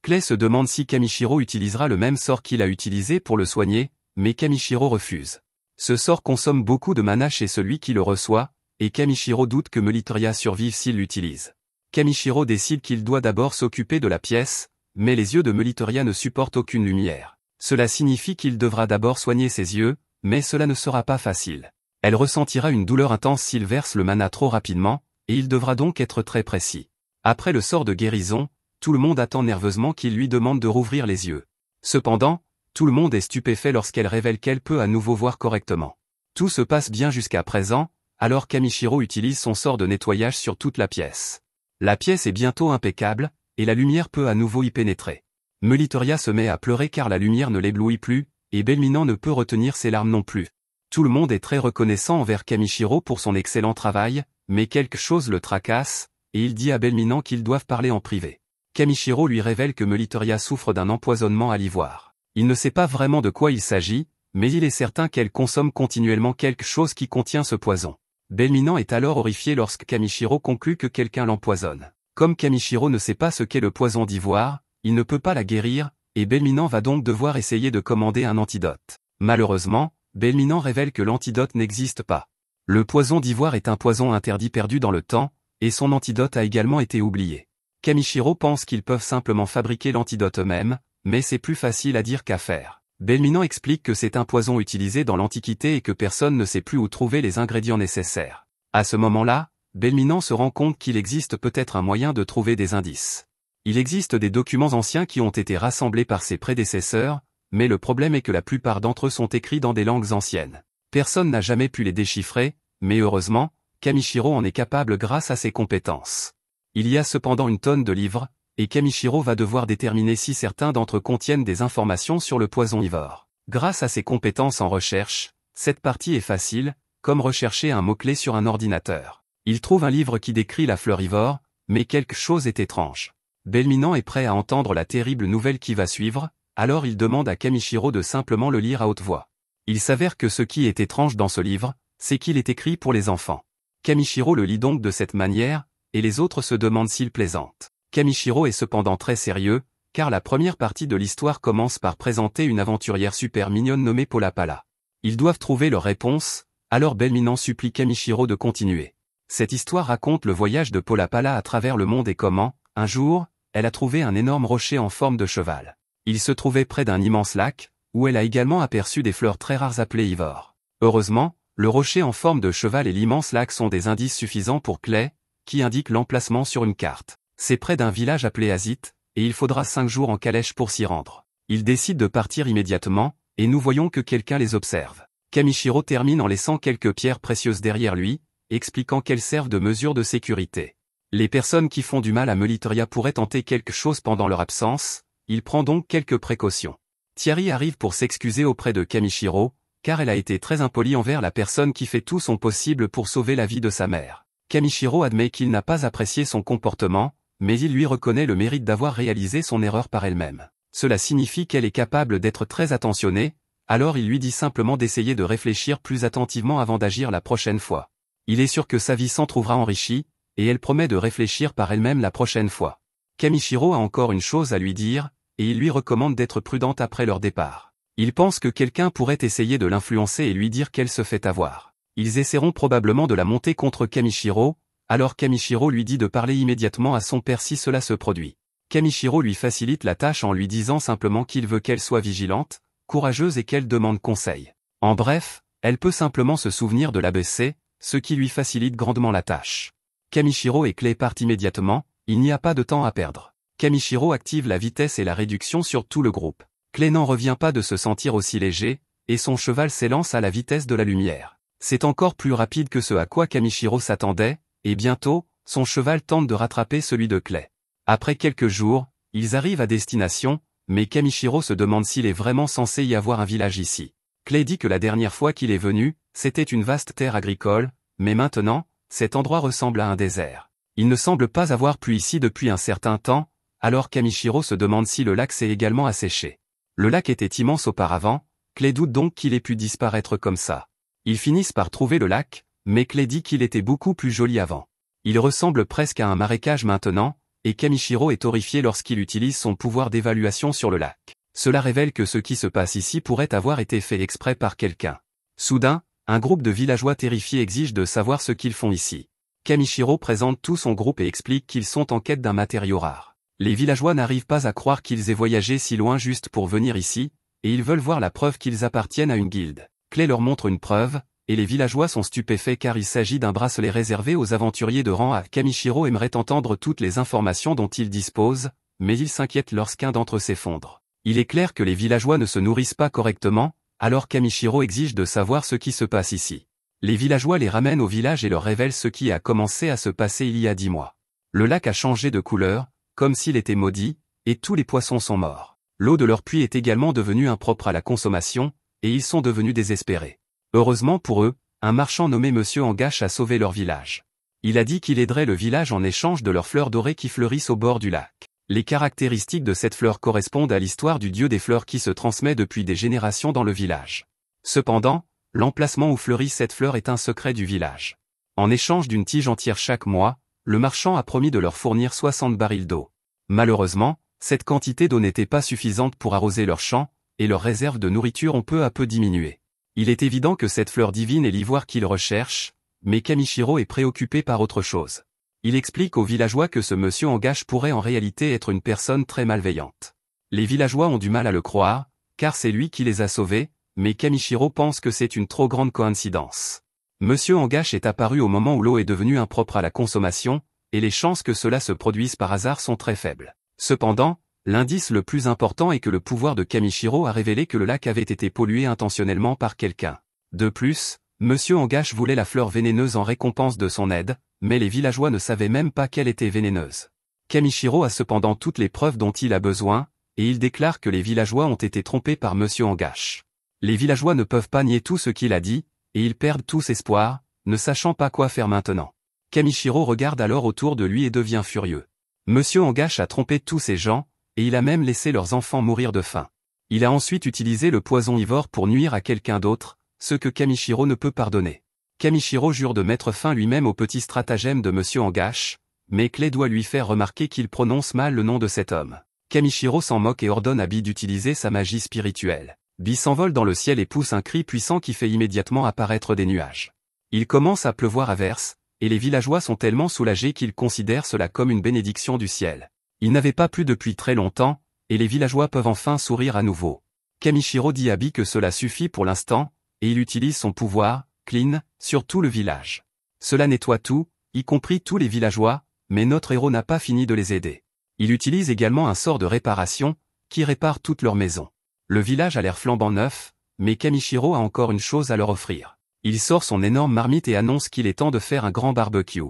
Clay se demande si Kamichiro utilisera le même sort qu'il a utilisé pour le soigner, mais Kamichiro refuse. Ce sort consomme beaucoup de mana chez celui qui le reçoit, et Kamichiro doute que Melitoria survive s'il l'utilise. Kamichiro décide qu'il doit d'abord s'occuper de la pièce, mais les yeux de Melitoria ne supportent aucune lumière. Cela signifie qu'il devra d'abord soigner ses yeux, mais cela ne sera pas facile. Elle ressentira une douleur intense s'il verse le mana trop rapidement, et il devra donc être très précis. Après le sort de guérison, tout le monde attend nerveusement qu'il lui demande de rouvrir les yeux. Cependant, tout le monde est stupéfait lorsqu'elle révèle qu'elle peut à nouveau voir correctement. Tout se passe bien jusqu'à présent, alors Kamichiro utilise son sort de nettoyage sur toute la pièce. La pièce est bientôt impeccable, et la lumière peut à nouveau y pénétrer. Melitoria se met à pleurer car la lumière ne l'éblouit plus, et Belminan ne peut retenir ses larmes non plus. Tout le monde est très reconnaissant envers Kamichiro pour son excellent travail, mais quelque chose le tracasse, et il dit à Belminan qu'ils doivent parler en privé. Kamichiro lui révèle que Melitoria souffre d'un empoisonnement à l'ivoire. Il ne sait pas vraiment de quoi il s'agit, mais il est certain qu'elle consomme continuellement quelque chose qui contient ce poison. Belminan est alors horrifié lorsque Kamichiro conclut que quelqu'un l'empoisonne. Comme Kamichiro ne sait pas ce qu'est le poison d'ivoire, il ne peut pas la guérir, et Belminan va donc devoir essayer de commander un antidote. Malheureusement, Belminan révèle que l'antidote n'existe pas. Le poison d'ivoire est un poison interdit perdu dans le temps, et son antidote a également été oublié. Kamichiro pense qu'ils peuvent simplement fabriquer l'antidote eux-mêmes, mais c'est plus facile à dire qu'à faire. Belminan explique que c'est un poison utilisé dans l'Antiquité et que personne ne sait plus où trouver les ingrédients nécessaires. À ce moment-là, Belminan se rend compte qu'il existe peut-être un moyen de trouver des indices. Il existe des documents anciens qui ont été rassemblés par ses prédécesseurs, mais le problème est que la plupart d'entre eux sont écrits dans des langues anciennes. Personne n'a jamais pu les déchiffrer, mais heureusement, Kamichiro en est capable grâce à ses compétences. Il y a cependant une tonne de livres, et Kamichiro va devoir déterminer si certains d'entre eux contiennent des informations sur le poison ivore. Grâce à ses compétences en recherche, cette partie est facile, comme rechercher un mot-clé sur un ordinateur. Il trouve un livre qui décrit la fleur ivore, mais quelque chose est étrange. Belminan est prêt à entendre la terrible nouvelle qui va suivre, alors il demande à Kamichiro de simplement le lire à haute voix. Il s'avère que ce qui est étrange dans ce livre, c'est qu'il est écrit pour les enfants. Kamichiro le lit donc de cette manière, et les autres se demandent s'il plaisante. Kamichiro est cependant très sérieux, car la première partie de l'histoire commence par présenter une aventurière super mignonne nommée Polapala. Ils doivent trouver leur réponse, alors Belminan supplie Kamichiro de continuer. Cette histoire raconte le voyage de Polapala à travers le monde et comment, un jour, elle a trouvé un énorme rocher en forme de cheval. Il se trouvait près d'un immense lac, où elle a également aperçu des fleurs très rares appelées ivores. Heureusement, le rocher en forme de cheval et l'immense lac sont des indices suffisants pour Clay, qui indique l'emplacement sur une carte. C'est près d'un village appelé Azit, et il faudra 5 jours en calèche pour s'y rendre. Ils décident de partir immédiatement, et nous voyons que quelqu'un les observe. Kamichiro termine en laissant quelques pierres précieuses derrière lui, expliquant qu'elles servent de mesure de sécurité. Les personnes qui font du mal à Melitoria pourraient tenter quelque chose pendant leur absence, il prend donc quelques précautions. Thierry arrive pour s'excuser auprès de Kamichiro, car elle a été très impolie envers la personne qui fait tout son possible pour sauver la vie de sa mère. Kamichiro admet qu'il n'a pas apprécié son comportement, mais il lui reconnaît le mérite d'avoir réalisé son erreur par elle-même. Cela signifie qu'elle est capable d'être très attentionnée, alors il lui dit simplement d'essayer de réfléchir plus attentivement avant d'agir la prochaine fois. Il est sûr que sa vie s'en trouvera enrichie, et elle promet de réfléchir par elle-même la prochaine fois. Kamichiro a encore une chose à lui dire, et il lui recommande d'être prudente après leur départ. Il pense que quelqu'un pourrait essayer de l'influencer et lui dire qu'elle se fait avoir. Ils essaieront probablement de la monter contre Kamichiro, alors Kamichiro lui dit de parler immédiatement à son père si cela se produit. Kamichiro lui facilite la tâche en lui disant simplement qu'il veut qu'elle soit vigilante, courageuse et qu'elle demande conseil. En bref, elle peut simplement se souvenir de l'ABC, ce qui lui facilite grandement la tâche. Kamishiro et Clay partent immédiatement, il n'y a pas de temps à perdre. Kamishiro active la vitesse et la réduction sur tout le groupe. Clay n'en revient pas de se sentir aussi léger, et son cheval s'élance à la vitesse de la lumière. C'est encore plus rapide que ce à quoi Kamishiro s'attendait, et bientôt, son cheval tente de rattraper celui de Clay. Après quelques jours, ils arrivent à destination, mais Kamishiro se demande s'il est vraiment censé y avoir un village ici. Clay dit que la dernière fois qu'il est venu, c'était une vaste terre agricole, mais maintenant, cet endroit ressemble à un désert. Il ne semble pas avoir plu ici depuis un certain temps, alors Kamishiro se demande si le lac s'est également asséché. Le lac était immense auparavant, Clay doute donc qu'il ait pu disparaître comme ça. Ils finissent par trouver le lac, mais Clay dit qu'il était beaucoup plus joli avant. Il ressemble presque à un marécage maintenant, et Kamishiro est horrifié lorsqu'il utilise son pouvoir d'évaluation sur le lac. Cela révèle que ce qui se passe ici pourrait avoir été fait exprès par quelqu'un. Soudain, un groupe de villageois terrifiés exige de savoir ce qu'ils font ici. Kamishiro présente tout son groupe et explique qu'ils sont en quête d'un matériau rare. Les villageois n'arrivent pas à croire qu'ils aient voyagé si loin juste pour venir ici, et ils veulent voir la preuve qu'ils appartiennent à une guilde. Clay leur montre une preuve, et les villageois sont stupéfaits car il s'agit d'un bracelet réservé aux aventuriers de rang A. Kamishiro aimerait entendre toutes les informations dont il dispose, mais il s'inquiète lorsqu'un d'entre eux s'effondre. Il est clair que les villageois ne se nourrissent pas correctement, alors Kamishiro exige de savoir ce qui se passe ici. Les villageois les ramènent au village et leur révèlent ce qui a commencé à se passer il y a 10 mois. Le lac a changé de couleur, comme s'il était maudit, et tous les poissons sont morts. L'eau de leur puits est également devenue impropre à la consommation, et ils sont devenus désespérés. Heureusement pour eux, un marchand nommé Monsieur Angache a sauvé leur village. Il a dit qu'il aiderait le village en échange de leurs fleurs dorées qui fleurissent au bord du lac. Les caractéristiques de cette fleur correspondent à l'histoire du dieu des fleurs qui se transmet depuis des générations dans le village. Cependant, l'emplacement où fleurit cette fleur est un secret du village. En échange d'une tige entière chaque mois, le marchand a promis de leur fournir 60 barils d'eau. Malheureusement, cette quantité d'eau n'était pas suffisante pour arroser leurs champs, et leurs réserves de nourriture ont peu à peu diminué. Il est évident que cette fleur divine est l'ivoire qu'ils recherchent, mais Kamishiro est préoccupé par autre chose. Il explique aux villageois que ce monsieur Angache pourrait en réalité être une personne très malveillante. Les villageois ont du mal à le croire, car c'est lui qui les a sauvés, mais Kamishiro pense que c'est une trop grande coïncidence. Monsieur Angache est apparu au moment où l'eau est devenue impropre à la consommation, et les chances que cela se produise par hasard sont très faibles. Cependant, l'indice le plus important est que le pouvoir de Kamishiro a révélé que le lac avait été pollué intentionnellement par quelqu'un. De plus, Monsieur Angache voulait la fleur vénéneuse en récompense de son aide, mais les villageois ne savaient même pas qu'elle était vénéneuse. Kamishiro a cependant toutes les preuves dont il a besoin, et il déclare que les villageois ont été trompés par Monsieur Angache. Les villageois ne peuvent pas nier tout ce qu'il a dit, et ils perdent tous espoir, ne sachant pas quoi faire maintenant. Kamishiro regarde alors autour de lui et devient furieux. Monsieur Angache a trompé tous ces gens, et il a même laissé leurs enfants mourir de faim. Il a ensuite utilisé le poison ivore pour nuire à quelqu'un d'autre, ce que Kamishiro ne peut pardonner. Kamishiro jure de mettre fin lui-même au petit stratagème de Monsieur Angache, mais Clay doit lui faire remarquer qu'il prononce mal le nom de cet homme. Kamishiro s'en moque et ordonne à Bi d'utiliser sa magie spirituelle. Bi s'envole dans le ciel et pousse un cri puissant qui fait immédiatement apparaître des nuages. Il commence à pleuvoir à verse, et les villageois sont tellement soulagés qu'ils considèrent cela comme une bénédiction du ciel. Il n'avait pas plu depuis très longtemps, et les villageois peuvent enfin sourire à nouveau. Kamishiro dit à Bi que cela suffit pour l'instant, et il utilise son pouvoir, Clean, sur tout le village. Cela nettoie tout, y compris tous les villageois, mais notre héros n'a pas fini de les aider. Il utilise également un sort de réparation, qui répare toute leur maison. Le village a l'air flambant neuf, mais Kamishiro a encore une chose à leur offrir. Il sort son énorme marmite et annonce qu'il est temps de faire un grand barbecue.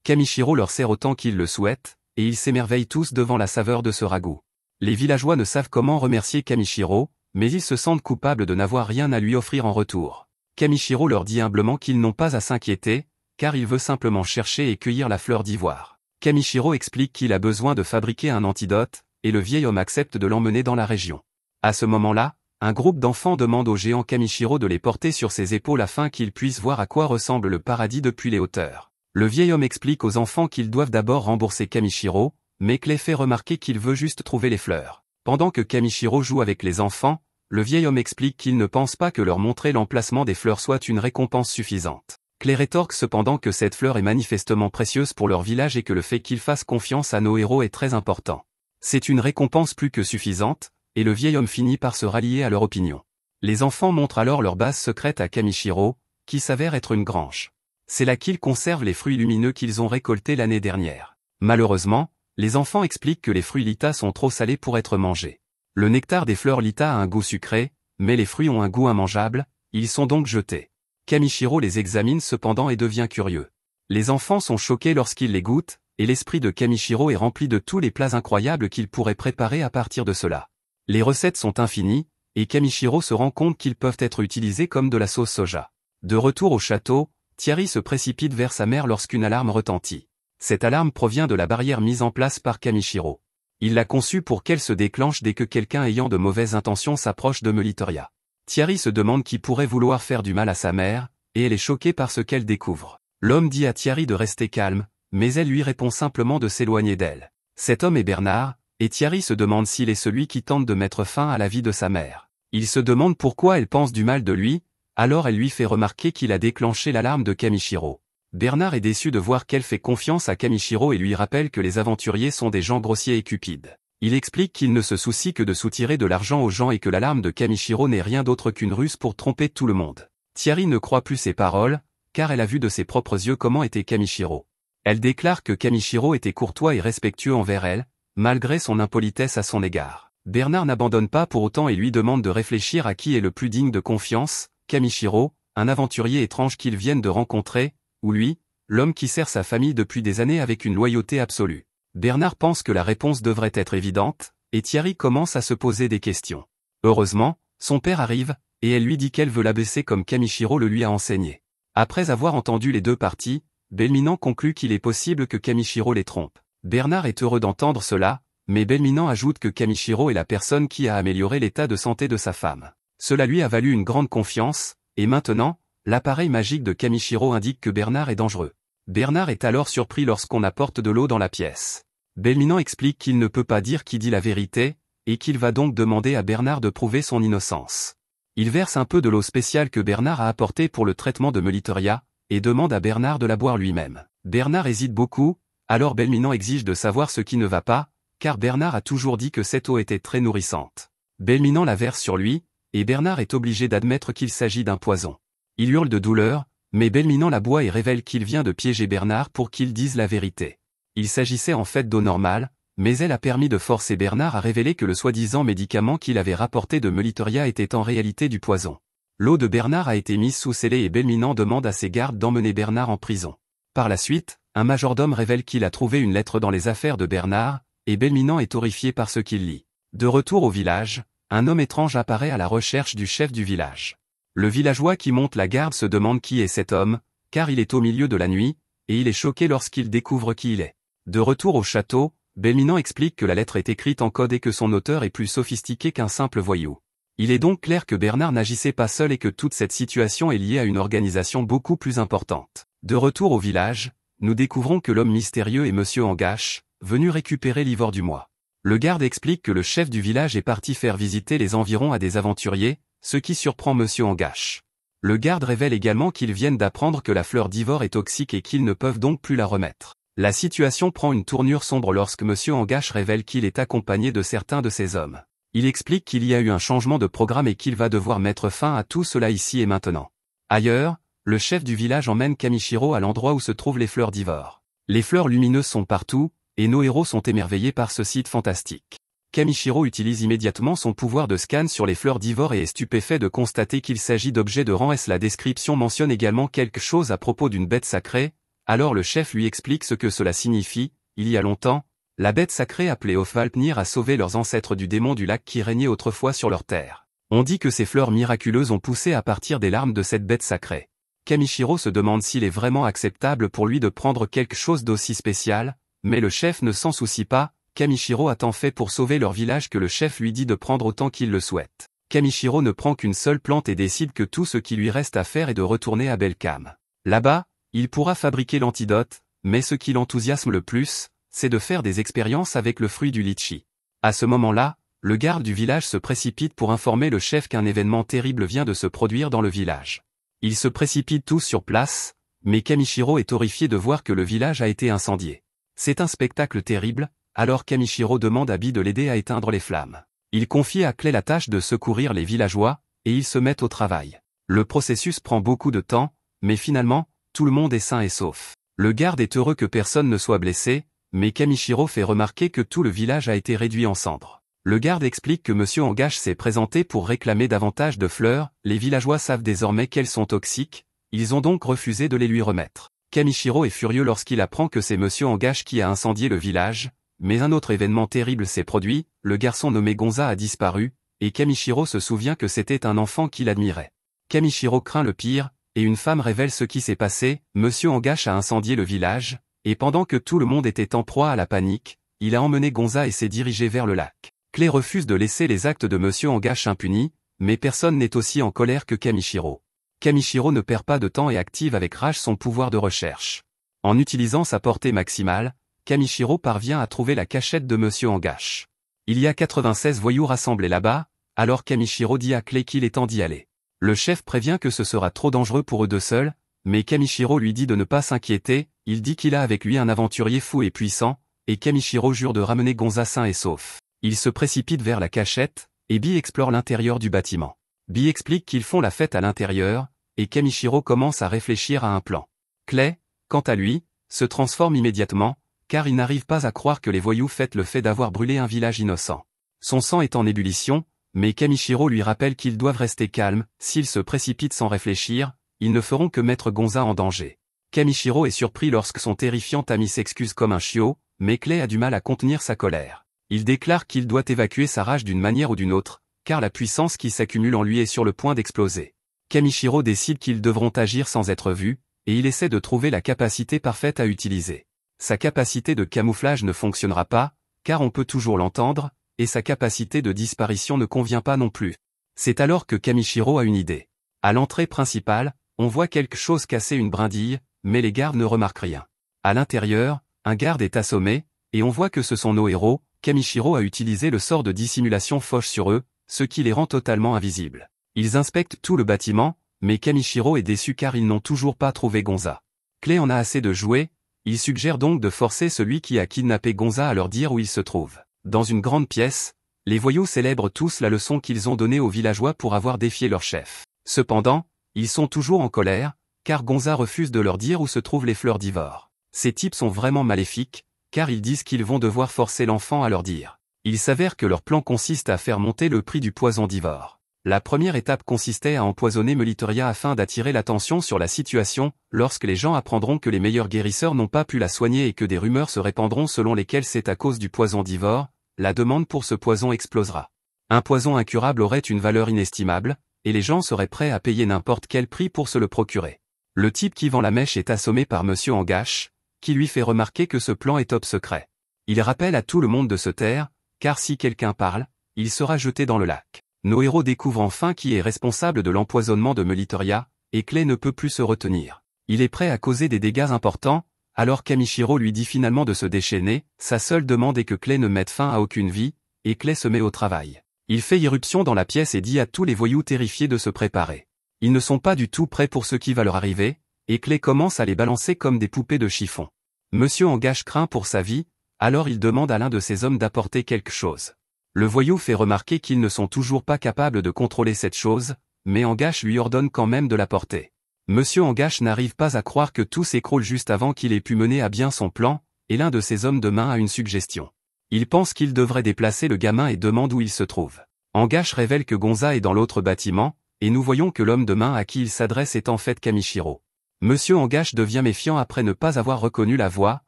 Kamishiro leur sert autant qu'ils le souhaitent, et ils s'émerveillent tous devant la saveur de ce ragoût. Les villageois ne savent comment remercier Kamishiro, mais ils se sentent coupables de n'avoir rien à lui offrir en retour. Kamishiro leur dit humblement qu'ils n'ont pas à s'inquiéter, car il veut simplement chercher et cueillir la fleur d'ivoire. Kamishiro explique qu'il a besoin de fabriquer un antidote, et le vieil homme accepte de l'emmener dans la région. À ce moment-là, un groupe d'enfants demande au géant Kamishiro de les porter sur ses épaules afin qu'ils puissent voir à quoi ressemble le paradis depuis les hauteurs. Le vieil homme explique aux enfants qu'ils doivent d'abord rembourser Kamishiro, mais Clay fait remarquer qu'il veut juste trouver les fleurs. Pendant que Kamishiro joue avec les enfants, le vieil homme explique qu'il ne pense pas que leur montrer l'emplacement des fleurs soit une récompense suffisante. Clay rétorque cependant que cette fleur est manifestement précieuse pour leur village et que le fait qu'ils fassent confiance à nos héros est très important. C'est une récompense plus que suffisante, et le vieil homme finit par se rallier à leur opinion. Les enfants montrent alors leur base secrète à Kamishiro, qui s'avère être une grange. C'est là qu'ils conservent les fruits lumineux qu'ils ont récoltés l'année dernière. Malheureusement, les enfants expliquent que les fruits Lita sont trop salés pour être mangés. Le nectar des fleurs Lita a un goût sucré, mais les fruits ont un goût immangeable, ils sont donc jetés. Kamichiro les examine cependant et devient curieux. Les enfants sont choqués lorsqu'ils les goûtent, et l'esprit de Kamichiro est rempli de tous les plats incroyables qu'il pourrait préparer à partir de cela. Les recettes sont infinies, et Kamichiro se rend compte qu'ils peuvent être utilisés comme de la sauce soja. De retour au château, Thierry se précipite vers sa mère lorsqu'une alarme retentit. Cette alarme provient de la barrière mise en place par Kamichiro. Il l'a conçue pour qu'elle se déclenche dès que quelqu'un ayant de mauvaises intentions s'approche de Melitoria. Thierry se demande qui pourrait vouloir faire du mal à sa mère, et elle est choquée par ce qu'elle découvre. L'homme dit à Thierry de rester calme, mais elle lui répond simplement de s'éloigner d'elle. Cet homme est Bernard, et Thierry se demande s'il est celui qui tente de mettre fin à la vie de sa mère. Il se demande pourquoi elle pense du mal de lui, alors elle lui fait remarquer qu'il a déclenché l'alarme de Kamichiro. Bernard est déçu de voir qu'elle fait confiance à Kamichiro et lui rappelle que les aventuriers sont des gens grossiers et cupides. Il explique qu'il ne se soucie que de soutirer de l'argent aux gens et que l'alarme de Kamichiro n'est rien d'autre qu'une ruse pour tromper tout le monde. Thierry ne croit plus ses paroles, car elle a vu de ses propres yeux comment était Kamichiro. Elle déclare que Kamichiro était courtois et respectueux envers elle, malgré son impolitesse à son égard. Bernard n'abandonne pas pour autant et lui demande de réfléchir à qui est le plus digne de confiance, Kamichiro, un aventurier étrange qu'ils viennent de rencontrer, ou lui, l'homme qui sert sa famille depuis des années avec une loyauté absolue. Bernard pense que la réponse devrait être évidente, et Thierry commence à se poser des questions. Heureusement, son père arrive, et elle lui dit qu'elle veut l'abaisser comme Kamichiro le lui a enseigné. Après avoir entendu les deux parties, Belminant conclut qu'il est possible que Kamichiro les trompe. Bernard est heureux d'entendre cela, mais Belminant ajoute que Kamichiro est la personne qui a amélioré l'état de santé de sa femme. Cela lui a valu une grande confiance, et maintenant, l'appareil magique de Kamichiro indique que Bernard est dangereux. Bernard est alors surpris lorsqu'on apporte de l'eau dans la pièce. Belminant explique qu'il ne peut pas dire qui dit la vérité, et qu'il va donc demander à Bernard de prouver son innocence. Il verse un peu de l'eau spéciale que Bernard a apportée pour le traitement de Melitoria, et demande à Bernard de la boire lui-même. Bernard hésite beaucoup, alors Belminant exige de savoir ce qui ne va pas, car Bernard a toujours dit que cette eau était très nourrissante. Belminant la verse sur lui, et Bernard est obligé d'admettre qu'il s'agit d'un poison. Il hurle de douleur, mais Belminant la boit et révèle qu'il vient de piéger Bernard pour qu'il dise la vérité. Il s'agissait en fait d'eau normale, mais elle a permis de forcer Bernard à révéler que le soi-disant médicament qu'il avait rapporté de Melitoria était en réalité du poison. L'eau de Bernard a été mise sous scellé et Belminant demande à ses gardes d'emmener Bernard en prison. Par la suite, un majordome révèle qu'il a trouvé une lettre dans les affaires de Bernard, et Belminant est horrifié par ce qu'il lit. De retour au village, un homme étrange apparaît à la recherche du chef du village. Le villageois qui monte la garde se demande qui est cet homme, car il est au milieu de la nuit, et il est choqué lorsqu'il découvre qui il est. De retour au château, Belminant explique que la lettre est écrite en code et que son auteur est plus sophistiqué qu'un simple voyou. Il est donc clair que Bernard n'agissait pas seul et que toute cette situation est liée à une organisation beaucoup plus importante. De retour au village, nous découvrons que l'homme mystérieux est Monsieur Angache, venu récupérer l'ivore du mois. Le garde explique que le chef du village est parti faire visiter les environs à des aventuriers, ce qui surprend Monsieur Angache. Le garde révèle également qu'ils viennent d'apprendre que la fleur d'ivoire est toxique et qu'ils ne peuvent donc plus la remettre. La situation prend une tournure sombre lorsque Monsieur Angache révèle qu'il est accompagné de certains de ses hommes. Il explique qu'il y a eu un changement de programme et qu'il va devoir mettre fin à tout cela ici et maintenant. Ailleurs, le chef du village emmène Kamichiro à l'endroit où se trouvent les fleurs d'ivoire. Les fleurs lumineuses sont partout, et nos héros sont émerveillés par ce site fantastique. Kamichiro utilise immédiatement son pouvoir de scan sur les fleurs d'ivoire et est stupéfait de constater qu'il s'agit d'objets de rang S. La description mentionne également quelque chose à propos d'une bête sacrée, alors le chef lui explique ce que cela signifie. Il y a longtemps, la bête sacrée appelée Ofvalpnir a sauvé leurs ancêtres du démon du lac qui régnait autrefois sur leur terre. On dit que ces fleurs miraculeuses ont poussé à partir des larmes de cette bête sacrée. Kamichiro se demande s'il est vraiment acceptable pour lui de prendre quelque chose d'aussi spécial, mais le chef ne s'en soucie pas. Kamichiro a tant fait pour sauver leur village que le chef lui dit de prendre autant qu'il le souhaite. Kamichiro ne prend qu'une seule plante et décide que tout ce qui lui reste à faire est de retourner à Belcam. Là-bas, il pourra fabriquer l'antidote, mais ce qui l'enthousiasme le plus, c'est de faire des expériences avec le fruit du litchi. À ce moment-là, le garde du village se précipite pour informer le chef qu'un événement terrible vient de se produire dans le village. Ils se précipitent tous sur place, mais Kamichiro est horrifié de voir que le village a été incendié. C'est un spectacle terrible. Alors Kamichiro demande à Bi de l'aider à éteindre les flammes. Il confie à Clay la tâche de secourir les villageois, et ils se mettent au travail. Le processus prend beaucoup de temps, mais finalement, tout le monde est sain et sauf. Le garde est heureux que personne ne soit blessé, mais Kamishiro fait remarquer que tout le village a été réduit en cendres. Le garde explique que Monsieur Angash s'est présenté pour réclamer davantage de fleurs, les villageois savent désormais qu'elles sont toxiques, ils ont donc refusé de les lui remettre. Kamishiro est furieux lorsqu'il apprend que c'est Monsieur Angash qui a incendié le village, mais un autre événement terrible s'est produit, le garçon nommé Gonza a disparu, et Kamishiro se souvient que c'était un enfant qu'il admirait. Kamishiro craint le pire, et une femme révèle ce qui s'est passé, Monsieur Angash a incendié le village, et pendant que tout le monde était en proie à la panique, il a emmené Gonza et s'est dirigé vers le lac. Clay refuse de laisser les actes de Monsieur Angash impunis, mais personne n'est aussi en colère que Kamishiro. Kamishiro ne perd pas de temps et active avec rage son pouvoir de recherche. En utilisant sa portée maximale, Kamishiro parvient à trouver la cachette de Monsieur Angash. Il y a 96 voyous rassemblés là-bas, alors Kamishiro dit à Clay qu'il est temps d'y aller. Le chef prévient que ce sera trop dangereux pour eux deux seuls, mais Kamishiro lui dit de ne pas s'inquiéter, il dit qu'il a avec lui un aventurier fou et puissant, et Kamishiro jure de ramener Gonza sain et sauf. Il se précipite vers la cachette, et Bee explore l'intérieur du bâtiment. Bee explique qu'ils font la fête à l'intérieur, et Kamishiro commence à réfléchir à un plan. Clay, quant à lui, se transforme immédiatement, car il n'arrive pas à croire que les voyous fêtent le fait d'avoir brûlé un village innocent. Son sang est en ébullition, mais Kamishiro lui rappelle qu'ils doivent rester calmes, s'ils se précipitent sans réfléchir, ils ne feront que mettre Gonza en danger. Kamishiro est surpris lorsque son terrifiant ami s'excuse comme un chiot, mais Clay a du mal à contenir sa colère. Il déclare qu'il doit évacuer sa rage d'une manière ou d'une autre, car la puissance qui s'accumule en lui est sur le point d'exploser. Kamishiro décide qu'ils devront agir sans être vus, et il essaie de trouver la capacité parfaite à utiliser. Sa capacité de camouflage ne fonctionnera pas, car on peut toujours l'entendre, et sa capacité de disparition ne convient pas non plus. C'est alors que Kamishiro a une idée. À l'entrée principale, on voit quelque chose casser une brindille, mais les gardes ne remarquent rien. À l'intérieur, un garde est assommé, et on voit que ce sont nos héros. Kamishiro a utilisé le sort de dissimulation fauche sur eux, ce qui les rend totalement invisibles. Ils inspectent tout le bâtiment, mais Kamishiro est déçu car ils n'ont toujours pas trouvé Gonza. Clay en a assez de jouer, il suggère donc de forcer celui qui a kidnappé Gonza à leur dire où il se trouve. Dans une grande pièce, les voyous célèbrent tous la leçon qu'ils ont donnée aux villageois pour avoir défié leur chef. Cependant, ils sont toujours en colère, car Gonza refuse de leur dire où se trouvent les fleurs d'Ivor. Ces types sont vraiment maléfiques, car ils disent qu'ils vont devoir forcer l'enfant à leur dire. Il s'avère que leur plan consiste à faire monter le prix du poison d'Ivor. La première étape consistait à empoisonner Melitoria afin d'attirer l'attention sur la situation, lorsque les gens apprendront que les meilleurs guérisseurs n'ont pas pu la soigner et que des rumeurs se répandront selon lesquelles c'est à cause du poison d'Ivor, la demande pour ce poison explosera. Un poison incurable aurait une valeur inestimable, et les gens seraient prêts à payer n'importe quel prix pour se le procurer. Le type qui vend la mèche est assommé par Monsieur Angash, qui lui fait remarquer que ce plan est top secret. Il rappelle à tout le monde de se taire, car si quelqu'un parle, il sera jeté dans le lac. Nos héros découvrent enfin qui est responsable de l'empoisonnement de Melitoria, et Clay ne peut plus se retenir. Il est prêt à causer des dégâts importants, alors Kamishiro lui dit finalement de se déchaîner, sa seule demande est que Clay ne mette fin à aucune vie, et Clay se met au travail. Il fait irruption dans la pièce et dit à tous les voyous terrifiés de se préparer. Ils ne sont pas du tout prêts pour ce qui va leur arriver, et Clay commence à les balancer comme des poupées de chiffon. Monsieur Angash craint pour sa vie, alors il demande à l'un de ses hommes d'apporter quelque chose. Le voyou fait remarquer qu'ils ne sont toujours pas capables de contrôler cette chose, mais Angash lui ordonne quand même de l'apporter. Monsieur Angash n'arrive pas à croire que tout s'écroule juste avant qu'il ait pu mener à bien son plan, et l'un de ses hommes de main a une suggestion. Il pense qu'il devrait déplacer le gamin et demande où il se trouve. Angash révèle que Gonza est dans l'autre bâtiment, et nous voyons que l'homme de main à qui il s'adresse est en fait Kamishiro. Monsieur Angash devient méfiant après ne pas avoir reconnu la voix,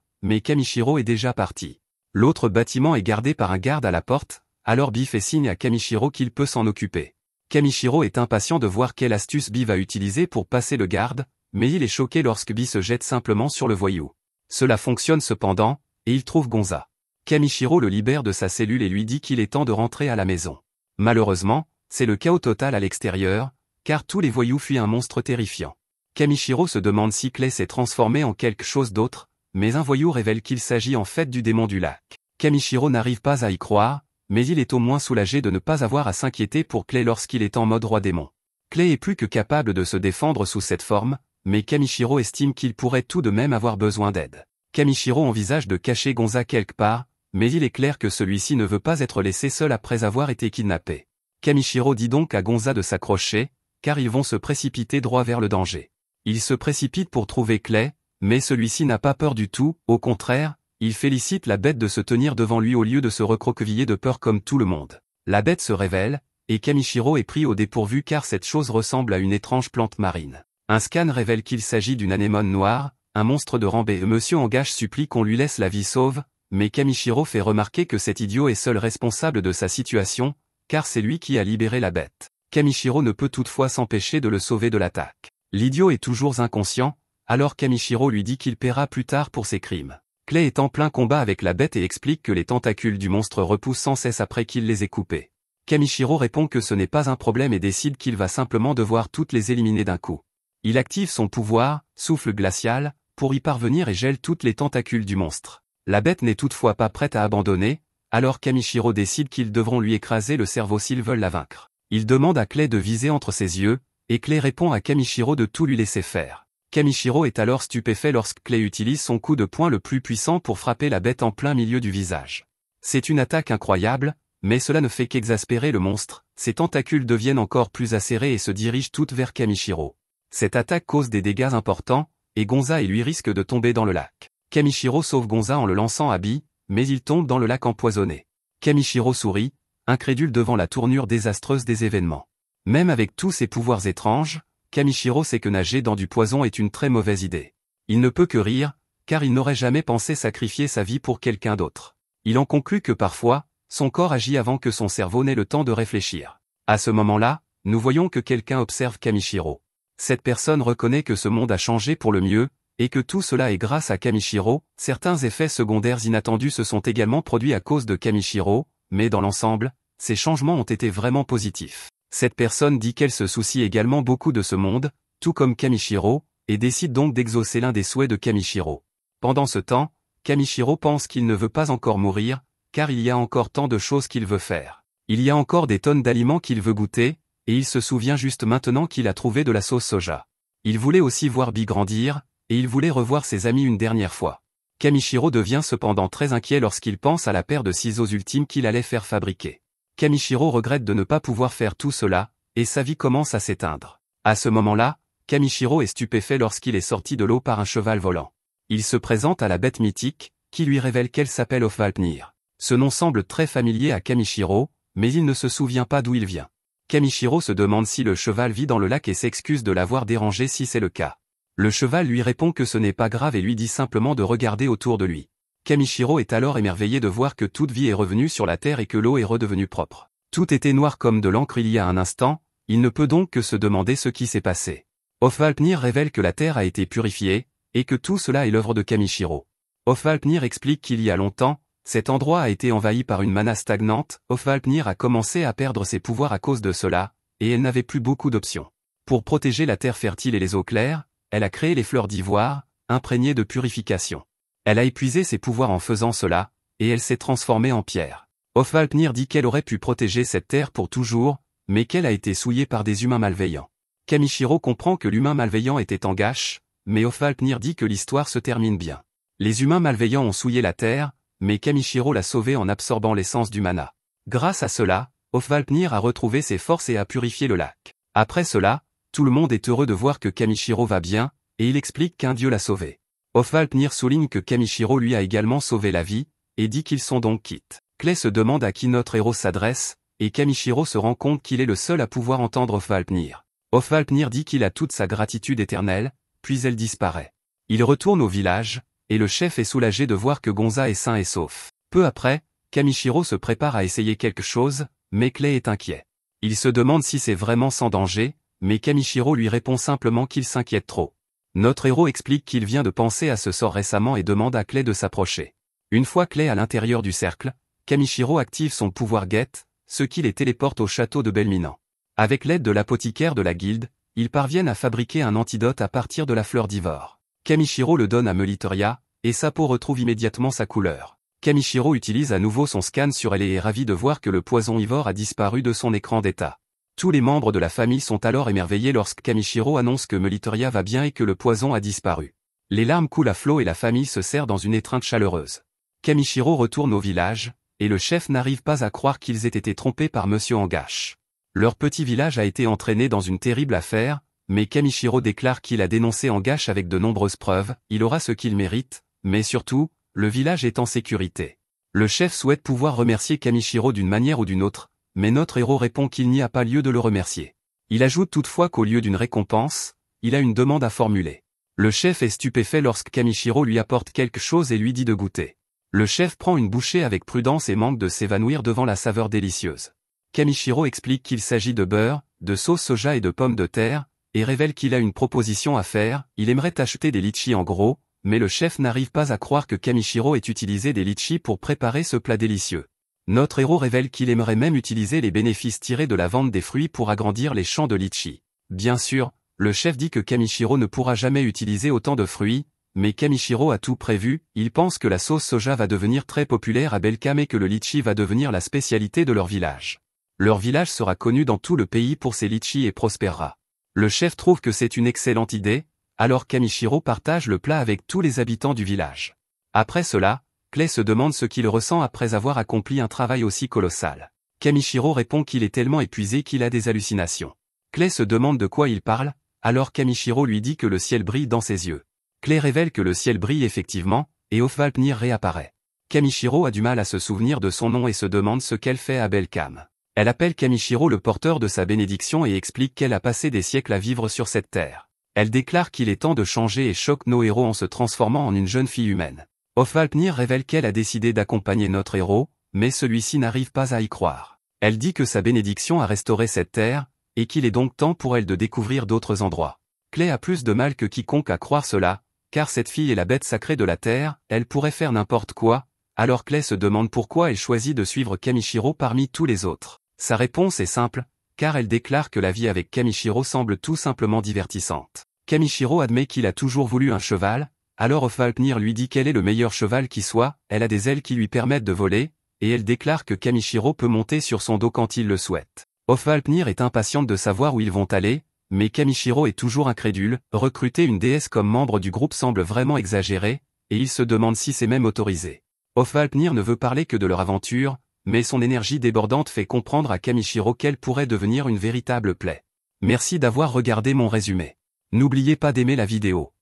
mais Kamishiro est déjà parti. L'autre bâtiment est gardé par un garde à la porte, alors Bee fait signe à Kamishiro qu'il peut s'en occuper. Kamishiro est impatient de voir quelle astuce Bee va utiliser pour passer le garde, mais il est choqué lorsque Bee se jette simplement sur le voyou. Cela fonctionne cependant, et il trouve Gonza. Kamishiro le libère de sa cellule et lui dit qu'il est temps de rentrer à la maison. Malheureusement, c'est le chaos total à l'extérieur, car tous les voyous fuient un monstre terrifiant. Kamishiro se demande si Clay s'est transformé en quelque chose d'autre, mais un voyou révèle qu'il s'agit en fait du démon du lac. Kamishiro n'arrive pas à y croire, mais il est au moins soulagé de ne pas avoir à s'inquiéter pour Clay lorsqu'il est en mode roi démon. Clay est plus que capable de se défendre sous cette forme, mais Kamishiro estime qu'il pourrait tout de même avoir besoin d'aide. Kamishiro envisage de cacher Gonza quelque part, mais il est clair que celui-ci ne veut pas être laissé seul après avoir été kidnappé. Kamishiro dit donc à Gonza de s'accrocher, car ils vont se précipiter droit vers le danger. Il se précipite pour trouver Clay, mais celui-ci n'a pas peur du tout, au contraire, il félicite la bête de se tenir devant lui au lieu de se recroqueviller de peur comme tout le monde. La bête se révèle, et Kamichiro est pris au dépourvu car cette chose ressemble à une étrange plante marine. Un scan révèle qu'il s'agit d'une anémone noire, un monstre de Rambé. Monsieur Engage supplie qu'on lui laisse la vie sauve, mais Kamichiro fait remarquer que cet idiot est seul responsable de sa situation, car c'est lui qui a libéré la bête. Kamichiro ne peut toutefois s'empêcher de le sauver de l'attaque. L'idiot est toujours inconscient, alors Kamichiro lui dit qu'il paiera plus tard pour ses crimes. Clay est en plein combat avec la bête et explique que les tentacules du monstre repoussent sans cesse après qu'il les ait coupés. Kamichiro répond que ce n'est pas un problème et décide qu'il va simplement devoir toutes les éliminer d'un coup. Il active son pouvoir, souffle glacial, pour y parvenir et gèle toutes les tentacules du monstre. La bête n'est toutefois pas prête à abandonner, alors Kamichiro décide qu'ils devront lui écraser le cerveau s'ils veulent la vaincre. Il demande à Clay de viser entre ses yeux, et Clay répond à Kamichiro de tout lui laisser faire. Kamichiro est alors stupéfait lorsque Clay utilise son coup de poing le plus puissant pour frapper la bête en plein milieu du visage. C'est une attaque incroyable, mais cela ne fait qu'exaspérer le monstre, ses tentacules deviennent encore plus acérés et se dirigent toutes vers Kamichiro. Cette attaque cause des dégâts importants, et Gonza et lui risquent de tomber dans le lac. Kamichiro sauve Gonza en le lançant à billes, mais il tombe dans le lac empoisonné. Kamichiro sourit, incrédule devant la tournure désastreuse des événements. Même avec tous ses pouvoirs étranges, Kamichiro sait que nager dans du poison est une très mauvaise idée. Il ne peut que rire, car il n'aurait jamais pensé sacrifier sa vie pour quelqu'un d'autre. Il en conclut que parfois, son corps agit avant que son cerveau n'ait le temps de réfléchir. À ce moment-là, nous voyons que quelqu'un observe Kamichiro. Cette personne reconnaît que ce monde a changé pour le mieux, et que tout cela est grâce à Kamichiro. Certains effets secondaires inattendus se sont également produits à cause de Kamichiro, mais dans l'ensemble, ces changements ont été vraiment positifs. Cette personne dit qu'elle se soucie également beaucoup de ce monde, tout comme Kamichiro, et décide donc d'exaucer l'un des souhaits de Kamichiro. Pendant ce temps, Kamichiro pense qu'il ne veut pas encore mourir, car il y a encore tant de choses qu'il veut faire. Il y a encore des tonnes d'aliments qu'il veut goûter, et il se souvient juste maintenant qu'il a trouvé de la sauce soja. Il voulait aussi voir Bi grandir, et il voulait revoir ses amis une dernière fois. Kamichiro devient cependant très inquiet lorsqu'il pense à la paire de ciseaux ultimes qu'il allait faire fabriquer. Kamichiro regrette de ne pas pouvoir faire tout cela, et sa vie commence à s'éteindre. À ce moment-là, Kamichiro est stupéfait lorsqu'il est sorti de l'eau par un cheval volant. Il se présente à la bête mythique, qui lui révèle qu'elle s'appelle Ofvalpnir. Ce nom semble très familier à Kamichiro, mais il ne se souvient pas d'où il vient. Kamichiro se demande si le cheval vit dans le lac et s'excuse de l'avoir dérangé si c'est le cas. Le cheval lui répond que ce n'est pas grave et lui dit simplement de regarder autour de lui. Kamichiro est alors émerveillé de voir que toute vie est revenue sur la terre et que l'eau est redevenue propre. Tout était noir comme de l'encre il y a un instant, il ne peut donc que se demander ce qui s'est passé. Ofvalpnir révèle que la terre a été purifiée, et que tout cela est l'œuvre de Kamichiro. Ofvalpnir explique qu'il y a longtemps, cet endroit a été envahi par une mana stagnante. Ofvalpnir a commencé à perdre ses pouvoirs à cause de cela, et elle n'avait plus beaucoup d'options. Pour protéger la terre fertile et les eaux claires, elle a créé les fleurs d'ivoire, imprégnées de purification. Elle a épuisé ses pouvoirs en faisant cela, et elle s'est transformée en pierre. Ofvalpnir dit qu'elle aurait pu protéger cette terre pour toujours, mais qu'elle a été souillée par des humains malveillants. Kamichiro comprend que l'humain malveillant était Engage, mais Ofvalpnir dit que l'histoire se termine bien. Les humains malveillants ont souillé la terre, mais Kamichiro l'a sauvée en absorbant l'essence du mana. Grâce à cela, Ofvalpnir a retrouvé ses forces et a purifié le lac. Après cela, tout le monde est heureux de voir que Kamichiro va bien, et il explique qu'un dieu l'a sauvé. Ofvalpnir souligne que Kamichiro lui a également sauvé la vie, et dit qu'ils sont donc quittes. Clay se demande à qui notre héros s'adresse, et Kamichiro se rend compte qu'il est le seul à pouvoir entendre Ofvalpnir. Ofvalpnir dit qu'il a toute sa gratitude éternelle, puis elle disparaît. Il retourne au village, et le chef est soulagé de voir que Gonza est sain et sauf. Peu après, Kamichiro se prépare à essayer quelque chose, mais Clay est inquiet. Il se demande si c'est vraiment sans danger, mais Kamichiro lui répond simplement qu'il s'inquiète trop. Notre héros explique qu'il vient de penser à ce sort récemment et demande à Clay de s'approcher. Une fois Clay à l'intérieur du cercle, Kamichiro active son pouvoir guette, ce qui les téléporte au château de Belminant. Avec l'aide de l'apothicaire de la guilde, ils parviennent à fabriquer un antidote à partir de la fleur d'Ivor. Kamichiro le donne à Melitoria, et sa peau retrouve immédiatement sa couleur. Kamichiro utilise à nouveau son scan sur elle et est ravi de voir que le poison Ivor a disparu de son écran d'état. Tous les membres de la famille sont alors émerveillés lorsque Kamichiro annonce que Melitoria va bien et que le poison a disparu. Les larmes coulent à flot et la famille se serre dans une étreinte chaleureuse. Kamichiro retourne au village, et le chef n'arrive pas à croire qu'ils aient été trompés par Monsieur Engage. Leur petit village a été entraîné dans une terrible affaire, mais Kamishiro déclare qu'il a dénoncé en gâche avec de nombreuses preuves, il aura ce qu'il mérite, mais surtout, le village est en sécurité. Le chef souhaite pouvoir remercier Kamishiro d'une manière ou d'une autre, mais notre héros répond qu'il n'y a pas lieu de le remercier. Il ajoute toutefois qu'au lieu d'une récompense, il a une demande à formuler. Le chef est stupéfait lorsque Kamishiro lui apporte quelque chose et lui dit de goûter. Le chef prend une bouchée avec prudence et manque de s'évanouir devant la saveur délicieuse. Kamishiro explique qu'il s'agit de beurre, de sauce soja et de pommes de terre, et révèle qu'il a une proposition à faire, il aimerait acheter des litchis en gros, mais le chef n'arrive pas à croire que Kamishiro ait utilisé des litchis pour préparer ce plat délicieux. Notre héros révèle qu'il aimerait même utiliser les bénéfices tirés de la vente des fruits pour agrandir les champs de litchis. Bien sûr, le chef dit que Kamishiro ne pourra jamais utiliser autant de fruits, mais Kamishiro a tout prévu, il pense que la sauce soja va devenir très populaire à Belkam et que le litchi va devenir la spécialité de leur village. Leur village sera connu dans tout le pays pour ses litchis et prospérera. Le chef trouve que c'est une excellente idée, alors Kamishiro partage le plat avec tous les habitants du village. Après cela, Clay se demande ce qu'il ressent après avoir accompli un travail aussi colossal. Kamishiro répond qu'il est tellement épuisé qu'il a des hallucinations. Clay se demande de quoi il parle, alors Kamishiro lui dit que le ciel brille dans ses yeux. Clay révèle que le ciel brille effectivement, et Ofvalpnir réapparaît. Kamishiro a du mal à se souvenir de son nom et se demande ce qu'elle fait à Belkam. Elle appelle Kamishiro le porteur de sa bénédiction et explique qu'elle a passé des siècles à vivre sur cette terre. Elle déclare qu'il est temps de changer et choque nos héros en se transformant en une jeune fille humaine. Ofvalpnir révèle qu'elle a décidé d'accompagner notre héros, mais celui-ci n'arrive pas à y croire. Elle dit que sa bénédiction a restauré cette terre, et qu'il est donc temps pour elle de découvrir d'autres endroits. Clay a plus de mal que quiconque à croire cela, car cette fille est la bête sacrée de la terre, elle pourrait faire n'importe quoi, alors Clay se demande pourquoi elle choisit de suivre Kamishiro parmi tous les autres. Sa réponse est simple, car elle déclare que la vie avec Kamishiro semble tout simplement divertissante. Kamishiro admet qu'il a toujours voulu un cheval, alors Ofvalpnir lui dit quel est le meilleur cheval qui soit, elle a des ailes qui lui permettent de voler, et elle déclare que Kamishiro peut monter sur son dos quand il le souhaite. Ofvalpnir est impatiente de savoir où ils vont aller, mais Kamishiro est toujours incrédule, recruter une déesse comme membre du groupe semble vraiment exagéré, et il se demande si c'est même autorisé. Ofvalpnir ne veut parler que de leur aventure, mais son énergie débordante fait comprendre à Kamishiro qu'elle pourrait devenir une véritable plaie. Merci d'avoir regardé mon résumé. N'oubliez pas d'aimer la vidéo.